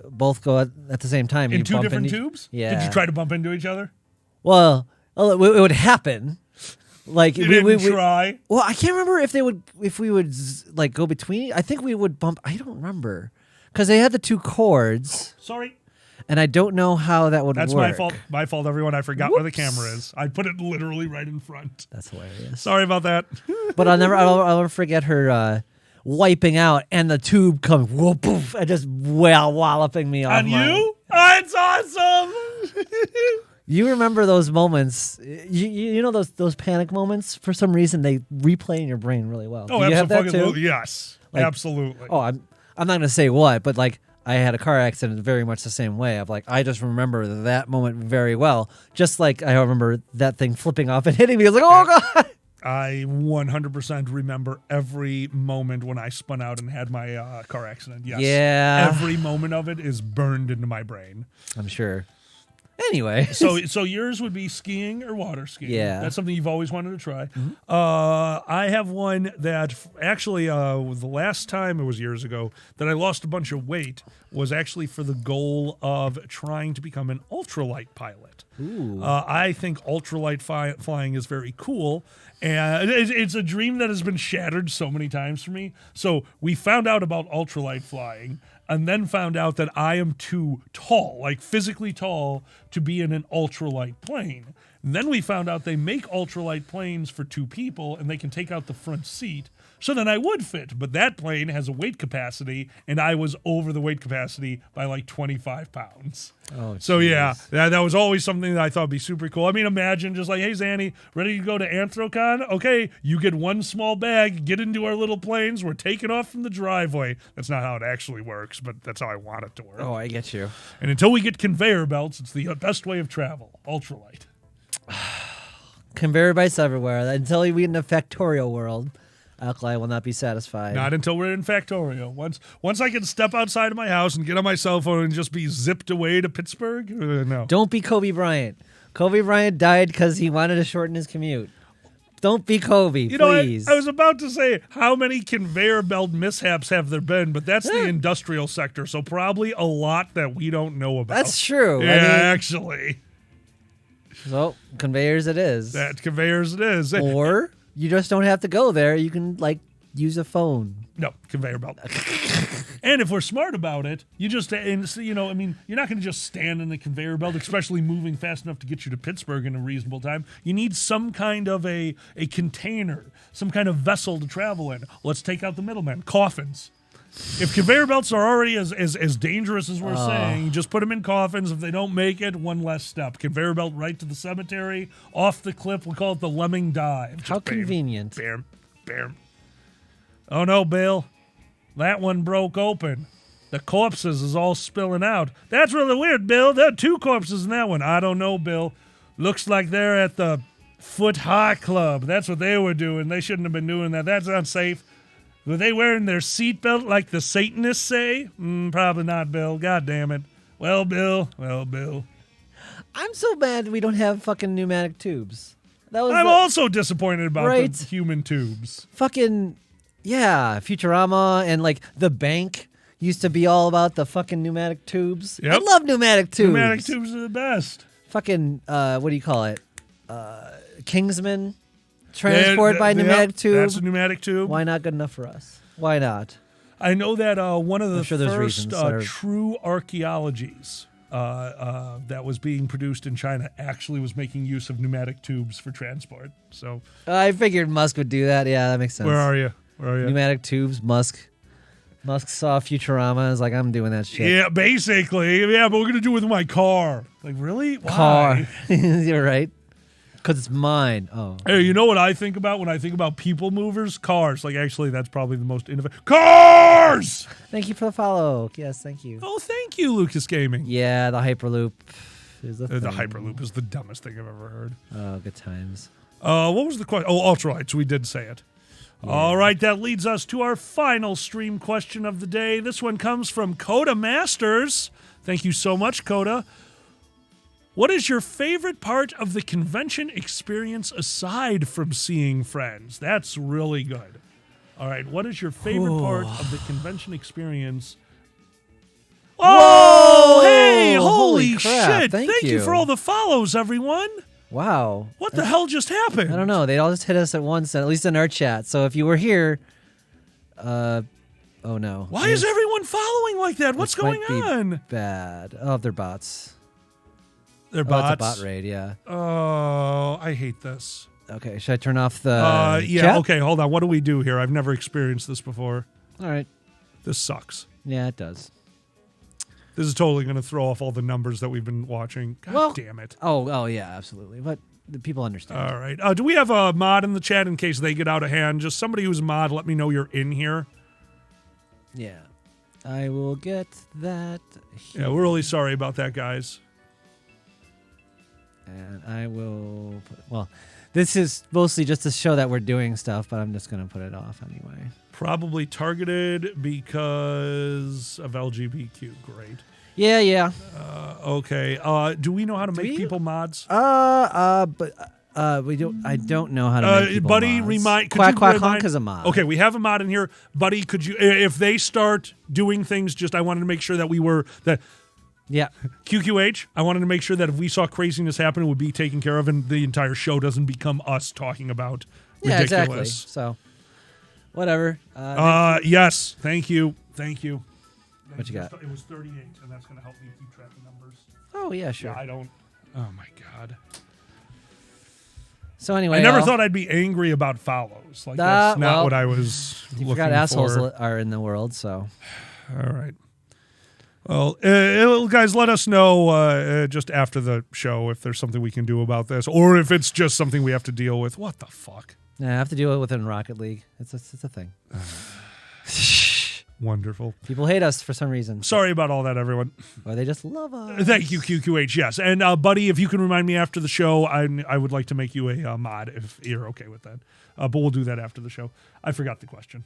both go at the same time. in You two bump different into- tubes. Yeah. Did you try to bump into each other? Well, it would happen. Like You we didn't try. Well, I can't remember if we would like go between. I think we would bump. I don't remember because they had the two cords, Sorry. and I don't know how that would That's work. my fault. My fault, everyone. I forgot where the camera is. I put it literally right in front. That's hilarious. Sorry about that. But I'll never forget her wiping out and the tube coming whoop poof and just walloping me off. On you? Oh, it's awesome. You remember those moments? You know those panic moments. For some reason, they replay in your brain really well. Oh, Do you have that too? absolutely. Yes. Like- Absolutely. Oh, I'm not gonna say what, but like I had a car accident very much the same way. Of like I just remember that moment very well. Just like I remember that thing flipping off and hitting me. I was like, oh god. I 100% remember every moment when I spun out and had my car accident. Yes. Yeah. Every moment of it is burned into my brain. I'm sure. Anyway. So yours would be skiing or water skiing. Yeah. That's something you've always wanted to try. I have one that actually the last time, it was years ago, that I lost a bunch of weight was actually for the goal of trying to become an ultralight pilot. I think ultralight flying is very cool. And it's a dream that has been shattered so many times for me. So we found out about ultralight flying and then found out that I am too tall, like physically tall, to be in an ultralight plane. And then we found out they make ultralight planes for 2 people and they can take out the front seat. So then I would fit, but that plane has a weight capacity, and I was over the weight capacity by like 25 pounds. Oh, so yeah, that was always something that I thought would be super cool. I mean, imagine just like, hey, Zanny, ready to go to Anthrocon? Okay, you get one small bag, get into our little planes, we're taking off from the driveway. That's not how it actually works, but that's how I want it to work. Oh, I get you. And until we get conveyor belts, it's the best way of travel, ultralight. Conveyor belts everywhere. Until we get in the factorial world, Alkali will not be satisfied. Not until we're in Factorio. Once I can step outside of my house and get on my cell phone and just be zipped away to Pittsburgh, no. Don't be Kobe Bryant. Kobe Bryant died because he wanted to shorten his commute. Don't be Kobe, You know, please. I was about to say, how many conveyor belt mishaps have there been? But that's the industrial sector, so probably a lot that we don't know about. That's true. Yeah, actually. So, conveyors it is. That conveyors it is. Or you just don't have to go there. You can, use a phone. No, conveyor belt. And if we're smart about it, you just, you're not going to just stand in the conveyor belt, especially moving fast enough to get you to Pittsburgh in a reasonable time. You need some kind of a container, some kind of vessel to travel in. Let's take out the middleman. Coffins. If conveyor belts are already as dangerous as we're saying, just put them in coffins. If they don't make it, one less step. Conveyor belt right to the cemetery, off the cliff. We call it the lemming dive. Just How convenient. Bam, bam. Oh, no, Bill. That one broke open. The corpses is all spilling out. That's really weird, Bill. There are 2 corpses in that one. I don't know, Bill. Looks like they're at the Foot High Club. That's what they were doing. They shouldn't have been doing that. That's unsafe. Were they wearing their seatbelt like the Satanists say? Probably not, Bill. God damn it. Well, Bill. I'm so mad we don't have fucking pneumatic tubes. I'm also disappointed about Right. the human tubes. Fucking, yeah, Futurama and, the bank used to be all about the fucking pneumatic tubes. Yep. I love pneumatic tubes. Pneumatic tubes are the best. Fucking, what do you call it? Kingsman? Transport by pneumatic tube. That's a pneumatic tube. Why not good enough for us? Why not? I know that one of the sure there's first reasons that are- true archaeologies that was being produced in China actually was making use of pneumatic tubes for transport. So I figured Musk would do that. Yeah, that makes sense. where are you? Pneumatic tubes, Musk. Musk saw Futurama and was like, I'm doing that shit. Yeah, basically. Yeah, but we're going to do it with my car. Like, really? Why? Car. You're right. Because it's mine. Oh. Hey, you know what I think about when I think about people movers? Cars. Like, actually, that's probably the most innovative. Cars! Thank you for the follow. Yes, thank you. Oh, thank you, Lucas Gaming. Yeah, the Hyperloop is the thing. The Hyperloop is the dumbest thing I've ever heard. Oh, good times. What was the question? Oh, ultralights. We did say it. Yeah. All right, that leads us to our final stream question of the day. This one comes from Coda Masters. Thank you so much, Coda. What is your favorite part of the convention experience aside from seeing friends? That's really good. All right, what is your favorite part of the convention experience? Oh, hey, holy crap. shit. Thank you for all the follows, everyone. Wow. What the hell just happened? I don't know. They all just hit us at once, at least in our chat. So if you were here, oh no. Why is everyone following like that? What's going on? Bad. Oh, they're bots. They're bots? It's a bot raid, yeah. Oh, I hate this. Okay, should I turn off the yeah, chat? okay, hold on. What do we do here? I've never experienced this before. All right. This sucks. Yeah, it does. This is totally going to throw off all the numbers that we've been watching. God damn it. Oh, yeah, absolutely. But the people understand. All right. Do we have a mod in the chat in case they get out of hand? Just somebody who's a mod, let me know you're in here. Yeah. I will get that here. Yeah, we're really sorry about that, guys. And I will put, this is mostly just to show that we're doing stuff, but I'm just going to put it off anyway. Probably targeted because of LGBTQ. Great. Yeah. Okay. Do we know how to make people mods? We don't. I don't know how to make people Buddy, mods. Quack Honk is a mod. Okay, we have a mod in here. Buddy, could you, if they start doing things, I wanted to make sure that we were, that Yeah. QQH, I wanted to make sure that if we saw craziness happen, it would be taken care of and the entire show doesn't become us talking about ridiculous. Exactly. So, whatever. Yes. Thank you. What you got? It was 38, and that's going to help me keep track of numbers. Oh, yeah, sure. Yeah, I don't. Oh, my God. So, anyway. I never thought I'd be angry about follows. Like, that's not what I was looking for. You forgot assholes are in the world, so. All right. Well, guys, let us know just after the show if there's something we can do about this, or if it's just something we have to deal with. What the fuck? Yeah, I have to deal with it within Rocket League. It's a thing. Wonderful. People hate us for some reason. Sorry about all that, everyone. Or they just love us. Thank you, QQH. Yes, and Buddy, if you can remind me after the show, I would like to make you a mod if you're okay with that. But we'll do that after the show. I forgot the question.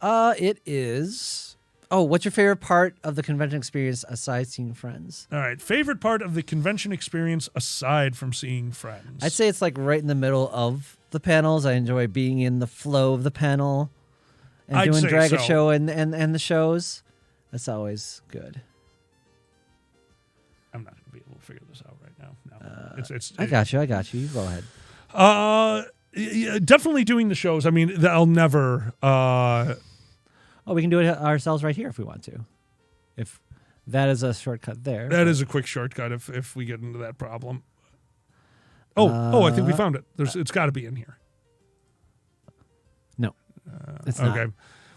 It is. Oh, what's your favorite part of the convention experience aside seeing friends? All right, favorite part of the convention experience aside from seeing friends. I'd say it's like right in the middle of the panels. I enjoy being in the flow of the panel and I'd doing say Drag so. Show and the shows. That's always good. I'm not going to be able to figure this out right now. No. I got you. You go ahead. Yeah, definitely doing the shows. I mean, I'll never. We can do it ourselves right here if we want to. If that is a shortcut there. That is a quick shortcut if we get into that problem. I think we found it. It's got to be in here. No, it's Okay. not.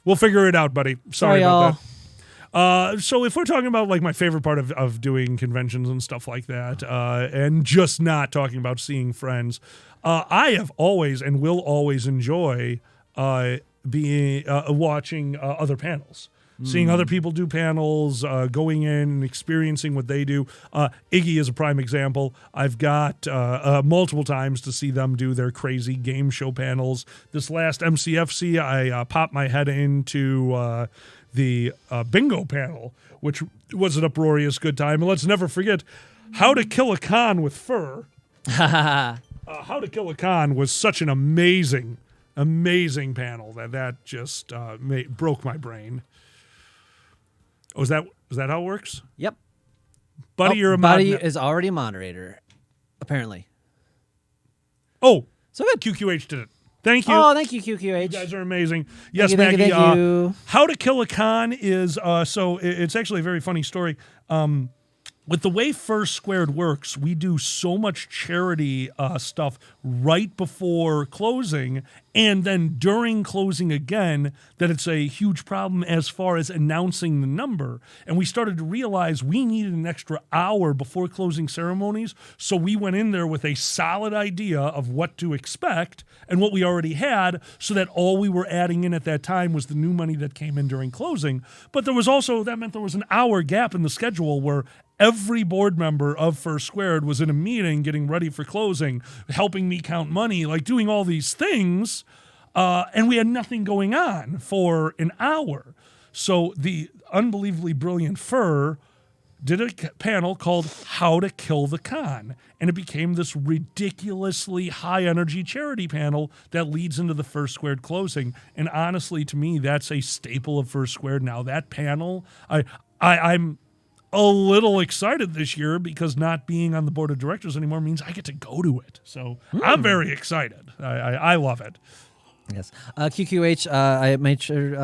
We'll figure it out, buddy. Sorry about y'all. that. So if we're talking about like my favorite part of doing conventions and stuff like that, and just not talking about seeing friends, I have always and will always enjoy being watching other panels. Seeing other people do panels, going in and experiencing what they do. Iggy is a prime example. I've got multiple times to see them do their crazy game show panels. This last MCFC, I popped my head into the bingo panel, which was an uproarious good time. And let's never forget How to Kill a Con with Fur. How to Kill a Con was such an amazing panel that just broke my brain. Oh, is that how it works? Yep. Buddy, you're a Buddy mod. is already a moderator, apparently. Oh, So good. QQH did it. Thank you. Oh, thank you, QQH. You guys are amazing. Yes, you, Maggie. thank you. How to Kill a Con is it's actually a very funny story. With the way First Squared works, we do so much charity stuff right before closing and then during closing again that it's a huge problem as far as announcing the number. And we started to realize we needed an extra hour before closing ceremonies, so we went in there with a solid idea of what to expect and what we already had, so that all we were adding in at that time was the new money that came in during closing. But that meant there was an hour gap in the schedule where every board member of First Squared was in a meeting getting ready for closing, helping me count money, like doing all these things, and we had nothing going on for an hour. So the unbelievably brilliant Fur did a panel called How to Kill the Con, and it became this ridiculously high-energy charity panel that leads into the First Squared closing. And honestly, to me, that's a staple of First Squared now. That panel, I'm a little excited this year because not being on the board of directors anymore means I get to go to it. So I'm very excited. I love it. Yes. QQH, I made sure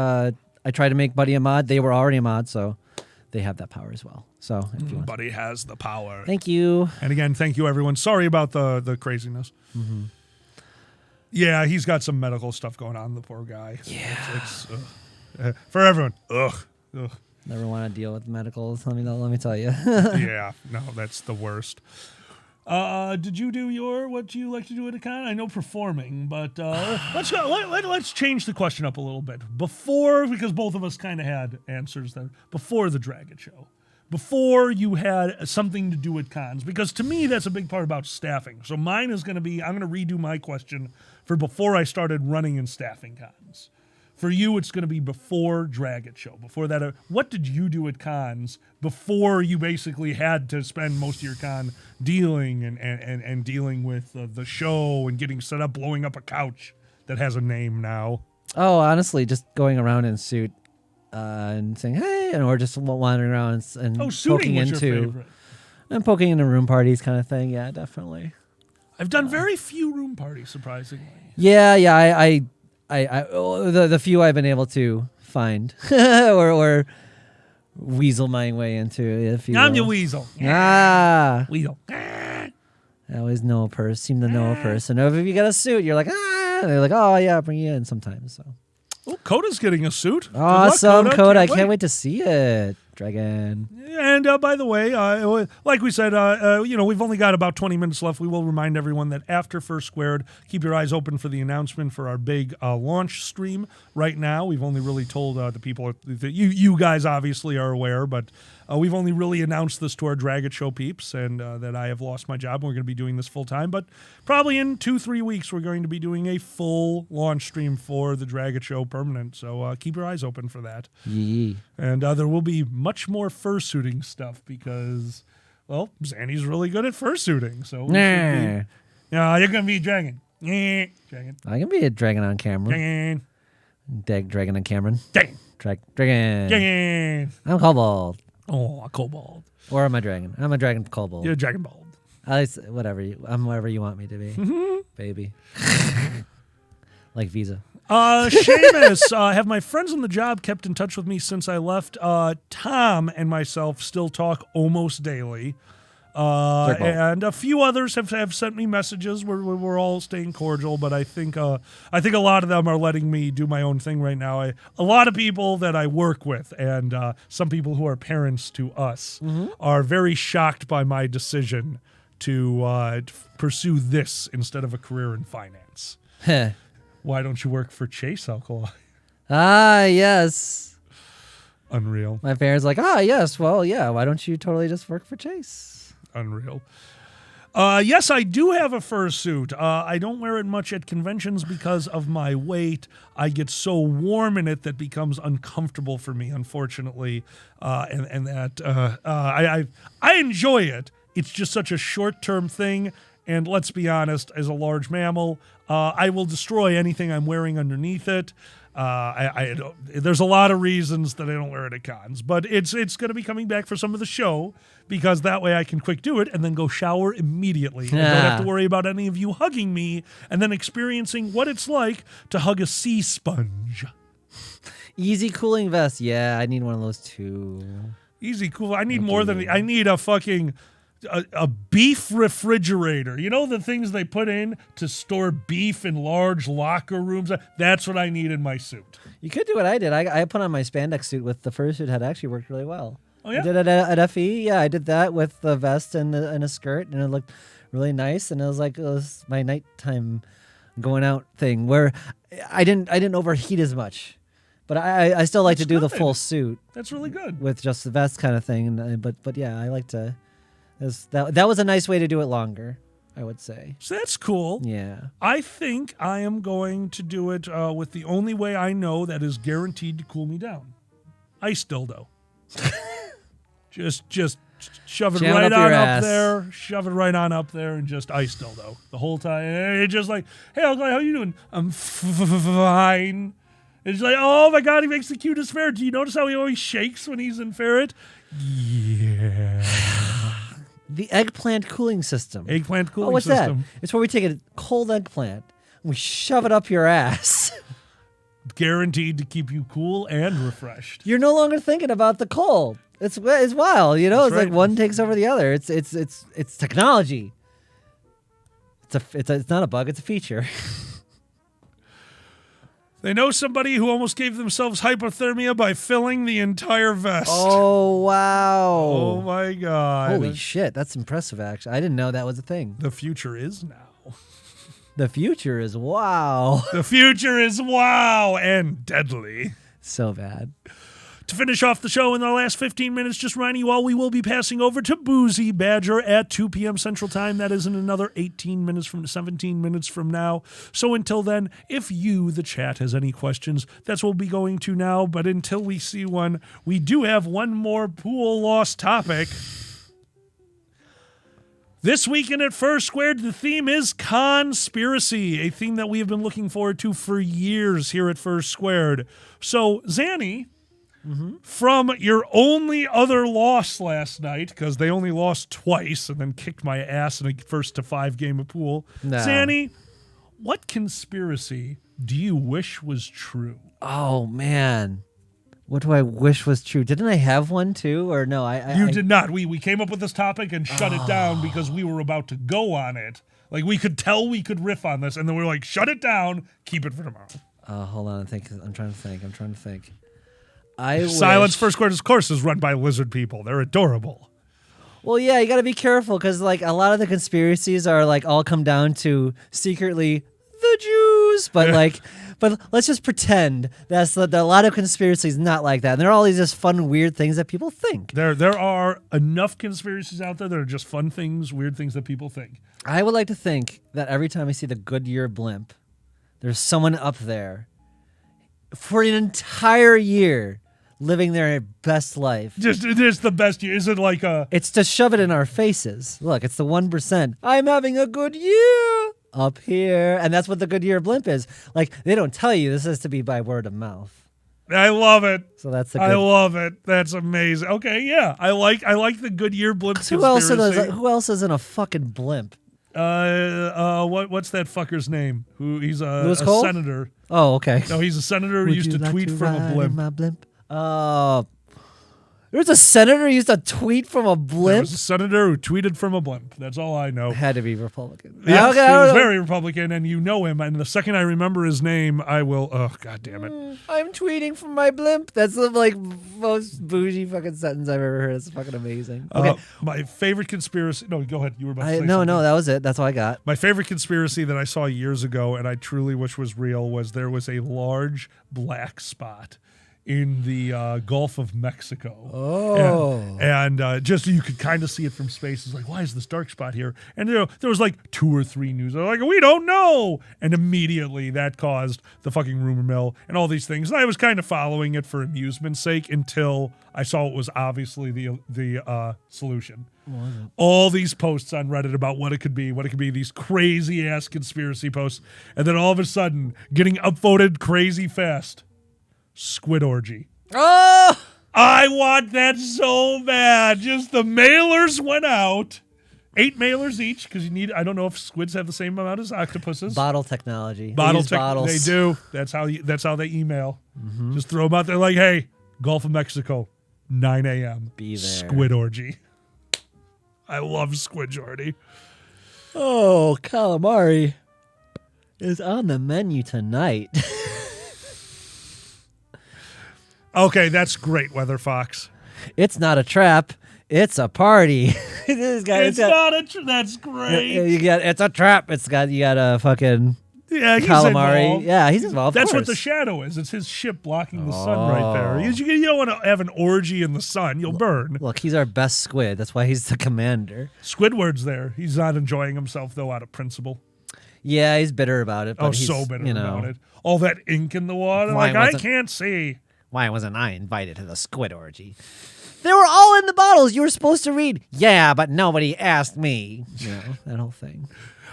I tried to make Buddy a mod. They were already a mod, so they have that power as well. So if you want. Buddy has the power. Thank you. And again, thank you, everyone. Sorry about the craziness. Mm-hmm. Yeah, he's got some medical stuff going on, the poor guy. Yeah. It's for everyone. Ugh. Never want to deal with medicals. Let me tell you. Yeah, no, that's the worst. Did you do what do you like to do at a con? I know performing, but let's go. Let's change the question up a little bit. Because both of us kind of had answers there. Before the Dragon Show. Before you had something to do at cons. Because to me, that's a big part about staffing. So mine is going to be, I'm going to redo my question for before I started running and staffing cons. For you, it's going to be before Dragon Show. Before that, what did you do at cons before you basically had to spend most of your con dealing and dealing with the show and getting set up, blowing up a couch that has a name now? Oh, honestly, just going around in suit and saying, hey, or just wandering around and suiting was your favorite. And poking into room parties kind of thing. Yeah, definitely. I've done very few room parties, surprisingly. Yeah, the few I've been able to find or weasel my way into, if you I'm will. your weasel. Weasel. I always seem to know a person. If you get a suit, you're like, and they're like, oh yeah, bring you in sometimes. So. Oh, Coda's getting a suit. Awesome, Good luck, Coda. I can't wait to see it. Dragon. And by the way, like we said, we've only got about 20 minutes left. We will remind everyone that after First Squared, keep your eyes open for the announcement for our big launch stream. Right now, we've only really told the people, you guys obviously are aware, but we've only really announced this to our Dragon Show peeps, and that I have lost my job. We're going to be doing this full time, but probably in 2-3 weeks, we're going to be doing a full launch stream for the Dragon Show permanent. So keep your eyes open for that. Yee. And there will be much more fursuiting stuff because, well, Zanny's really good at fursuiting. So you're going to be a dragon. Dragon. I can be a dragon on camera. Dragon on Cameron. Dragon. Dragon. Dragon. I'm Kobold. Oh, a kobold. Or am I dragon? I'm a dragon Kobold. You're a dragon bald. Whatever. I'm whatever you want me to be, baby. Like Visa. Seamus, have my friends on the job kept in touch with me since I left? Tom and myself still talk almost daily. And a few others have sent me messages where we're all staying cordial, but I think a lot of them are letting me do my own thing right now. A lot of people that I work with and some people who are parents to us are very shocked by my decision to pursue this instead of a career in finance. Why don't you work for Chase Alkali? Ah, yes. Unreal. My parents like, yes, well, yeah, why don't you totally just work for Chase? Unreal. Yes, I do have a fursuit. I don't wear it much at conventions because of my weight. I get so warm in it that becomes uncomfortable for me, unfortunately. And that I enjoy it. It's just such a short-term thing. And let's be honest, as a large mammal, I will destroy anything I'm wearing underneath it. There's a lot of reasons that I don't wear it at cons, but it's going to be coming back for some of the show because that way I can quick do it and then go shower immediately. And don't have to worry about any of you hugging me and then experiencing what it's like to hug a sea sponge. Easy cooling vest. Yeah, I need one of those too. Easy cool. I need more than I need a fucking a beef refrigerator. You know the things they put in to store beef in large locker rooms? That's what I need in my suit. You could do what I did. I put on my spandex suit with the fursuit. Had actually worked really well. Oh, yeah? I did it at FE. Yeah, I did that with the vest and a skirt, and it looked really nice. And it was my nighttime going out thing where I didn't overheat as much. But I still like to do the full suit. That's really good. With just the vest kind of thing. But yeah, I like to... That was a nice way to do it longer, I would say. So that's cool. Yeah. I think I am going to do it with the only way I know that is guaranteed to cool me down. Ice dildo. just shove it right on up there. Shove it right on up there and just ice dildo the whole time. It's just like, hey, how you doing? I'm fine. It's like, oh my God, he makes the cutest ferret. Do you notice how he always shakes when he's in ferret? Yeah. The eggplant cooling system. Eggplant cooling what's system. That? It's where we take a cold eggplant and we shove it up your ass. Guaranteed to keep you cool and refreshed. You're no longer thinking about the cold. It's wild, you know. That's it's right. Like one takes over the other. It's technology. It's not a bug. It's a feature. They know somebody who almost gave themselves hypothermia by filling the entire vest. Oh, wow. Oh, my God. Holy shit. That's impressive, actually. I didn't know that was a thing. The future is now. The future is wow. The future is wow and deadly. So bad. To finish off the show in our last 15 minutes, just reminding you all, we will be passing over to Boozy Badger at 2 p.m. Central Time. That is in another 17 minutes from now. So until then, if you, the chat, has any questions, that's what we'll be going to now. But until we see one, we do have one more pool lost topic. This weekend at First Squared, the theme is conspiracy, a theme that we have been looking forward to for years here at First Squared. So, Zanny... Mm-hmm. From your only other loss last night, because they only lost twice and then kicked my ass in a 1-5 game of pool. No. Zanny, what conspiracy do you wish was true? Oh, man. What do I wish was true? Didn't I have one too? Or no, You did not. We came up with this topic and shut it down because we were about to go on it. Like, we could tell we could riff on this, and then we were like, shut it down, keep it for tomorrow. Hold on. I'm trying to think. Silence First Squared, of course, is run by lizard people. They're adorable. Well, yeah, you got to be careful because, like, a lot of the conspiracies are like all come down to secretly the Jews, but but let's just pretend that a lot of conspiracies not like that. And there are all these just fun, weird things that people think. There are enough conspiracies out there that are just fun things, weird things that people think. I would like to think that every time I see the Goodyear blimp, there's someone up there for an entire year. Living their best life. Just the best year. Is it like a... It's to shove it in our faces. Look, it's the 1%. I'm having a good year. up here. And that's what the Goodyear blimp is. Like, they don't tell you this has to be by word of mouth. I love it. So that's the I love it. That's amazing. Okay, yeah. I like the Goodyear blimp conspiracy. Who else is in a fucking blimp? What's that fucker's name? He's a Cole? senator. Oh, okay. No, he's a senator who used to tweet from a blimp. My blimp? There was a senator who used to tweet from a There blimp. was a senator who tweeted from a blimp. That's all I know. Had to be Republican. Yes, Okay, he was very Republican, and you know him. And the second I remember his name, I will. Oh, God damn it! I'm tweeting from my blimp. That's the most bougie fucking sentence I've ever heard. It's fucking amazing. Okay, My favorite conspiracy. No, go ahead. You were about to say no, something. that was it. That's all I got. My favorite conspiracy that I saw years ago, and I truly wish was real, was there was a large black spot in the Gulf of Mexico. Oh. And just you could kind of see it from space. It's like, why is this dark spot here? And there was like 2 or 3 news. They're like, we don't know. And immediately that caused the fucking rumor mill and all these things. And I was kind of following it for amusement's sake until I saw it was obviously the solution. All these posts on Reddit about what it could be, these crazy ass conspiracy posts. And then all of a sudden, getting upvoted crazy fast. Squid orgy. Oh! I want that so bad. Just the mailers went out. 8 mailers each, because you need. I don't know if squids have the same amount as octopuses. Bottle technology. Bottles. They bottles. do. That's how they email. Just throw them out there like, hey, Gulf of Mexico, 9 a.m. Be there. Squid orgy. I love squid orgy. Oh, calamari is on the menu tonight. Okay, that's great, Weather Fox. It's not a trap. It's a party. This guy, That's great. It's a trap. You got a fucking Yeah, he's calamari. involved. Yeah, he's involved. That's of what course. the shadow is. It's his ship blocking the sun right there. You don't want to have an orgy in the sun. You'll burn. Look, he's our best squid. That's why he's the commander. Squidward's there. He's not enjoying himself, though, out of principle. Yeah, he's bitter about it. But he's so bitter about it. All that ink in the water. Why Like, I wasn't- can't see. Why wasn't I invited to the squid orgy? They were all in the bottles. You were supposed to read. Yeah, but nobody asked me. You know, that whole thing.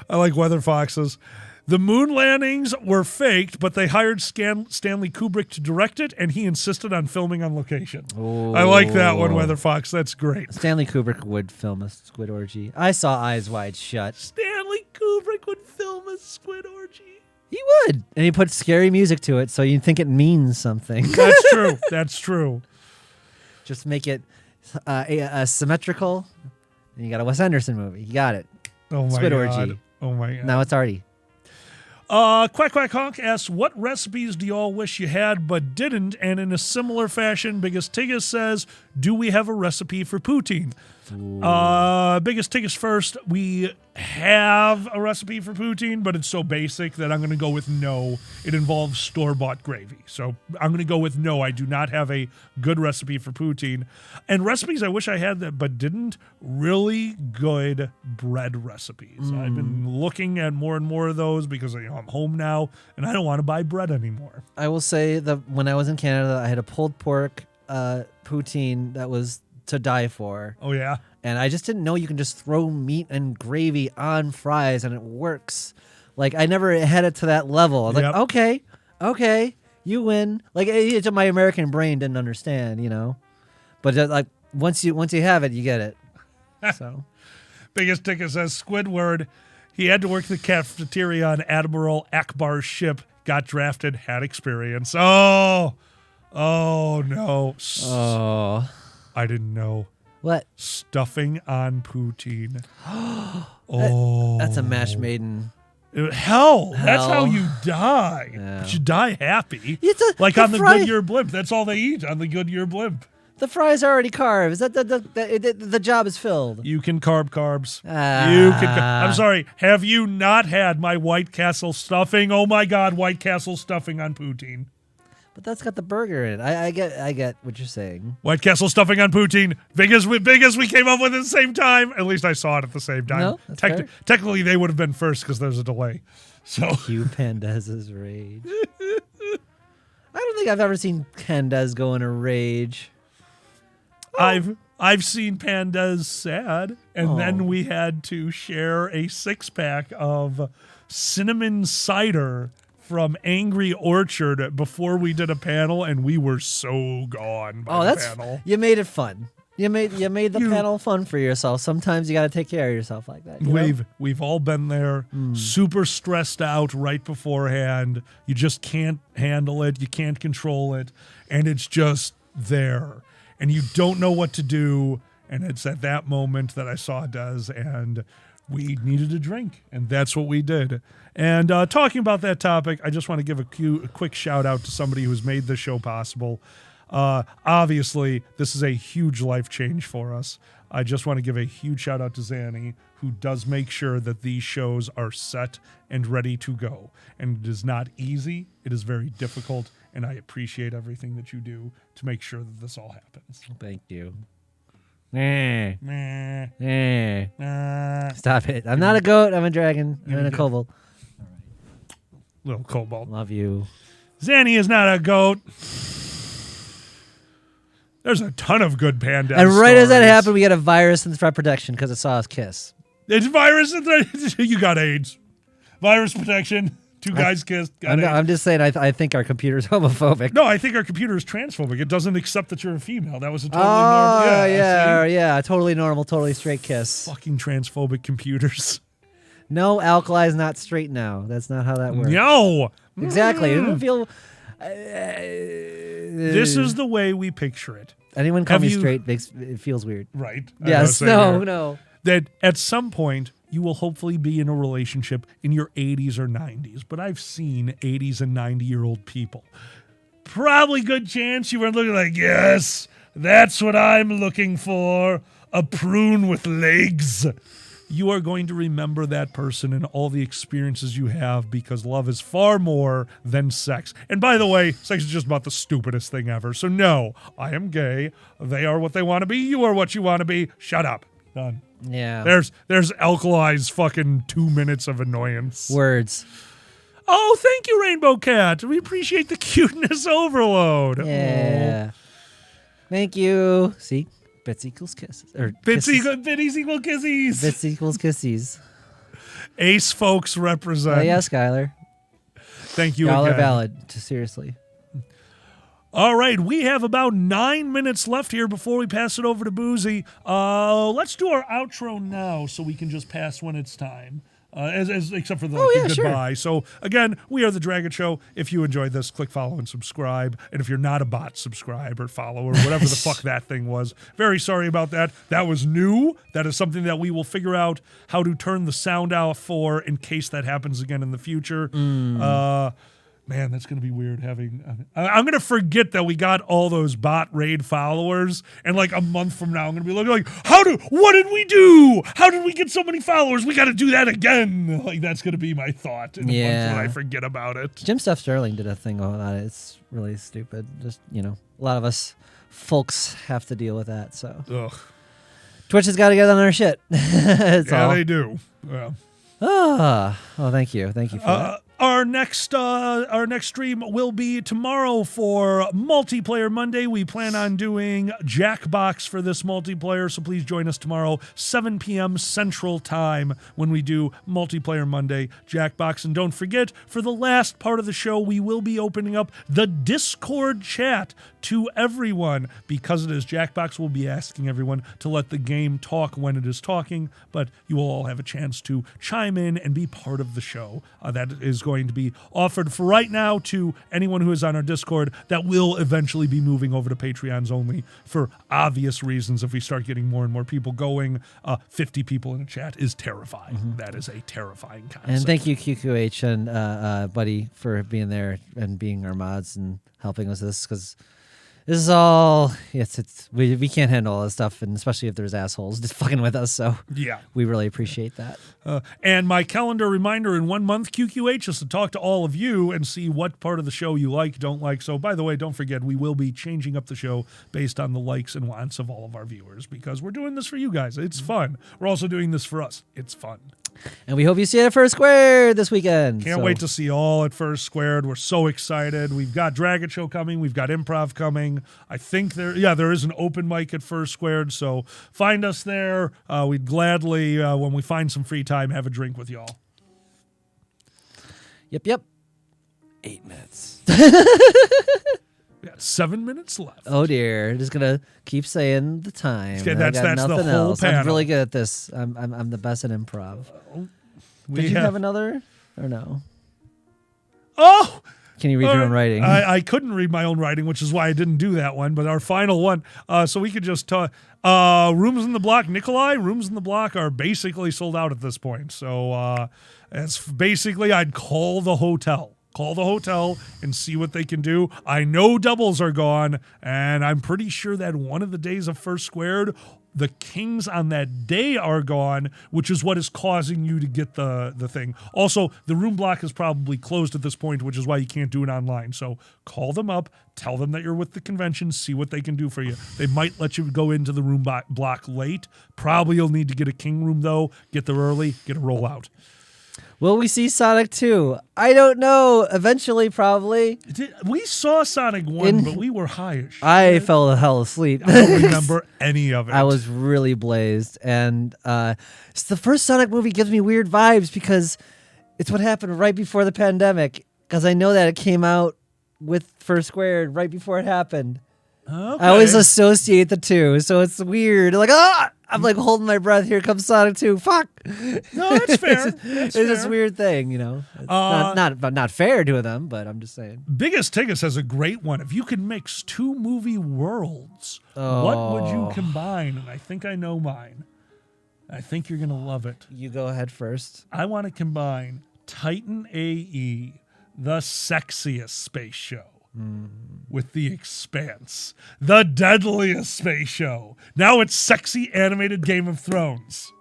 I like Weather Foxes. The moon landings were faked, but they hired Stanley Kubrick to direct it, and he insisted on filming on location. I like that one, Weather Fox. That's great. Stanley Kubrick would film a squid orgy. I saw Eyes Wide Shut. Stanley Kubrick would film a squid orgy. He would. And he put scary music to it so you think it means something. That's true. That's true. Just make it symmetrical. And you got a Wes Anderson movie. You got it. Oh, my Squid God. orgy. Oh, my God. Now it's already. Quack Quack Honk asks, what recipes do y'all wish you had but didn't? And in a similar fashion, Biggest Tiggus says, do we have a recipe for poutine? Biggest Tiggus first. We have a recipe for poutine, but it's so basic that I'm going to go with no. It involves store-bought gravy. So I'm going to go with no. I do not have a good recipe for poutine. And recipes I wish I had that but didn't, really good bread recipes. I've been looking at more and more of those because I'm home now and I don't want to buy bread anymore. I will say that when I was in Canada, I had a pulled pork poutine that was to die for. Oh, yeah? And I just didn't know you can just throw meat and gravy on fries and it works. Like, I never had it to that level. I was like, okay, you win. Like, my American brain didn't understand, you know? But like, once you have it, you get it. So, Biggest Ticket says Squidward. He had to work the cafeteria on Admiral Akbar's ship, got drafted, had experience. Oh no. oh, I didn't know. what? Stuffing on poutine. That's a match made in. Hell, that's how Hell. you die. Yeah. But you die happy. It's Like the on the fry- Goodyear blimp. That's all they eat on the Goodyear blimp. The fries are already carved. The job is filled. You can carbs. Ah. You can. I'm sorry. Have you not had my White Castle stuffing? Oh my God, White Castle stuffing on poutine. But that's got the burger in it. I get what you're saying. White Castle stuffing on poutine. Big as we came up with at the same time. At least I saw it at the same time. No, that's fair. Technically, they would have been first because there's a delay. So Hugh Pandez's rage. I don't think I've ever seen Pandez go in a rage. I've I've seen pandas sad, and then we had to share a 6-pack of cinnamon cider from Angry Orchard before we did a panel, and we were so gone by the panel. You made it fun. You made the panel fun for yourself. Sometimes you got to take care of yourself like that. We've all been there, super stressed out right beforehand. You just can't handle it. You can't control it, and it's just there, and you don't know what to do. And it's at that moment that I saw Des, and we needed a drink, and that's what we did. And talking about that topic, I just want to give a quick shout out to somebody who's made this show possible. Obviously, this is a huge life change for us. I just want to give a huge shout out to Zanny, who does make sure that these shows are set and ready to go. And it is not easy. It is very difficult, and I appreciate everything that you do to make sure that this all happens. Thank you. Stop Stop it. I'm not a goat. I'm a dragon. I'm in a kobold. Little kobold. Love you. Zanny is not a goat. There's a ton of good pandas. And right as that happened, we got a virus and threat protection because it saw us kiss. It's virus and threat. You got AIDS. Virus protection. Two guys kissed. I'm just saying, I think our computer's homophobic. No, I think our computer is transphobic. It doesn't accept that you're a female. That was a totally normal. Yeah, totally normal, totally straight kiss. Fucking transphobic computers. No, alkali is not straight now. That's not how that works. No. Exactly. It doesn't feel. This is the way we picture it. Anyone call me straight it feels weird. Right. Yes. No. That at some point you will hopefully be in a relationship in your 80s or 90s. But I've seen 80s and 90-year-old people. Probably good chance you were looking like, yes, that's what I'm looking for. A prune with legs. You are going to remember that person and all the experiences you have because love is far more than sex. And by the way, sex is just about the stupidest thing ever. So no, I am gay. They are what they want to be. You are what you want to be. Shut up. Done. Yeah. There's Alkali's fucking 2 minutes of annoyance. Words. Oh, thank you, Rainbow Cat. We appreciate the cuteness overload. Yeah. Oh. Thank you. See? Bits equals kisses. Or Bits equal kissies. Bits equals kissies. Ace folks represent. Oh, yeah, Skylar. Thank you Y'all again. are valid. Seriously. All right, we have about 9 minutes left here before we pass it over to Boozy. Let's do our outro now so we can just pass when it's time. Except for the goodbye. Sure. So, again, we are The Dragon Show. If you enjoyed this, click follow and subscribe. And if you're not a bot, subscribe or follow or whatever the fuck that thing was. Very sorry about that. That was new. That is something that we will figure out how to turn the sound out for in case that happens again in the future. Man, that's going to be weird having... I'm going to forget that we got all those bot raid followers, and like a month from now, I'm going to be looking like, what did we do? How did we get so many followers? We got to do that again. Like, that's going to be my thought in a month when I forget about it. Jim Stuff Sterling did a thing on it. It's really stupid. Just, a lot of us folks have to deal with that, so... Ugh. Twitch has got to get on our shit. They do. Yeah. Oh, thank you. Thank you for that. Our next stream will be tomorrow for Multiplayer Monday. We plan on doing Jackbox for this multiplayer, so please join us tomorrow, 7 p.m. Central Time, when we do Multiplayer Monday Jackbox. And don't forget, for the last part of the show, we will be opening up the Discord chat to everyone. Because it is Jackbox, we'll be asking everyone to let the game talk when it is talking, but you will all have a chance to chime in and be part of the show. That is going to be offered for right now to anyone who is on our Discord. That will eventually be moving over to Patreons only for obvious reasons. If we start getting more and more people going, 50 people in a chat is terrifying. Mm-hmm. That is a terrifying concept. And thank you, QQH and Buddy, for being there and being our mods and helping us with this, because this is all, we can't handle all this stuff, and especially if there's assholes just fucking with us, so yeah, we really appreciate that. And my calendar reminder in 1 month, QQH, is to talk to all of you and see what part of the show you like, don't like. So, by the way, don't forget, we will be changing up the show based on the likes and wants of all of our viewers, because we're doing this for you guys. It's fun. We're also doing this for us. It's fun. And we hope you see it at First Square this weekend. Can't wait to see all at First Squared. We're so excited. We've got Dragon Show coming. We've got improv coming. I think there is an open mic at First Squared, so find us there. We'd gladly, when we find some free time, have a drink with y'all. Yep. 8 minutes. We got 7 minutes left. Oh dear, just gonna keep saying the time. Okay, I that's got the nothing whole else. panel. I'm really good at this. I'm the best at improv. Did you have another or no? Oh! Can you read your own writing? I couldn't read my own writing, which is why I didn't do that one. But our final one, so we could just talk. Rooms in the Block, Nikolai. Rooms in the Block are basically sold out at this point. So it's basically I'd call the hotel. Call the hotel and see what they can do. I know doubles are gone, and I'm pretty sure that one of the days of First Squared, the kings on that day are gone, which is what is causing you to get the thing. Also, the room block is probably closed at this point, which is why you can't do it online. So call them up, tell them that you're with the convention, see what they can do for you. They might let you go into the room block late. Probably you'll need to get a king room, though. Get there early, get a rollout. Will we see Sonic 2? I don't know. Eventually, probably. We saw Sonic 1, but we were high-ish. I fell the hell asleep. I don't remember any of it. I was really blazed. And it's the first Sonic movie gives me weird vibes because it's what happened right before the pandemic. Because I know that it came out with First Squared right before it happened. Okay. I always associate the two, so it's weird. Like, I'm like holding my breath. Here comes Sonic 2. Fuck. No, that's fair. It's this weird thing, you know. It's not fair to them, but I'm just saying. Biggest Tigus has a great one. If you could mix two movie worlds, what would you combine? And I think I know mine. I think you're gonna love it. You go ahead first. I want to combine Titan AE, the sexiest space show. With The Expanse, the deadliest space show. Now it's sexy animated Game of Thrones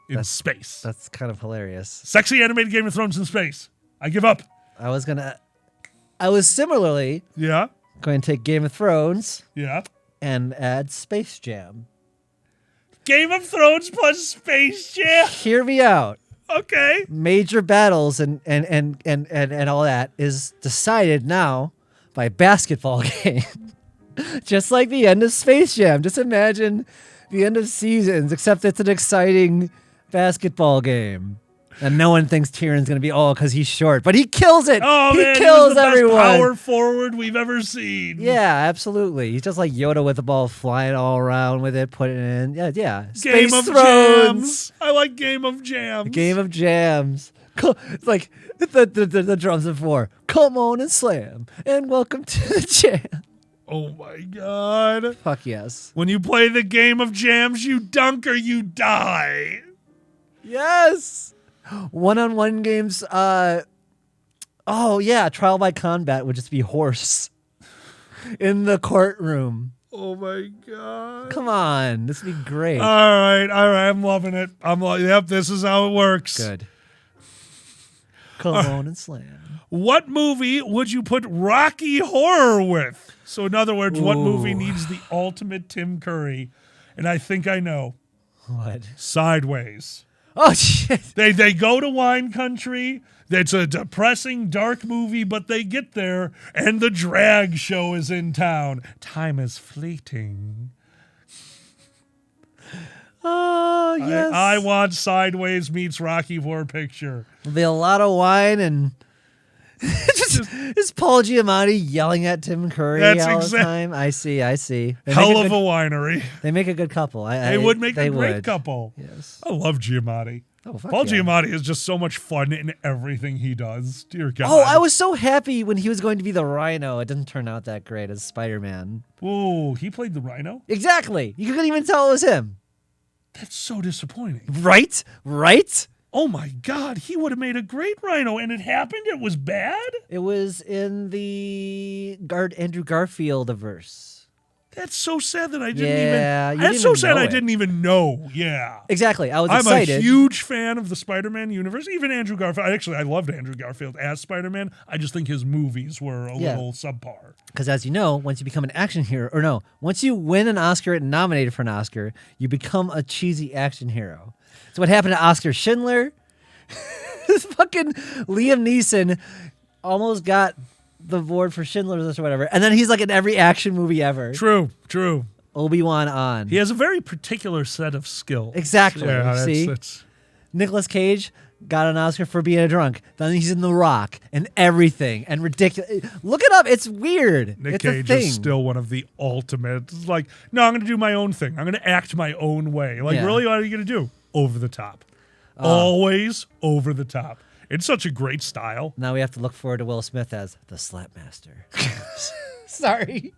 in space. That's kind of hilarious. Sexy animated Game of Thrones in space. I give up. I was similarly going to take Game of Thrones and add Space Jam. Game of Thrones plus Space Jam. Hear me out. Okay. Major battles and all that is decided now by basketball game. Just like the end of Space Jam. Just imagine the end of seasons, except it's an exciting basketball game. And no one thinks Tyrion's going to be, because he's short. But he kills it. Oh, he man, kills he was the everyone. best power forward we've ever seen. Yeah, absolutely. He's just like Yoda with the ball flying all around with it, putting it in. Yeah. Game of Jams. I like Game of Jams. Game of Jams. It's like the drums of war. Come on and slam. And welcome to the jam. Oh, my God. Fuck yes. When you play the Game of Jams, you dunk or you die. Yes. One-on-one games. Trial by combat would just be horse in the courtroom. Oh my God. Come on. This would be great. All right. I'm loving it. Yep, this is how it works. Good. Come on and slam. What movie would you put Rocky Horror with? So in other words, what movie needs the ultimate Tim Curry? And I think I know. What? Sideways. Oh, shit. They go to wine country. It's a depressing, dark movie, but they get there, and the drag show is in town. Time is fleeting. Oh, yes. I want Sideways meets Rocky Horror Picture. There'll be a lot of wine and just Paul Giamatti yelling at Tim Curry all the time. I see. Hell of a winery. They make a good couple. They would make a great couple. Yes. I love Giamatti. Oh, fuck Paul yeah. Giamatti is just so much fun in everything he does. Dear God. Oh, I was so happy when he was going to be the Rhino. It didn't turn out that great as Spider-Man. Oh, he played the Rhino? Exactly. You couldn't even tell it was him. That's so disappointing. Right? Oh my God, he would have made a great Rhino, and it happened? It was bad? It was in the Andrew Garfield-averse. That's so sad that I didn't I didn't even know. Yeah. Exactly. I was I'm excited. a huge fan of the Spider-Man universe, even Andrew Garfield. I loved Andrew Garfield as Spider-Man. I just think his movies were a little subpar. Because as you know, once you become an action hero, once you win an Oscar and nominated for an Oscar, you become a cheesy action hero. It's what happened to Oscar Schindler. fucking Liam Neeson almost got the award for Schindler's List or whatever, and then he's like in every action movie ever. True. Obi-Wan on. He has a very particular set of skills. Exactly. Yeah, See? that's Nicolas Cage got an Oscar for being a drunk. Then he's in The Rock and everything and ridiculous. Look it up. It's weird. Nick it's Cage a thing. is still one of the ultimate. It's like, no, I'm going to do my own thing. I'm going to act my own way. Like, Yeah. really, what are you going to do? Over the top. Always over the top. It's such a great style. Now we have to look forward to Will Smith as the Slapmaster. Sorry.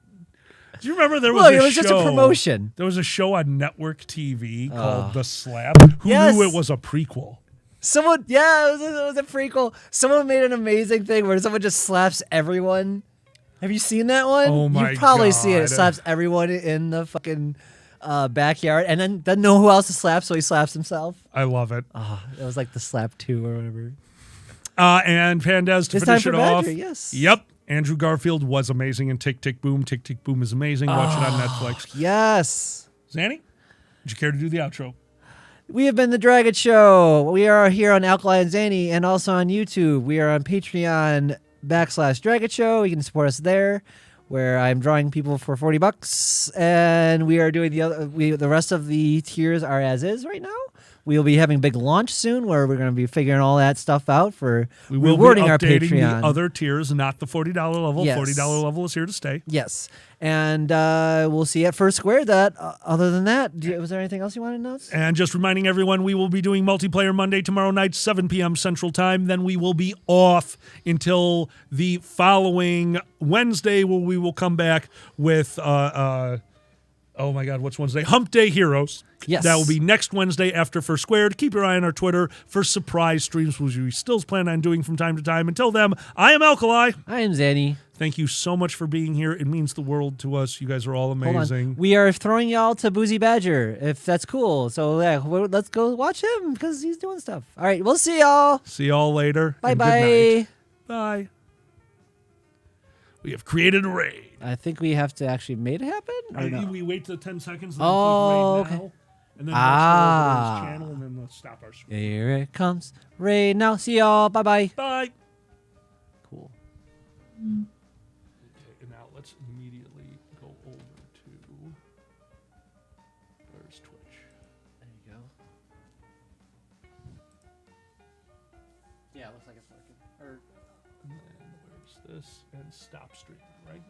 Do you remember there was Look, a it was show? just a promotion. There was a show on network TV called The Slap. Who Yes. knew it was a prequel? Someone, yeah, it was a prequel. Someone made an amazing thing where someone just slaps everyone. Have you seen that one? Oh my You've probably seen it. God. It slaps everyone in the fucking backyard, and then doesn't know who else to slap, so he slaps himself. I love it. It was like the slap 2 or whatever. And Pandez to It's time finish for it off. Badger, yes. Yep. Andrew Garfield was amazing in Tick, Tick, Boom. Tick, Tick, Boom is amazing. Watch it on Netflix. Yes. Zanny, would you care to do the outro? We have been The Dragon Show. We are here on Alkali and Zanny and also on YouTube. We are on Patreon /Dragon Show. You can support us there, where I'm drawing people for $40, and we are doing the rest of the tiers are as is right now. We will be having a big launch soon, where we're going to be figuring all that stuff out for We will rewarding be our updating Patreon. the other tiers, not the $40 level. Yes. $40 level is here to stay. Yes, and we'll see at First Square that. Other than that, was there anything else you want to announce? And just reminding everyone, we will be doing Multiplayer Monday tomorrow night, 7 p.m. Central Time. Then we will be off until the following Wednesday, where we will come back with, oh my God, what's Wednesday? Hump Day Heroes. Yes. That will be next Wednesday after First Squared. Keep your eye on our Twitter for surprise streams, which we still plan on doing from time to time. Until then, I am Alkali. I am Zanny. Thank you so much for being here. It means the world to us. You guys are all Hold amazing. on. We are throwing y'all to Boozy Badger, if that's cool. So yeah, let's go watch him because he's doing stuff. All right, we'll see y'all. See y'all later. and good Bye-bye. night. Bye. We have created a raid. I think we have to actually make it happen. Or no? We wait till 10 seconds and then Oh, click raid okay. now. And then let's go over Ah. to his channel and then let's stop our screen. Here it comes. Raid now. See y'all. Bye-bye. Bye. Cool. Okay, and now let's immediately go over to where's Twitch? There you go. Yeah, it looks like it's working. And then where's this? And stop streaming, right?